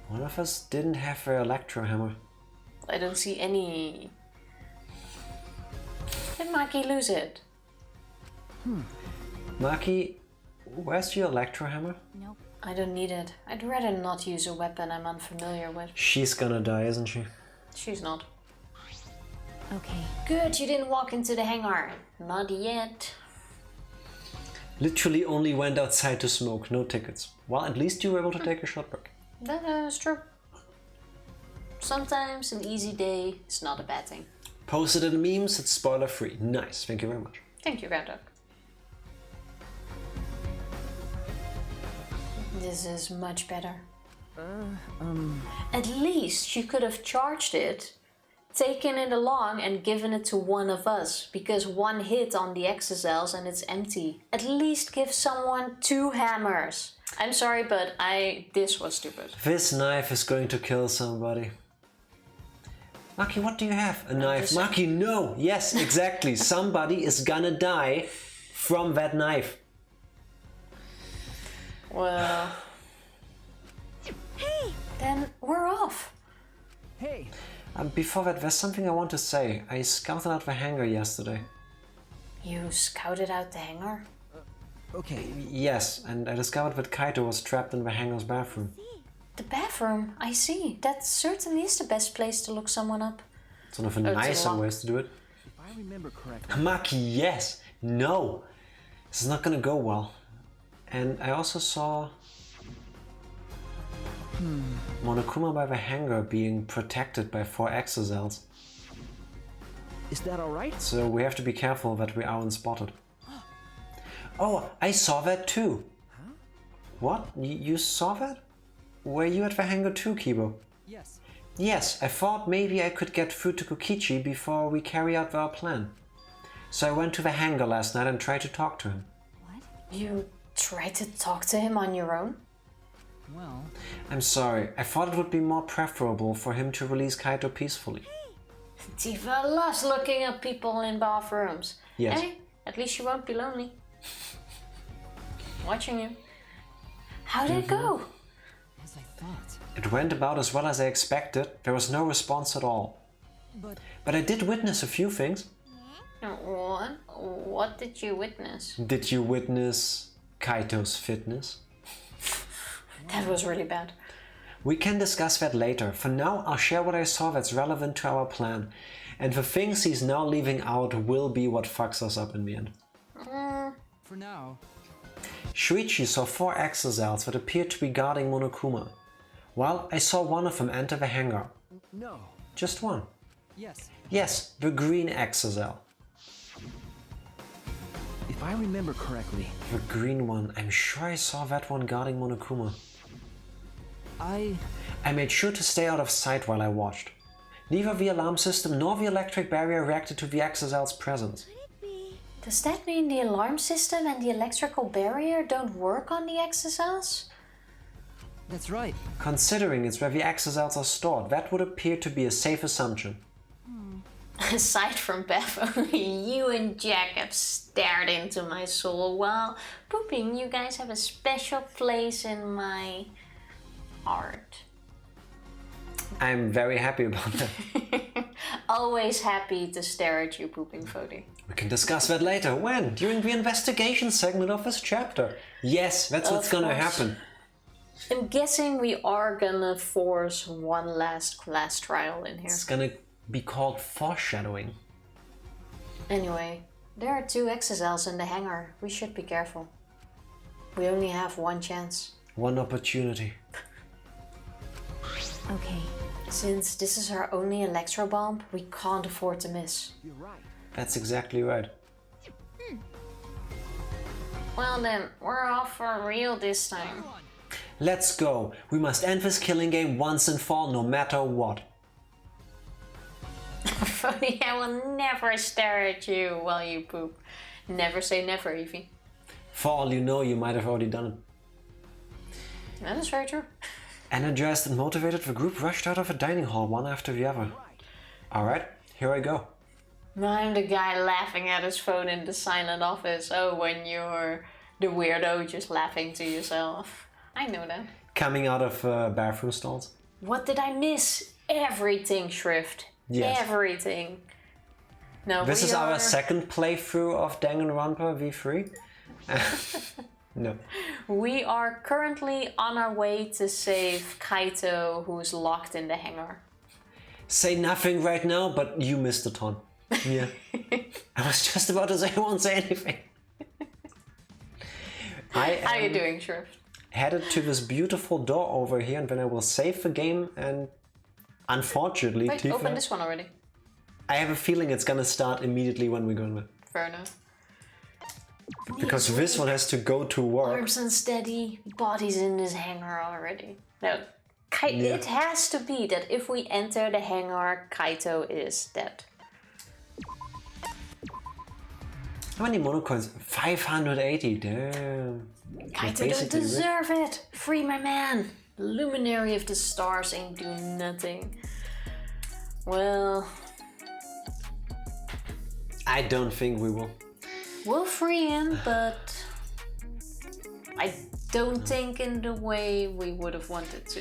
one of us didn't have their electro hammer. I don't see any. Did Maki lose it? Maki, where's your electro hammer? Nope. I don't need it. I'd rather not use a weapon I'm unfamiliar with. She's gonna die, isn't she? She's not. Okay. Good, you didn't walk into the hangar. Not yet. Literally only went outside to smoke, no tickets. Well, at least you were able to take a short break. That is true. Sometimes an easy day is not a bad thing. Posted in the memes, it's spoiler free. Nice, thank you very much. Thank you, Groundhog. This is much better. At least you could have charged it, taken it along and given it to one of us, because one hit on the XSLs and it's empty. At least give someone 2 hammers. I'm sorry, but this was stupid. This knife is going to kill somebody. Maki, what do you have? A knife. Maki, no! Yes, exactly. Somebody is gonna die from that knife. Well... Hey! Then we're off. Hey, Before that, there's something I want to say. I scouted out the hangar yesterday. You scouted out the hangar? Okay, Yes, and I discovered that Kaito was trapped in the hangar's bathroom. The bathroom, I see. That certainly is the best place to look someone up. It's one of the Oh, it's a nicer lock. ways to do it. if I remember correctly... Maki, yes! No! This is not gonna go well. And I also saw... Monokuma by the hangar being protected by 4 exocells. Is that alright? So we have to be careful that we aren't spotted. Oh, I saw that too! Huh? What? You saw that? Were you at the hangar too, Kibo? Yes. Yes, I thought maybe I could get through to Kokichi before we carry out our plan. So I went to the hangar last night and tried to talk to him. What? You tried to talk to him on your own? Well, I'm sorry, I thought it would be more preferable for him to release Kaito peacefully. Tifa loves looking at people in bathrooms. Yes. Hey, at least you won't be lonely. Watching you. How did it go? as I thought. It went about as well as I expected. There was no response at all. But I did witness a few things. What? What did you witness? Did you witness Kaito's fitness? That was really bad. We can discuss that later. For now, I'll share what I saw that's relevant to our plan. And the things he's now leaving out will be what fucks us up in the end. For now, Shuichi saw 4 exocells that appeared to be guarding Monokuma. Well, I saw one of them enter the hangar. No. Just one. yes. Yes, the green exocell. If I remember correctly, The green one. I'm sure I saw that one guarding Monokuma. I made sure to stay out of sight while I watched. Neither the alarm system nor the electric barrier reacted to the exocell's presence. Does that mean the alarm system and the electrical barrier don't work on the exocells? That's right. Considering it's where the exocells are stored, that would appear to be a safe assumption. Aside from Beth, only you and Jack have stared into my soul while pooping. You guys have a special place in my heart. I'm very happy about that. Always happy to stare at you pooping, Fody. We can discuss that later. When? During the investigation segment of this chapter. Yes, that's what's gonna course. happen. I'm guessing we are gonna force one last class trial in here. It's gonna be called foreshadowing. Anyway, there are 2 exocells in the hangar. We should be careful. We only have one chance. One opportunity. Okay. Since this is our only electro bomb, we can't afford to miss. you're right. That's exactly right. Well then, we're off for real this time. Let's go. We must end this killing game once and for all, no matter what. Funny, I will never stare at you while you poop. Never say never, Evie. For all you know, you might have already done it. That is very true. Energized and motivated, the group rushed out of the dining hall one after the other. Alright, here I go. I'm the guy laughing at his phone in the silent office. Oh, when you're the weirdo just laughing to yourself. I know that. Coming out of bathroom stalls. What did I miss? Everything, Shrift. Yes. Everything. No, This we is our are- second playthrough of Danganronpa V3. No. We are currently on our way to save Kaito, who's locked in the hangar. Say nothing right now, but you missed a ton. Yeah. I was just about to say I won't say anything. I How you am doing, Shrift? headed to this beautiful door over here, and then I will save the game, and unfortunately, Wait, Tifa, open this one already. I have a feeling it's gonna start immediately when we go in there. Fair enough. Because this one has to go to work. Arms unsteady, bodies in this hangar already. No, it has to be that if we enter the hangar, Kaito is dead. How many monocoins? 580, damn. Kaito Basically, don't deserve it! Free my man! Luminary of the stars ain't doing nothing. Well, I don't think we will. we'll free him, but I don't think in the way we would have wanted to.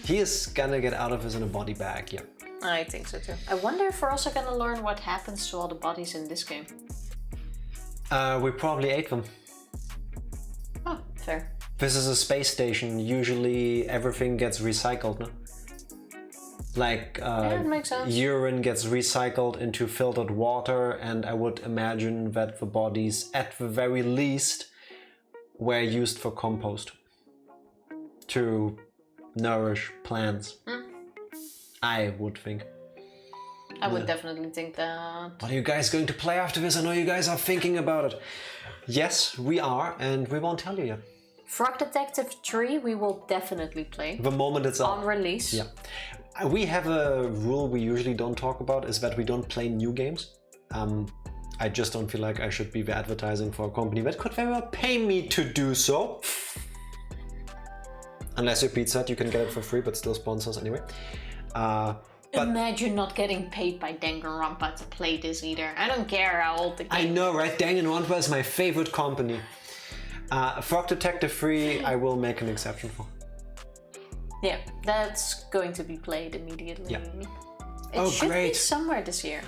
He is gonna get out of this in a body bag, yeah. I think so too. I wonder if we're also gonna learn what happens to all the bodies in this game. We probably ate them. Oh, fair. This is a space station. Usually everything gets recycled, no? Like Yeah, it makes sense. urine gets recycled into filtered water, and I would imagine that the bodies, at the very least, were used for compost to nourish plants. I would think. I would definitely think that. What are you guys going to play after this? I know you guys are thinking about it. Yes, we are, and we won't tell you yet. Frog Detective 3 we will definitely play. The moment it's On out. release. Yeah. We have a rule we usually don't talk about, is that we don't play new games. I just don't feel like I should be advertising for a company that could very well pay me to do so. Unless you're Pizza Hut, you can get it for free, but still sponsors anyway. But imagine not getting paid by Danganronpa to play this either. I don't care how old the game I know, right? Danganronpa is my favorite company. Frog Detective 3, I will make an exception for. Yeah, that's going to be played immediately. Yeah. It should great. be somewhere this year.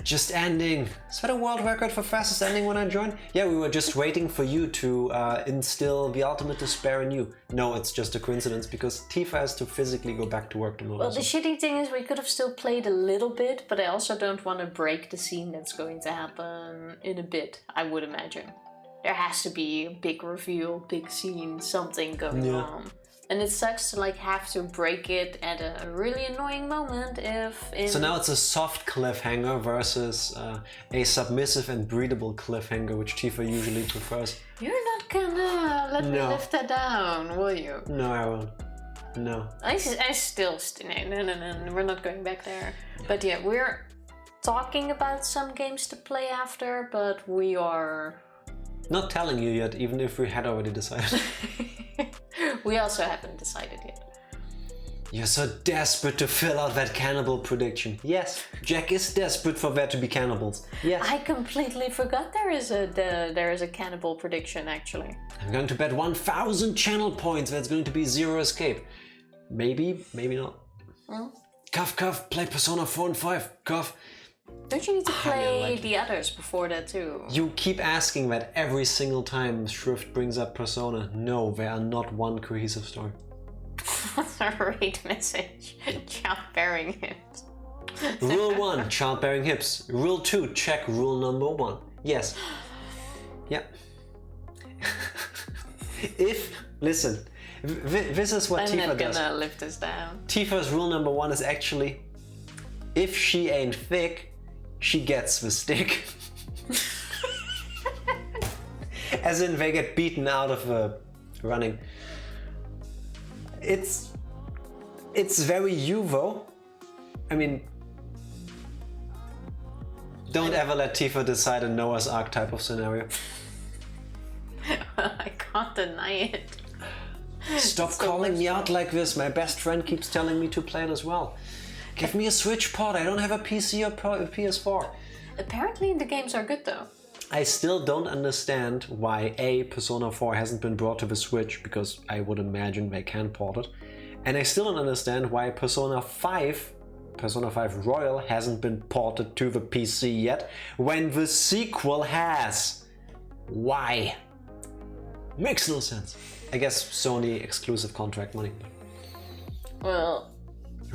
Just ending. Is that a world record for fastest ending when I joined? Yeah, we were just waiting for you to instill the ultimate despair in you. No, it's just a coincidence because Tifa has to physically go back to work tomorrow. Well, the shitty thing is we could have still played a little bit, but I also don't want to break the scene that's going to happen in a bit, I would imagine. There has to be a big reveal, big scene, something going on. And it sucks to like have to break it at a really annoying moment if... So now it's a soft cliffhanger versus a submissive and breathable cliffhanger, which Tifa usually prefers. You're not gonna let me lift that down, will you? No, I won't. No. I still... No, we're not going back there. But yeah, we're talking about some games to play after, but we are... Not telling you yet, even if we had already decided. We also haven't decided yet. You're so desperate to fill out that cannibal prediction. Yes, Jack is desperate for there to be cannibals. Yes. I completely forgot there is a cannibal prediction actually. I'm going to bet 1,000 channel points that's going to be Zero Escape. Maybe, maybe not. Cuff, play Persona 4 and 5. Cuff. Don't you need to play the others before that too? You keep asking that every single time Shrift brings up Persona. No, they are not one cohesive story. Read message. Childbearing hips. Rule 1, childbearing hips. Rule 2, check rule number 1. Yes. Yeah. Listen, this is what I'm Tifa not does. gonna lift this down. Tifa's rule number 1 is actually, if she ain't thick, she gets the stick. As in, they get beaten out of running. It's very you though. I mean, don't ever let Tifa decide a Noah's Ark type of scenario. I can't deny it. Stop calling me out like this. My best friend keeps telling me to play it as well. Give me a Switch pod. I don't have a PC or PS4. Apparently the games are good though. I still don't understand why Persona 4 hasn't been brought to the Switch, because I would imagine they can port it. And I still don't understand why Persona 5 Royal hasn't been ported to the PC yet, when the sequel has. Why? Makes no sense. I guess Sony exclusive contract money. Well...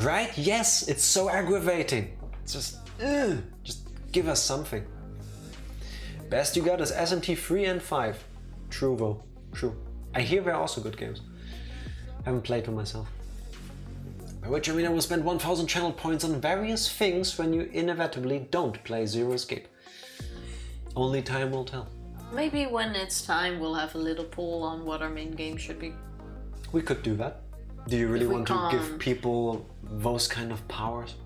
Right? Yes, it's so aggravating. Just give us something. Best you got is SMT 3 and 5. True though, true. I hear they're also good games. Haven't played them myself. By which I mean I will spend 1,000 channel points on various things when you inevitably don't play Zero Escape. Only time will tell. Maybe when it's time we'll have a little poll on what our main game should be. We could do that. Do you really If we want to give can't. people those kind of powers?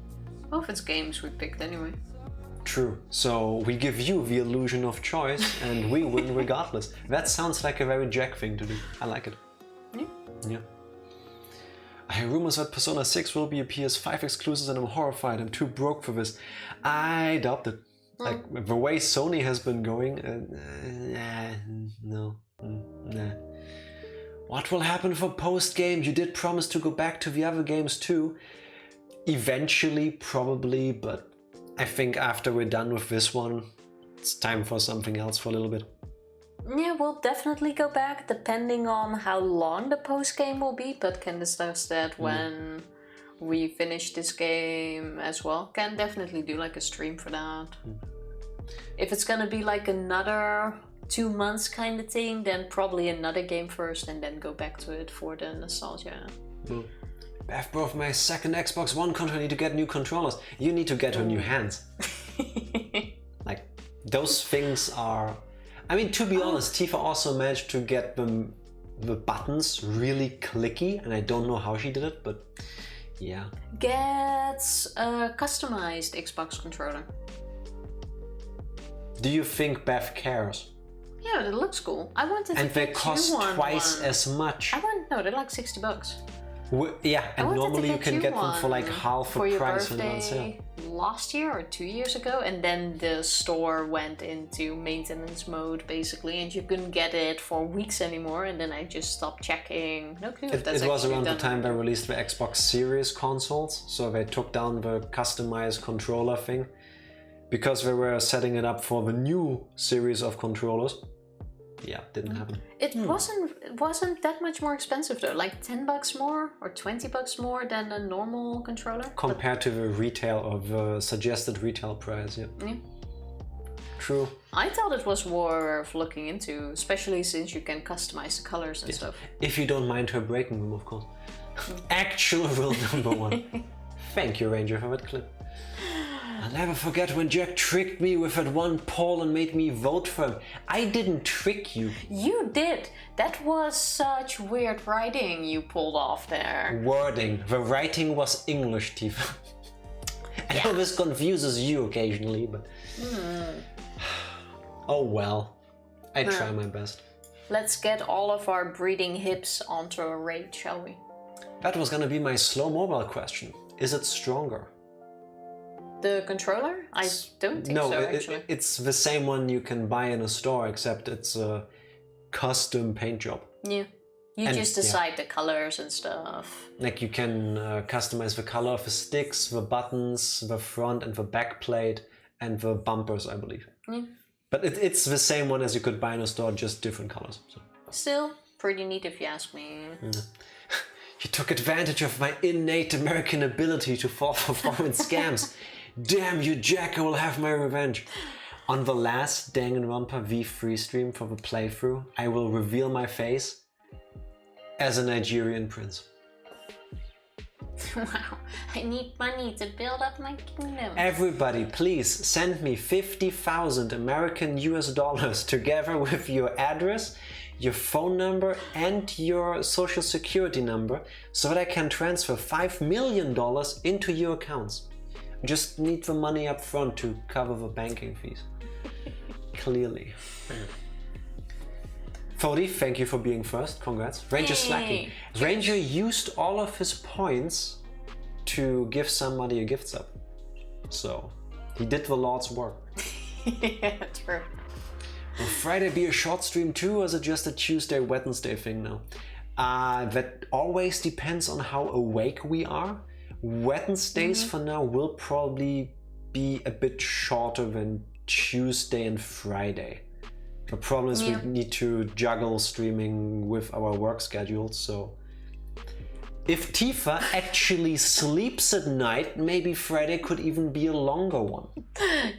Well, if it's games we picked anyway. True. So we give you the illusion of choice and we win regardless. That sounds like a very Jack thing to do. I like it. Yeah. I hear rumors that Persona 6 will be a PS5 exclusive and I'm horrified. I'm too broke for this. I doubt it. Like, the way Sony has been going, no. Nah. What will happen for post-game? You did promise to go back to the other games too. Eventually, probably, but I think after we're done with this one, it's time for something else for a little bit. Yeah, we'll definitely go back depending on how long the post game will be, but can discuss that when we finish this game as well. Can definitely do like a stream for that. If it's gonna be like another 2 months kind of thing, then probably another game first and then go back to it for the nostalgia. Beth broke my second Xbox One controller. I need to get new controllers. You need to get her new hands. Like, those things are... I mean, to be honest, Tifa also managed to get the buttons really clicky, and I don't know how she did it, but yeah. Gets a customized Xbox controller. Do you think Beth cares? Yeah, it looks cool. I wanted to And they get cost you one twice once. as much. No, they're like $60. Yeah, and normally you can get them for like one half for the your price when they're on birthday sale. last year or 2 years ago, and then the store went into maintenance mode basically, and you couldn't get it for weeks anymore. And then I just stopped checking. No clue if that's It was actually around the done. time they released the Xbox Series consoles, so they took down the customized controller thing because they were setting it up for the new series of controllers. Yeah, didn't happen. It wasn't that much more expensive though, like $10 more or $20 more than a normal controller. Compared to the retail or the suggested retail price, yeah. True. I thought it was worth looking into, especially since you can customize the colors and stuff. If you don't mind her breaking them, of course. Actual rule number 1. Thank you, Ranger, for that clip. I'll never forget when Jack tricked me with that one poll and made me vote for him. I didn't trick you. You did. That was such weird writing you pulled off there. Wording. The writing was English, Tifa. I know this confuses you occasionally, but... Oh well. I try my best. Let's get all of our breeding hips onto a raid, shall we? That was gonna be my slow mobile question. Is it stronger? The controller? I don't think so, actually. It's the same one you can buy in a store, except it's a custom paint job. Yeah. You just decide the colors and stuff. Like you can customize the color of the sticks, the buttons, the front and the back plate, and the bumpers, I believe. Yeah. But it's the same one as you could buy in a store, just different colors. So. Still, pretty neat if you ask me. You took advantage of my innate American ability to fall for foreign scams. Damn you, Jack, I will have my revenge. On the last Danganronpa V3 stream for the playthrough, I will reveal my face as a Nigerian prince. Wow, I need money to build up my kingdom. Everybody, please send me 50,000 American US dollars together with your address, your phone number and your social security number so that I can transfer $5 million into your accounts. Just need the money up front to cover the banking fees. Clearly. Fody, thank you for being first. Congrats. Ranger slacking. Ranger used all of his points to give somebody a gift sub. So, he did the Lord's work. Yeah, true. Will Friday be a short stream too, or is it just a Tuesday, Wednesday thing now? That always depends on how awake we are. Wednesdays for now will probably be a bit shorter than Tuesday and Friday. The problem is we need to juggle streaming with our work schedules, so... If Tifa actually sleeps at night, maybe Friday could even be a longer one.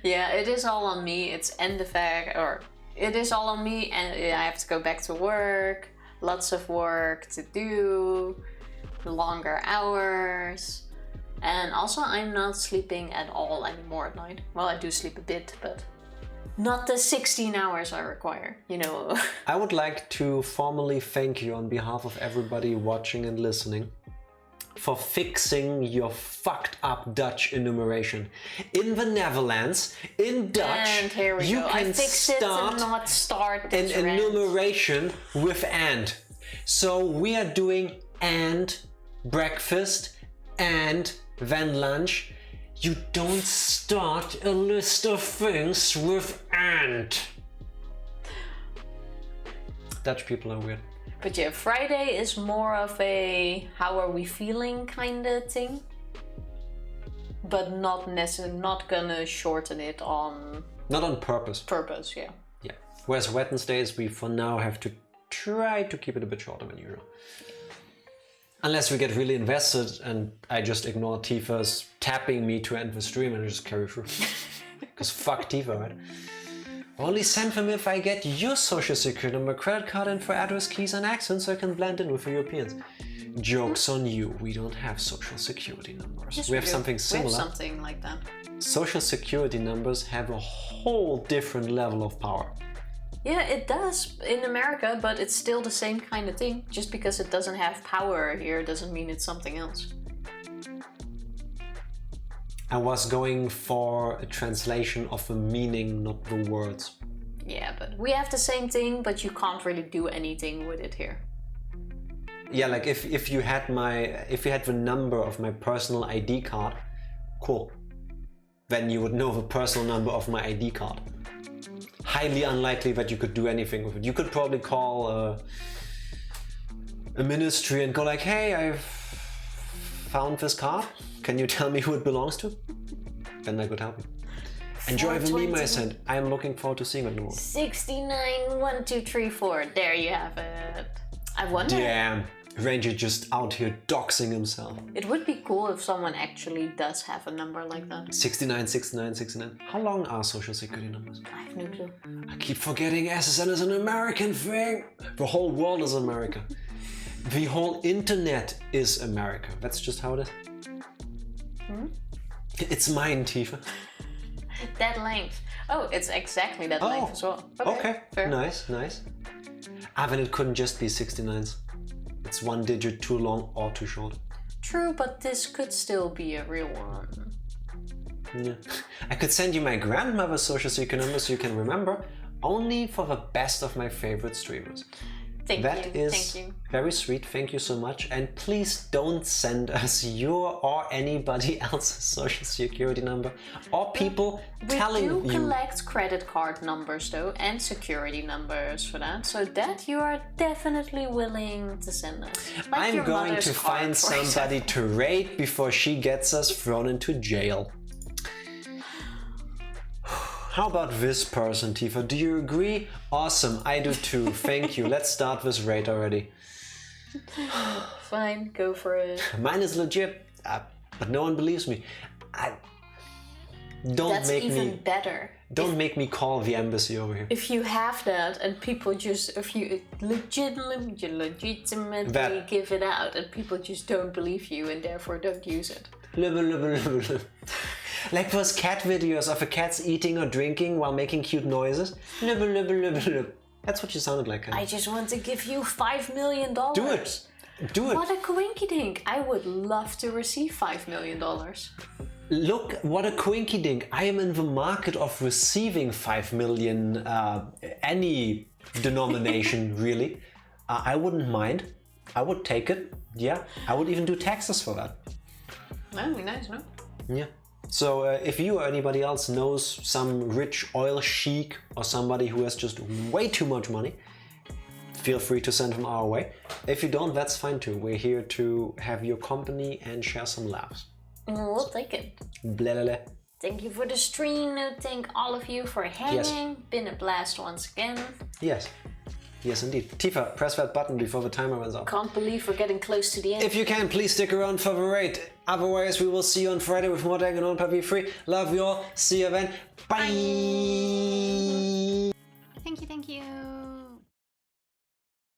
Yeah, it is all on me. It's end effect, or it is all on me, and I have to go back to work. Lots of work to do, longer hours. And also I'm not sleeping at all anymore at night. Well, I do sleep a bit, but not the 16 hours I require, you know. I would like to formally thank you on behalf of everybody watching and listening for fixing your fucked up Dutch enumeration. In the Netherlands, in Dutch, And here we you go. can I fixed it to start not start an this rant. enumeration with and. So we are doing and breakfast and then lunch. You don't start a list of things with and. Dutch people are weird. But yeah, Friday is more of a how are we feeling kind of thing. But not gonna shorten it on Not on purpose. Purpose, yeah. Yeah. Whereas Wednesdays, we for now have to try to keep it a bit shorter than usual. Unless we get really invested and I just ignore Tifa's tapping me to end the stream and just carry through. Because fuck Tifa, right? Only send them if I get your social security number, credit card info, address, keys and accent so I can blend in with the Europeans. Joke's on you, we don't have social security numbers. Yes, we have do. something similar. We have something like that. Social security numbers have a whole different level of power. Yeah, it does in America, but it's still the same kind of thing. Just because it doesn't have power here doesn't mean it's something else. I was going for a translation of the meaning, not the words. Yeah, but we have the same thing, but you can't really do anything with it here. Yeah, like if you had the number of my personal ID card, cool. Then you would know the personal number of my ID card. Highly unlikely that you could do anything with it. You could probably call a ministry and go like, hey, I've found this card. Can you tell me who it belongs to? Then I could help you. Enjoy the meme I sent. I'm looking forward to seeing it in the morning. 69, 1, 2, 3, 4. There you have it. I wonder. Damn, Ranger just out here doxing himself. It would be cool if someone actually does have a number like that. 69, 69, 69. How long are social security numbers? I have no clue. I keep forgetting SSN is an American thing. The whole world is America. The whole internet is America. That's just how it is. It's mine, Tifa. That length. Oh, it's exactly that length as well. Okay. Fair. Nice, nice. Then it couldn't just be 69s. It's one digit too long or too short. True, but this could still be a real one. Yeah. I could send you my grandmother's social security number so you can remember, only for the best of my favorite streamers. Thank you. Is very sweet. Thank you so much. And please don't send us your or anybody else's social security number or people telling you. We do collect credit card numbers though and security numbers for that, so that you are definitely willing to send us. Like I'm your going mother's to card, find for somebody example. to raid before she gets us thrown into jail. How about this person, Tifa? Do you agree? Awesome, I do too. Thank you. Let's start this raid already. Fine, go for it. Mine is legit, but no one believes me. That's even better. Don't make me call the embassy over here. If you have that and people just, if you legitimately give it out and people just don't believe you and therefore don't use it. Like those cat videos of a cats eating or drinking while making cute noises. That's what you sounded like. I just want to give you $5 million. Do it. Do it. What a coinky dink. I would love to receive $5 million. Look, what a coinky dink. I am in the market of receiving 5 million, any denomination, really. I wouldn't mind. I would take it. Yeah, I would even do taxes for that. That'd be nice, no? Yeah. So if you or anybody else knows some rich oil sheik or somebody who has just way too much money, feel free to send them our way. If you don't, that's fine too. We're here to have your company and share some laughs. We'll take it. Blah, blah, blah. Thank you for the stream. Thank all of you for hanging. Yes. Been a blast once again. Yes. Yes, indeed. Tifa, press that button before the timer runs out. Can't believe we're getting close to the end. If you can, please stick around for the raid. Otherwise, we will see you on Friday with more Danganronpa V3. Love you all. See you then. Bye. Thank you, thank you.